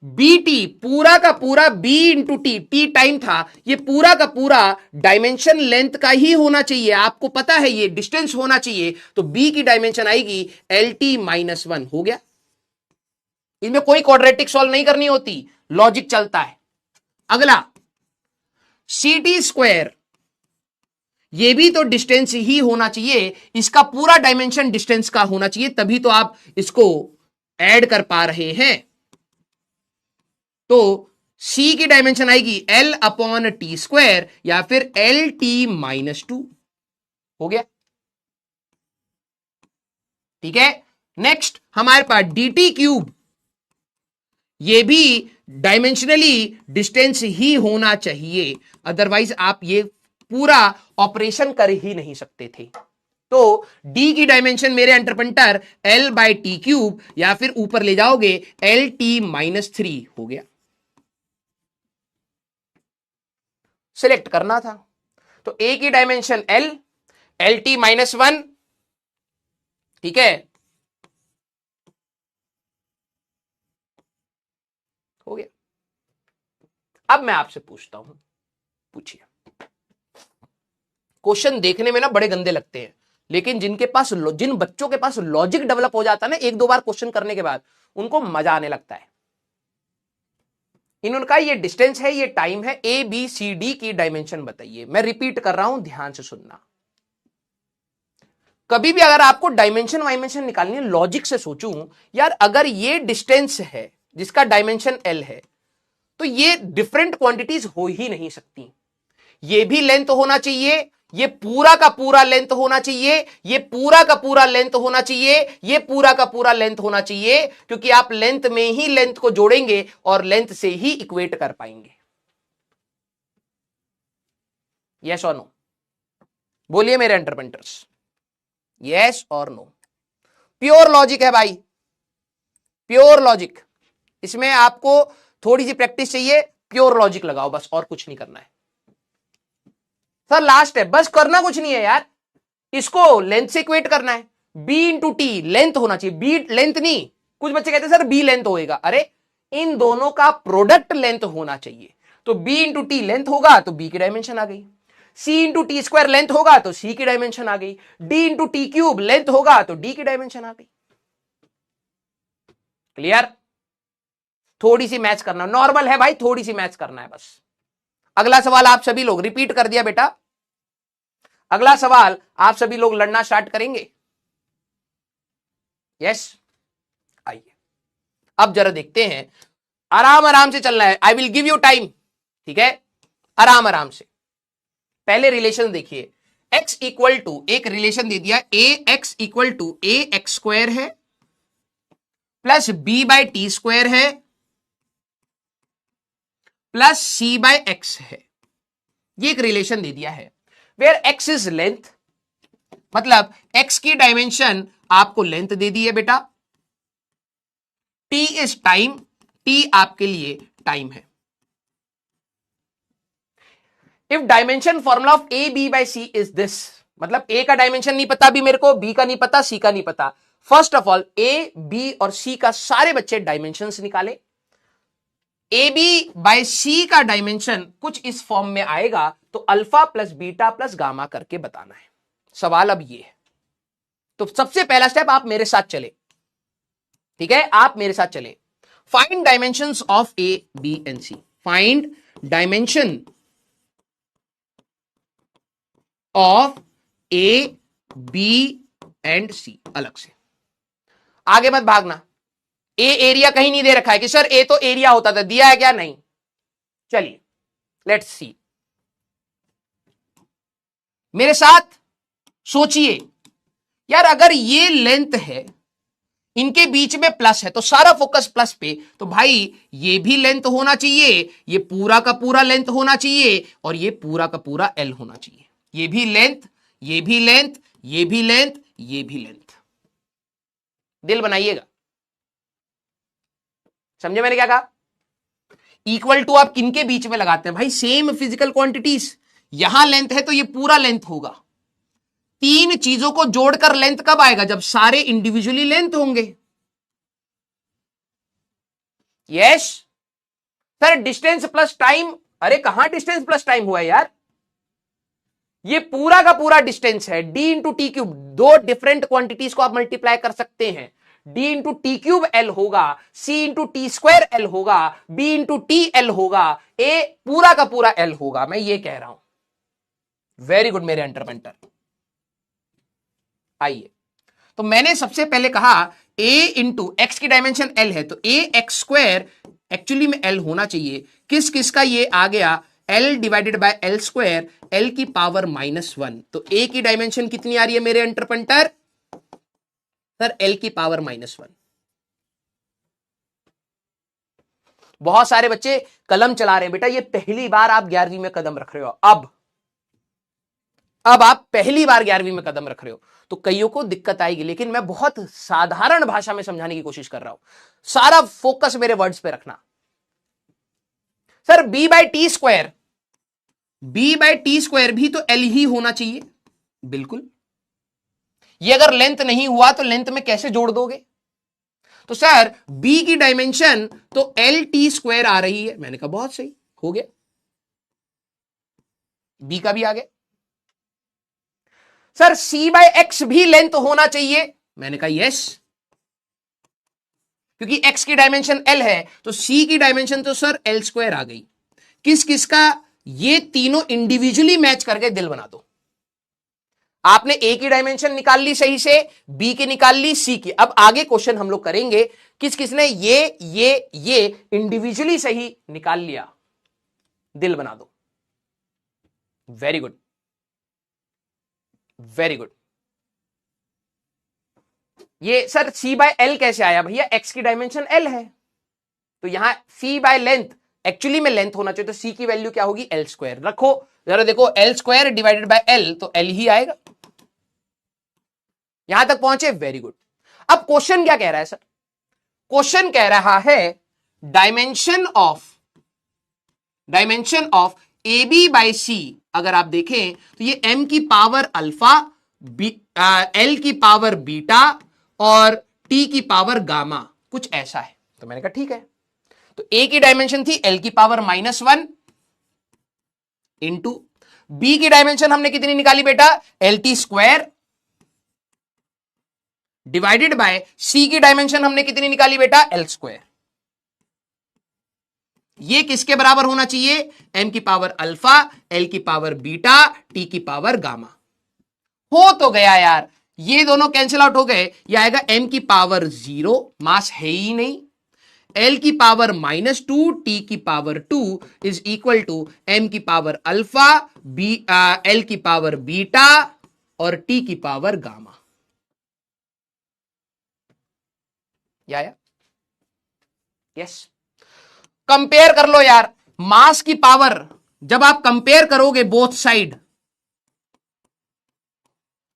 बी टी पूरा का पूरा B into T, T time था, ये पूरा का पूरा डायमेंशन लेंथ का ही होना चाहिए। आपको पता है ये डिस्टेंस होना चाहिए, तो बी की डायमेंशन आएगी एल टी माइनस वन। हो गया, इसमें कोई क्वाड्रेटिक सॉल्व नहीं करनी होती, लॉजिक चलता है। अगला सी टी स्क्वायर, ये भी तो डिस्टेंस ही होना चाहिए, इसका पूरा डायमेंशन डिस्टेंस का होना चाहिए, तभी तो आप इसको ऐड कर पा रहे हैं। तो C की डायमेंशन आएगी L अपॉन टी स्क्वायर या फिर एल टी माइनस टू। हो गया, ठीक है। नेक्स्ट हमारे पास डी टी क्यूब, ये भी डायमेंशनली डिस्टेंस ही होना चाहिए, अदरवाइज आप ये पूरा ऑपरेशन कर ही नहीं सकते थे। तो D की डायमेंशन मेरे एंटरप्रेन्टर L बाई टी क्यूब या फिर ऊपर ले जाओगे एल टी माइनस थ्री। हो गया, सिलेक्ट करना था। तो A की dimension L, L T minus one, ठीक है, हो गया। अब मैं आपसे पूछता हूं, पूछिए। क्वेश्चन देखने में ना बड़े गंदे लगते हैं, लेकिन जिन बच्चों के पास लॉजिक डेवलप हो जाता है ना एक दो बार क्वेश्चन करने के बाद, उनको मजा आने लगता है। इन्होंने कहा ये डिस्टेंस है, ये टाइम है, ए बी सी डी की डायमेंशन बताइए। मैं रिपीट कर रहा हूं, ध्यान से सुनना। कभी भी अगर आपको डायमेंशन वाइमेंशन निकालनी है, लॉजिक से सोचूं यार, अगर ये डिस्टेंस है जिसका डायमेंशन एल है, तो ये डिफरेंट क्वांटिटीज हो ही नहीं सकती। ये भी लेंथ होना चाहिए, ये पूरा का पूरा लेंथ होना चाहिए, ये पूरा का पूरा लेंथ होना चाहिए, ये पूरा का पूरा लेंथ होना चाहिए, क्योंकि आप लेंथ में ही लेंथ को जोड़ेंगे और लेंथ से ही इक्वेट कर पाएंगे। यस और नो? बोलिए मेरे एंटरप्रेन्टर्स, यस और नो? प्योर लॉजिक है भाई, प्योर लॉजिक। इसमें आपको थोड़ी सी प्रैक्टिस चाहिए, प्योर लॉजिक लगाओ बस, और कुछ नहीं करना है। सर लास्ट है, बस करना कुछ नहीं है यार, इसको लेंथ से इक्वेट करना है। b इंटू टी लेंथ होना चाहिए, b लेंथ नहीं। कुछ बच्चे कहते हैं सर b लेंथ होएगा, अरे इन दोनों का प्रोडक्ट लेंथ होना चाहिए। तो b इंटू टी लेंथ होगा तो b की डायमेंशन आ गई, c into T square length होगा तो c की डायमेंशन आ गई, d into T cube length होगा तो d की डायमेंशन आ गई। क्लियर? थोड़ी सी मैच करना, नॉर्मल है भाई, थोड़ी सी मैच करना है बस। अगला सवाल आप सभी लोग रिपीट कर दिया बेटा, अगला सवाल आप सभी लोग लड़ना स्टार्ट करेंगे। यस, आइए अब जरा देखते हैं, आराम आराम से चलना है, I will give you time, ठीक है, आराम आराम से। पहले रिलेशन देखिए, x इक्वल टू, एक रिलेशन दे दिया, A X equal to A X square है plus B by T square है प्लस सी बाय एक्स है। ये एक रिलेशन दे दिया है, वेयर x इज लेंथ, मतलब x की डायमेंशन आपको लेंथ दे दी है बेटा, t इज टाइम, t आपके लिए टाइम है। If dimension formula of A B by C is this, मतलब a का डायमेंशन नहीं पता अभी मेरे को, b का नहीं पता, c का नहीं पता। First of all a b और c का सारे बच्चे डायमेंशंस निकाले। ए बी बाई सी का डायमेंशन कुछ इस फॉर्म में आएगा, तो alpha plus beta plus gamma करके बताना है। सवाल अब ये है, तो सबसे पहला स्टेप आप मेरे साथ चले, ठीक है, आप मेरे साथ चले। Find dimensions of A B and C, find dimension of A B and C. अलग से आगे मत भागना, ए एरिया कहीं नहीं दे रखा है कि सर ए तो एरिया होता था, दिया है क्या? नहीं। चलिए लेट्स सी, मेरे साथ सोचिए यार, अगर ये लेंथ है, इनके बीच में प्लस है तो सारा फोकस प्लस पे, तो भाई ये भी लेंथ होना चाहिए, ये पूरा का पूरा लेंथ होना चाहिए, और ये पूरा का पूरा एल होना चाहिए। ये भी लेंथ, ये भी लेंथ, ये भी लेंथ, ये भी लेंथ। दिल बनाइएगा, समझे मैंने क्या कहा? इक्वल टू आप किनके बीच में लगाते हैं भाई? Same physical quantities. यहां लेंथ है तो ये पूरा लेंथ होगा। तीन चीजों को जोड़कर लेंथ कब आएगा? जब सारे इंडिविजुअली लेंथ होंगे। Yes sir, distance plus time. अरे कहां डिस्टेंस प्लस टाइम हुआ है यार? ये पूरा का पूरा डिस्टेंस है, डी इंटू टी क्यूब। दो डिफरेंट क्वांटिटीज को आप मल्टीप्लाई कर सकते हैं। D into T cube L होगा, सी इंटू टी स्क्वायर एल होगा, बी इंटू टी एल होगा, ए पूरा का पूरा एल होगा। मैं ये कह रहा हूं। वेरी गुड मेरे अंटरपेंटर। आइए, तो मैंने सबसे पहले कहा a इंटू एक्स की डायमेंशन l है, तो a एक्स स्क्वायर एक्चुअली में l होना चाहिए। किस किस का ये आ गया? l divided by L square, l की पावर -1। तो a की डायमेंशन कितनी आ रही है मेरे अंटरपेंटर? सर l की पावर -1। बहुत सारे बच्चे कलम चला रहे हैं बेटा, ये पहली बार आप 11वीं में कदम रख रहे हो। अब आप पहली बार 11वीं में कदम रख रहे हो, तो कईयों को दिक्कत आएगी, लेकिन मैं बहुत साधारण भाषा में समझाने की कोशिश कर रहा हूं। सारा फोकस मेरे वर्ड्स पे रखना। Sir b by T square, b by T square भी तो l ही होना चाहिए। बिल्कुल, ये अगर लेंथ नहीं हुआ तो लेंथ में कैसे जोड़ दोगे? तो सर b की डायमेंशन तो l टी स्क्वायर आ रही है। मैंने कहा बहुत सही, हो गया, b का भी आ गया। सर c बाय एक्स भी लेंथ होना चाहिए। मैंने कहा यस, क्योंकि x की डायमेंशन l है, तो c की डायमेंशन तो सर l स्क्वायर आ गई। किस किस का? ये तीनों इंडिविजुअली मैच करके दिल बना दो। आपने a की डायमेंशन निकाल ली सही से, b की निकाल ली, c की। अब आगे क्वेश्चन हम लोग करेंगे किस किसने ये इंडिविजुअली सही निकाल लिया, दिल बना दो। Very good, very good. ये सर c बाय एल कैसे आया? भैया x की डायमेंशन l है, तो यहां c बाय लेंथ एक्चुअली में लेंथ होना चाहिए, तो c की वैल्यू क्या होगी? l square. रखो जरा, देखो l square divided bye l, तो l ही आएगा। यहां तक पहुंचे, वेरी गुड। अब क्वेश्चन क्या कह रहा है सर? क्वेश्चन कह रहा है dimension of A B by C. अगर आप देखें तो ये m की पावर अल्फा, l की पावर बीटा और t की पावर गामा, कुछ ऐसा है। तो मैंने कहा ठीक है, तो a की डायमेंशन थी l की पावर -1 इंटू b की डायमेंशन हमने कितनी निकाली बेटा? L T square divided bye c की डायमेंशन हमने कितनी निकाली बेटा? l square. ये किसके बराबर होना चाहिए? m की पावर अल्फा, l की पावर बीटा, t की पावर गामा। हो तो गया यार, ये दोनों कैंसिल आउट हो गए। ये आएगा m की पावर 0, मास है ही नहीं, l की पावर -2, t की power 2 is equal to m की पावर अल्फा, l की पावर बीटा और t की पावर गामा। या यस, कंपेयर कर लो यार, मास की पावर जब आप कंपेयर करोगे बोथ साइड,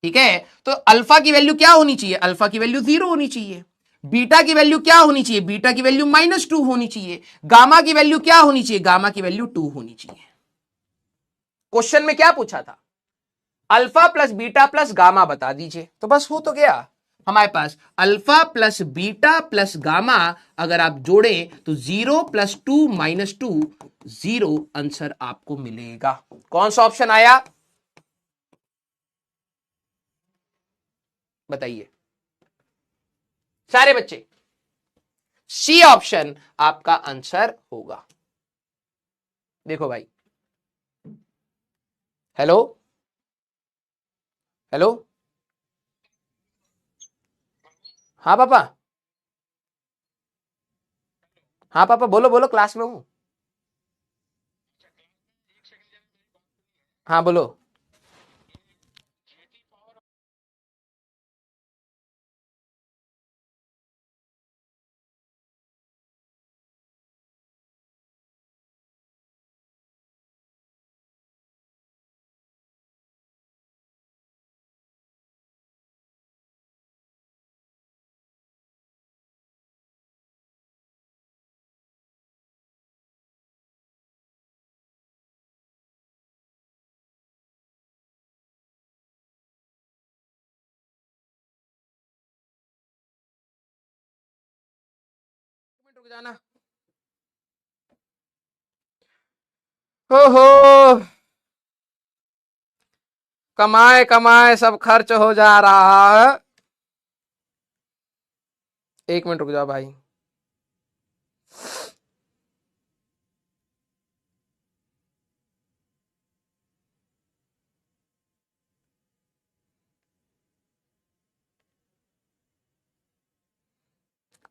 ठीक है, तो अल्फा की वैल्यू क्या होनी चाहिए? अल्फा की वैल्यू 0 होनी चाहिए। बीटा की वैल्यू क्या होनी चाहिए? बीटा की वैल्यू -2 होनी चाहिए। गामा की वैल्यू क्या होनी चाहिए? गामा की वैल्यू 2 होनी चाहिए। क्वेश्चन में क्या पूछा था? Alpha plus beta plus gamma बता दीजिए, तो बस हो तो गया हमारे पास। Alpha plus beta plus gamma अगर आप जोड़ें तो 0 + 2 - 2 0 आंसर आपको मिलेगा। कौन सा ऑप्शन आया बताइए सारे बच्चे? सी ऑप्शन आपका आंसर होगा। देखो भाई, हेलो हेलो, हाँ पापा, हाँ पापा, बोलो बोलो, क्लास में हूं। हाँ बोलो। रुक जाना। हो कमाए कमाए सब खर्च हो जा रहा है। 1 मिनट रुक जाओ भाई।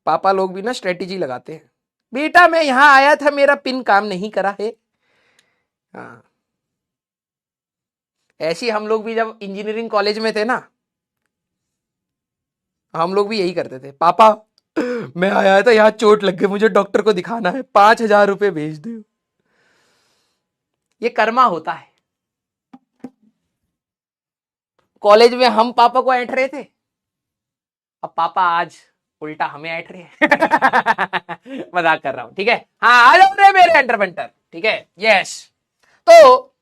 पापा लोग भी ना स्ट्रेटेजी लगाते हैं। बेटा मैं यहां आया था, मेरा पिन काम नहीं करा है। हाँ, ऐसी हम लोग भी जब इंजीनियरिंग कॉलेज में थे ना, हम लोग भी यही करते थे। पापा मैं आया था, यहाँ चोट लग गई, मुझे डॉक्टर को दिखाना है, 5,000 रुपए भेज दो। ये कर्मा होता है। कॉलेज में हम पापा को ऐंठ रहे थे, अब पापा आज उल्टा हमें ऐंठ रहे हैं। मजाक कर रहा हूं, ठीक है। हाँ आ जाओ रे मेरे एंटरप्रेन्योर, ठीक है। यस, तो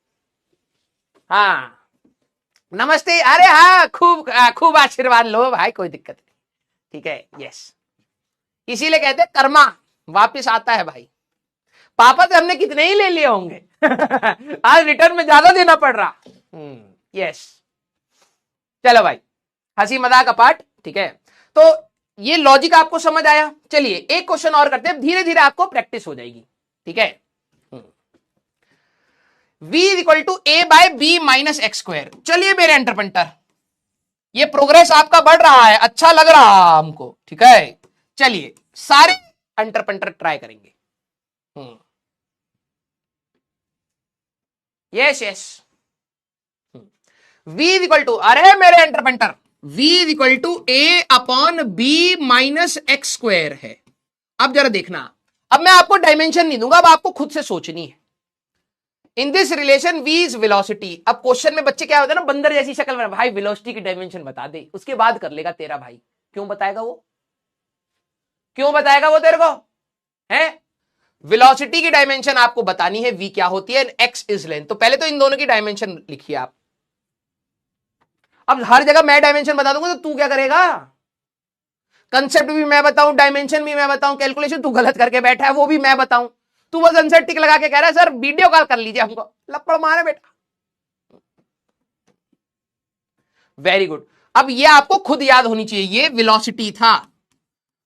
हाँ नमस्ते। अरे हाँ, खूब खूब आशीर्वाद लो भाई, कोई दिक्कत नहीं, ठीक है। यस, इसीलिए कहते हैं कर्मा वापिस आता है भाई। पापा से हमने कितने ही ले लिए होंगे। आज रिटर्न में ज्यादा देना पड़ रहा। यस, चलो भाई, हंसी मजाक अपार्ट, ठीक है। तो ये लॉजिक आपको समझ आया। चलिए एक क्वेश्चन और करते हैं, धीरे धीरे आपको प्रैक्टिस हो जाएगी, ठीक है। v is equal to A by B minus X square. चलिए मेरे एंटरप्रेन्योर, ये प्रोग्रेस आपका बढ़ रहा है, अच्छा लग रहा हमको, ठीक है। चलिए सारे एंटरप्रेन्योर ट्राई करेंगे। Yes yes, v is equal to, अरे मेरे entrepreneur, v is equal to A upon B minus X square है। अब जरा देखना, अब मैं आपको डायमेंशन नहीं दूंगा, अब आपको खुद से सोचनी है। In this relation v is velocity. अब क्वेश्चन में बच्चे क्या होता है ना, बंदर जैसी शक्ल में, भाई वेलोसिटी की डायमेंशन बता दे, उसके बाद कर लेगा तेरा भाई। क्यों बताएगा वो, क्यों बताएगा वो तेरे को है? वेलोसिटी की डायमेंशन आपको बतानी है, v क्या होती है, x इज लेंथ। तो पहले तो इन दोनों की डायमेंशन लिखिए आप। अब हर जगह मैं डायमेंशन बता दूंगा तो तू क्या करेगा? कंसेप्ट भी मैं बताऊं, डायमेंशन भी मैं बताऊं, कैलकुलेशन तू गलत करके बैठा है वो भी मैं बताऊं, तू बस आंसर टिक लगा के कह रहा है सर वीडियो कॉल कर लीजिए हमको, लपड़ मारे बेटा। Very good. अब ये आपको खुद याद होनी चाहिए, ये वेलोसिटी था,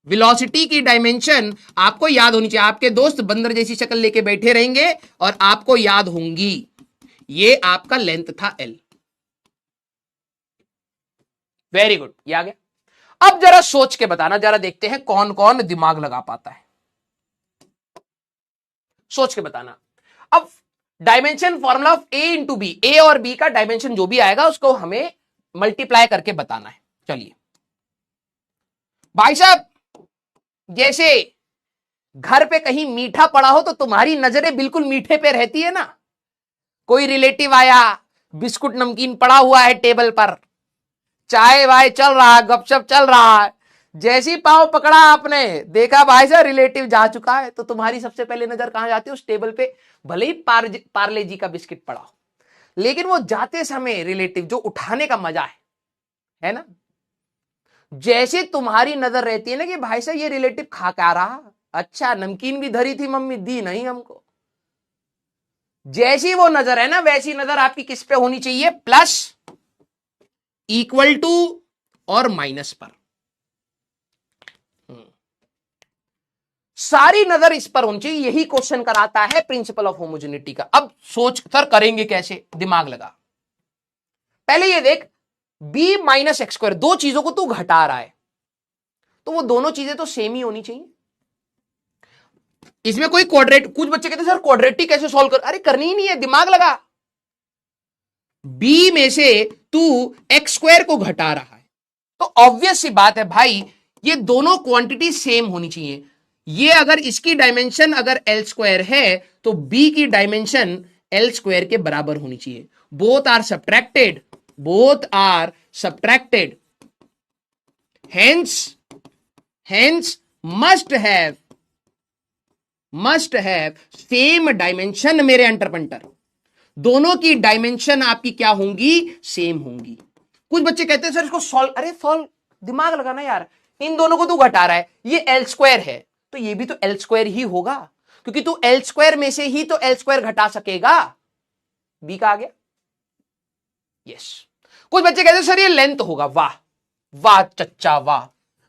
वेलोसिटी की डायमेंशन आपको याद होनी चाहिए। आपके दोस्त बंदर जैसी शक्ल लेके बैठे रहेंगे और आपको याद होंगी। ये आपका लेंथ था l। वेरी गुड, ये आ गया। अब जरा सोच के बताना, जरा देखते हैं कौन कौन दिमाग लगा पाता है। सोच के बताना। अब dimension formula of A into B, A और बी का डायमेंशन जो भी आएगा उसको हमें मल्टीप्लाई करके बताना है। चलिए भाई साहब, जैसे घर पे कहीं मीठा पड़ा हो तो तुम्हारी नजरें बिल्कुल मीठे पे रहती है ना। कोई रिलेटिव आया, बिस्कुट नमकीन पड़ा हुआ है टेबल पर, चाय वाय चल रहा है, गपशप चल रहा है, जैसी पांव पकड़ा आपने, देखा भाई साहब रिलेटिव जा चुका है, तो तुम्हारी सबसे पहले नजर कहां जाती है? उस टेबल पे। भले ही पार्ले जी का बिस्किट पड़ा हो, लेकिन वो जाते समय रिलेटिव जो उठाने का मजा है ना। जैसे तुम्हारी नजर रहती है ना कि भाई साहब ये रिलेटिव खा क्या रहा, अच्छा नमकीन भी धरी थी मम्मी, दी नहीं हमको। जैसी वो नजर है ना, वैसी नजर आपकी किस पे होनी चाहिए? प्लस, इक्वल टू और माइनस पर। सारी नजर इस पर होनी चाहिए। यही क्वेश्चन कराता है प्रिंसिपल ऑफ होमोजेनिटी का। अब सोच सर करेंगे कैसे, दिमाग लगा। पहले ये देख, b माइनस एक्स स्क्वायर, दो चीजों को तू घटा रहा है तो वो दोनों चीजें तो सेम ही होनी चाहिए। इसमें कोई क्वाड्रेट, कुछ बच्चे कहते हैं सर क्वाड्रेटिक कैसे सॉल्व कर, अरे करनी ही नहीं है, दिमाग लगा। b में से तू एक्स स्क्वायर को घटा रहा है तो ऑब्वियस सी बात है भाई, ये दोनों क्वांटिटी सेम होनी चाहिए। ये अगर इसकी डायमेंशन अगर एल स्क्वायर है तो बी की डायमेंशन एल स्क्वायर के बराबर होनी चाहिए। Both are subtracted, both are subtracted, hence must have same dimension. मेरे एंटरप्रेन्योर, दोनों की डायमेंशन आपकी क्या होंगी? सेम होंगी। कुछ बच्चे कहते हैं सर इसको सॉल्व, अरे सॉल्व दिमाग लगाना यार, इन दोनों को तू घटा रहा है, ये एल स्क्वायर है तो तो ये भी तो एल स्क्वायर ही होगा, क्योंकि तू एल स्क्वायर में से ही तो एल स्क्वायर घटा सकेगा। बी का आ गया। यस। कुछ बच्चे कहते हैं सर ये लेंथ होगा। वाह वाह चच्चा वाह।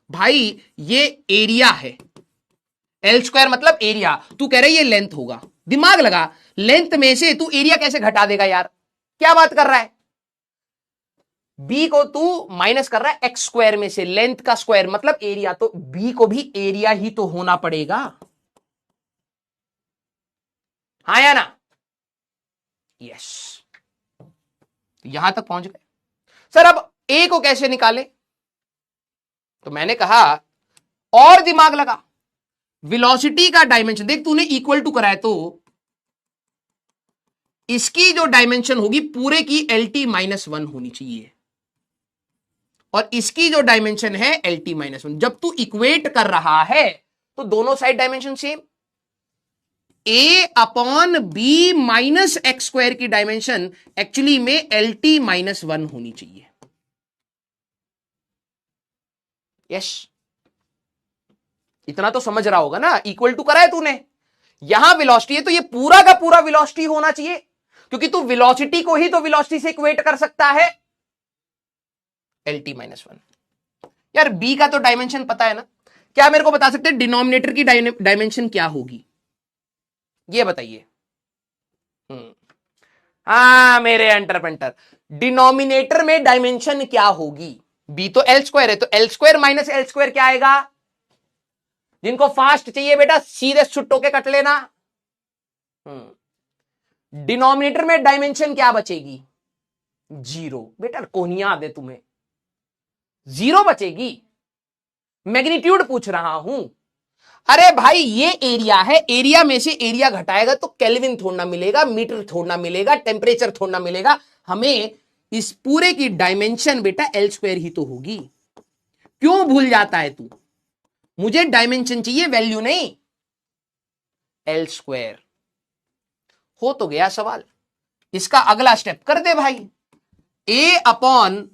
भाई ये एरिया है, एल स्क्वायर मतलब एरिया, तू कह रहा है ये लेंथ होगा। दिमाग लगा, लेंथ में से तू एरिया कैसे घटा देगा यार, क्या बात कर रहा है। बी को तू माइनस कर रहा है एक्स स्क्वायर में से, लेंथ का स्क्वायर मतलब एरिया, तो बी को भी एरिया ही तो होना पड़ेगा, हाँ या ना। यस। यहां तक पहुंच गए। सर अब ए को कैसे निकाले, तो मैंने कहा और दिमाग लगा, वेलोसिटी का डायमेंशन देख, तूने इक्वल टू कराया तो इसकी जो डायमेंशन होगी पूरे की LT-1 होनी चाहिए, और इसकी जो डायमेंशन है LT-1। जब तू इक्वेट कर रहा है तो दोनों side dimension same, A upon B minus X square की डायमेंशन एक्चुअली में LT-1 होनी चाहिए। यस, इतना तो समझ रहा होगा ना, इक्वल टू करा है तूने, यहां वेलोसिटी है तो ये पूरा का पूरा वेलोसिटी होना चाहिए, क्योंकि तू वेलोसिटी को ही तो वेलोसिटी से इक्वेट कर सकता है, LT-1। यार बी का तो डायमेंशन पता है ना, क्या मेरे को बता सकते हैं डिनोमिनेटर की डायमेंशन क्या होगी, ये बताइए। हाँ मेरे एंटरप्रेन्टर, डिनोमिनेटर में डायमेंशन क्या होगी, बी तो एल स्क्वायर है, तो L square minus L square क्या आएगा। जिनको फास्ट चाहिए बेटा सीधे छुट्टो के कट लेना। डिनोमिनेटर में डायमेंशन क्या बचेगी, 0। बेटा कौन याद है तुम्हें, 0 बचेगी। मैग्नीट्यूड पूछ रहा हूं। अरे भाई ये एरिया है, एरिया में से एरिया घटाएगा तो केल्विन थोड़ा मिलेगा, मीटर थोड़ा मिलेगा, टेम्परेचर थोड़ा मिलेगा, हमें इस पूरे की डायमेंशन बेटा एल स्क्वायर ही तो होगी। क्यों भूल जाता है तू, मुझे डायमेंशन चाहिए वैल्यू नहीं, एल स्क्वायर। हो तो गया सवाल, इसका अगला स्टेप कर दे भाई, ए अपॉन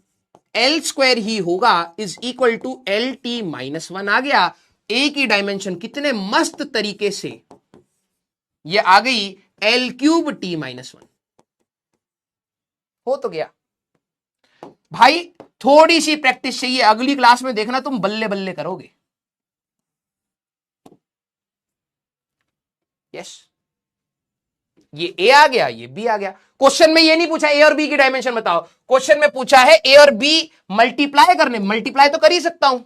एल स्क्वायर ही होगा इज इक्वल टू LT-1 आ गया। ए की डायमेंशन कितने मस्त तरीके से ये आ गई L³ T-1, हो तो गया भाई। थोड़ी सी प्रैक्टिस चाहिए, अगली क्लास में देखना तुम बल्ले बल्ले करोगे। यस, ये ए आ गया, ये बी आ गया। क्वेश्चन में ये नहीं पूछा ए और बी की डायमेंशन बताओ, क्वेश्चन में पूछा है ए और बी मल्टीप्लाई करने, मल्टीप्लाई तो कर ही सकता हूं।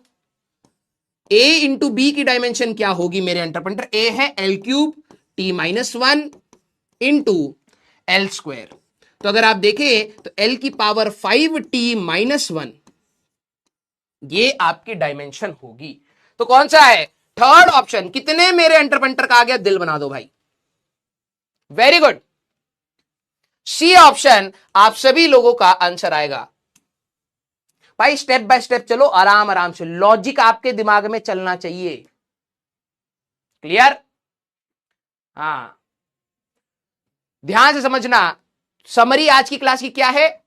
ए इंटू बी की डायमेंशन क्या होगी मेरे एंटरप्रेन्टर, ए है L³ T-1 into L square, तो अगर आप देखें तो L⁵T-1 ये आपकी डायमेंशन होगी। तो कौन सा है, थर्ड ऑप्शन। कितने मेरे एंटरप्रेन्टर का आ गया, दिल बना दो भाई, वेरी गुड। सी ऑप्शन आप सभी लोगों का आंसर आएगा। भाई स्टेप बाय स्टेप चलो, आराम आराम से, लॉजिक आपके दिमाग में चलना चाहिए। क्लियर, हाँ ध्यान से समझना। समरी आज की क्लास की क्या है,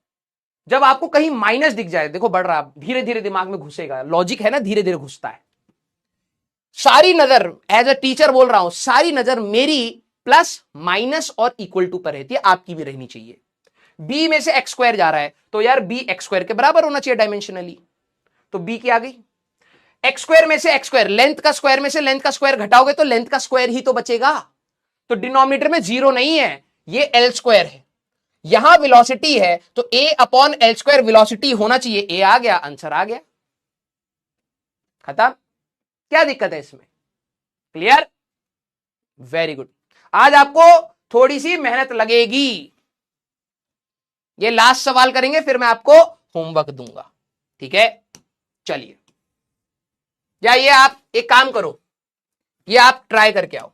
जब आपको कहीं माइनस दिख जाए, देखो बढ़ रहा, धीरे धीरे दिमाग में घुसेगा, लॉजिक है ना, धीरे धीरे घुसता है। सारी नजर एज अ टीचर बोल रहा हूं, सारी नजर मेरी प्लस माइनस और इक्वल टू पर रहती है, आपकी भी रहनी चाहिए। बी में से एक्स स्क्वायर जा रहा है तो यार बी एक्स स्क्वायर के बराबर होना चाहिए डायमेंशनली, तो बी की आ गई। एक्स स्क्वायर में से एक्स स्क्वायर, लेंथ का स्क्वायर में से लेंथ का स्क्वायर घटाओगे तो लेंथ का स्क्वायर ही तो बचेगा, तो डिनोमिनेटर में 0 नहीं है, ये एल स्क्वायर है। यहां वेलोसिटी है तो ए अपॉन एल स्क्वायर वेलोसिटी होना चाहिए, ए आ गया, आंसर आ गया, खत्म। क्या दिक्कत है इसमें, क्लियर, वेरी गुड। आज आपको थोड़ी सी मेहनत लगेगी, ये लास्ट सवाल करेंगे फिर मैं आपको होमवर्क दूंगा, ठीक है। चलिए, या ये आप एक काम करो, ये आप ट्राई करके आओ,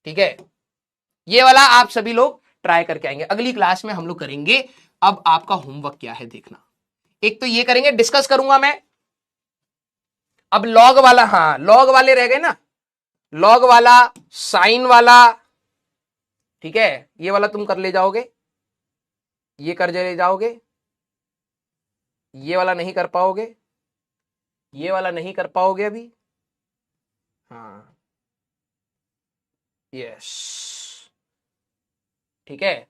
ठीक है। ये वाला आप सभी लोग ट्राई करके आएंगे, अगली क्लास में हम लोग करेंगे। अब आपका होमवर्क क्या है देखना, एक तो ये करेंगे, डिस्कस करूंगा मैं। अब लॉग वाला, हाँ लॉग वाले रह गए ना, लॉग वाला, साइन वाला, ठीक है, ये वाला तुम कर ले जाओगे, ये कर ले जाओगे, ये वाला नहीं कर पाओगे, ये वाला नहीं कर पाओगे अभी, हाँ, यस, ठीक है।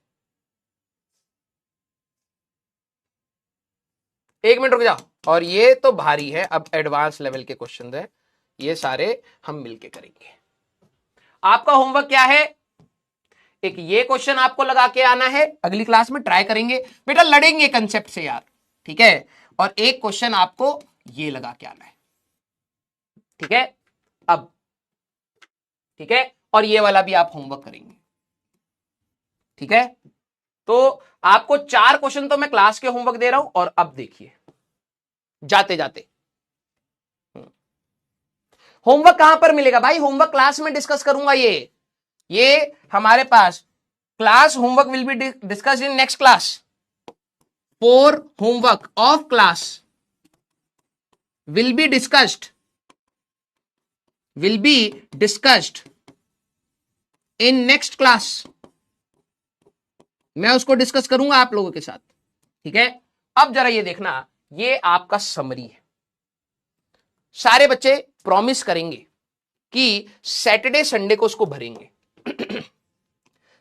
एक मिनट रुक जाओ। और ये तो भारी है, अब एडवांस लेवल के क्वेश्चन है, ये सारे हम मिलके करेंगे। आपका होमवर्क क्या है? एक ये क्वेश्चन आपको लगा के आना है, अगली क्लास में ट्राई करेंगे बेटा, लड़ेंगे कंसेप्ट से यार, ठीक है। और एक क्वेश्चन आपको ये लगा के आना है, ठीक है। अब ठीक है, और ये वाला भी आप होमवर्क करेंगे, ठीक है। तो आपको 4 क्वेश्चन तो मैं क्लास के होमवर्क दे रहा हूं, और अब देखिए जाते जाते होमवर्क कहां पर मिलेगा भाई? होमवर्क क्लास में डिस्कस करूंगा। ये हमारे पास class homework will be discussed in next class. 4 homework of class will be discussed in next class। मैं उसको डिस्कस करूंगा आप लोगों के साथ, ठीक है। अब जरा ये देखना, ये आपका समरी है। सारे बच्चे प्रॉमिस करेंगे कि सैटरडे संडे को उसको भरेंगे।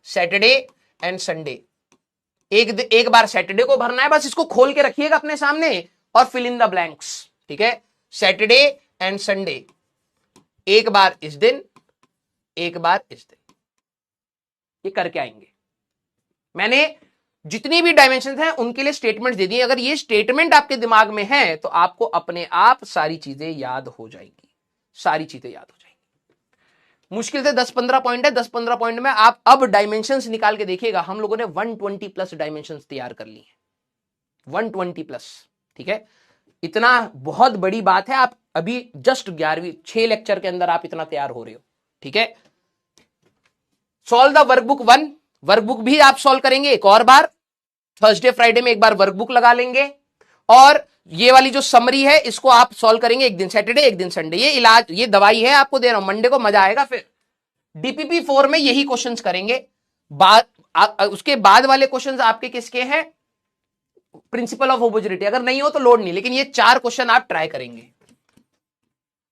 सैटरडे एंड संडे, एक बार सैटरडे को भरना है, बस इसको खोल के रखिएगा अपने सामने और फिल इन द ब्लैंक्स, ठीक है। सैटरडे एंड संडे, एक बार इस दिन, एक बार इस दिन, ये करके आएंगे। मैंने जितनी भी डायमेंशन हैं उनके लिए स्टेटमेंट दे दिए। अगर ये स्टेटमेंट आपके दिमाग में है तो आपको अपने आप सारी चीजें याद हो जाएंगी, सारी चीजें याद हो जाएंगी। मुश्किल से 10-15 पॉइंट है, 10-15 पॉइंट में आप अब डायमेंशंस निकाल के देखिएगा। हम लोगों ने 120 प्लस डायमेंशंस तैयार कर ली है, 120 प्लस, ठीक है। इतना बहुत बड़ी बात है। आप अभी जस्ट 11वीं 6 लेक्चर के अंदर आप इतना तैयार हो रहे हो, ठीक है। सॉल्व द वर्कबुक 1, वर्कबुक भी आप सॉल्व करेंगे एक और बार, थर्सडे फ्राइडे में एक बार वर्कबुक लगा लेंगे। और ये वाली जो समरी है इसको आप सॉल्व करेंगे एक दिन सैटरडे, एक दिन संडे। ये इलाज, ये दवाई है आपको दे रहा हूं, मंडे को मजा आएगा। फिर डीपीपी 4 में यही क्वेश्चंस करेंगे। उसके बाद वाले क्वेश्चंस आपके किसके हैं? Principle of homogeneity. अगर नहीं हो तो लोड नहीं, लेकिन ये 4 क्वेश्चन आप ट्राई करेंगे।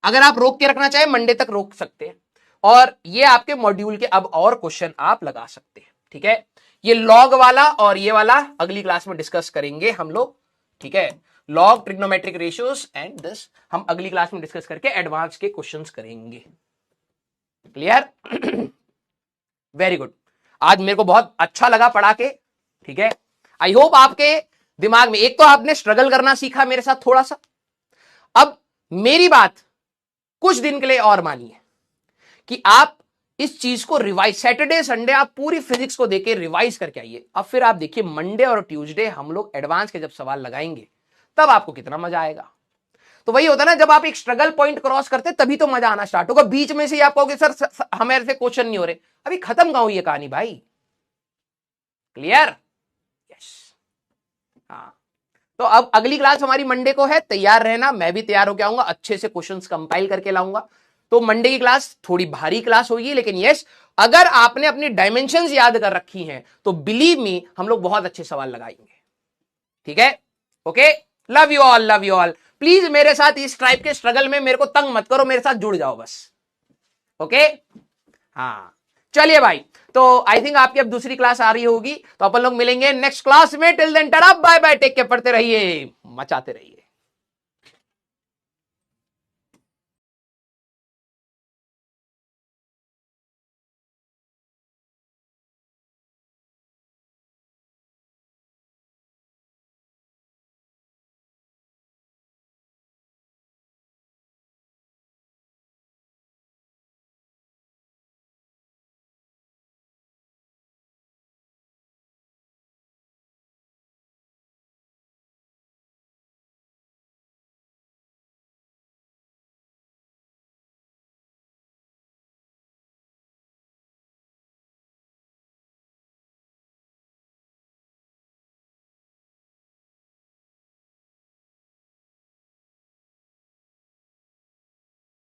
अगर आप रोक के रखना चाहे मंडे तक रोक सकते हैं, और ये आपके मॉड्यूल के अब और क्वेश्चन आप लगा सकते हैं, ठीक है। ये लॉग वाला और ये वाला अगली क्लास में डिस्कस करेंगे हम लोग, ठीक है। Log, trigonometric ratios and this हम अगली क्लास में डिस्कस करके एडवांस के क्वेश्चंस करेंगे। क्लियर? Very good. आज मेरे को बहुत अच्छा लगा पढ़ा के, ठीक है। आई होप आपके दिमाग में, एक तो आपने स्ट्रगल करना सीखा मेरे साथ थोड़ा सा। अब मेरी बात कुछ दिन के लिए और मानिए कि आप इस चीज को रिवाइज, सैटरडे संडे आप पूरी फिजिक्स को देके रिवाइज करके आइए। अब फिर आप देखिए मंडे और ट्यूसडे हम लोग एडवांस के जब सवाल लगाएंगे तब आपको कितना मजा आएगा। तो वही होता है ना, जब आप एक स्ट्रगल पॉइंट क्रॉस करते तभी तो मजा आना स्टार्ट होगा। बीच में से आप कहोगे सर हमारे से क्वेश्चन नहीं हो रहे, अभी खत्म कहां हुई ये कहानी भाई। क्लियर? यस। हाँ, तो अब अगली क्लास हमारी मंडे को है, तैयार रहना। मैं भी तैयार होकर आऊंगा, अच्छे से क्वेश्चंस कंपाइल करके लाऊंगा। तो मंडे की क्लास थोड़ी भारी क्लास होगी, लेकिन यस, अगर आपने अपनी डायमेंशंस याद कर रखी हैं तो बिलीव मी हम लोग बहुत अच्छे सवाल लगाएंगे, ठीक है। Okay, love you all, love you all. Please मेरे साथ इस टाइप के स्ट्रगल में मेरे को तंग मत करो, मेरे साथ जुड़ जाओ बस। ओके, हाँ चलिए भाई। तो आई थिंक आपकी अब दूसरी क्लास आ रही होगी, तो अपन लोग मिलेंगे नेक्स्ट क्लास में। Till then tata bye bye, take care, पढ़ते रहिए, मचाते रहिए।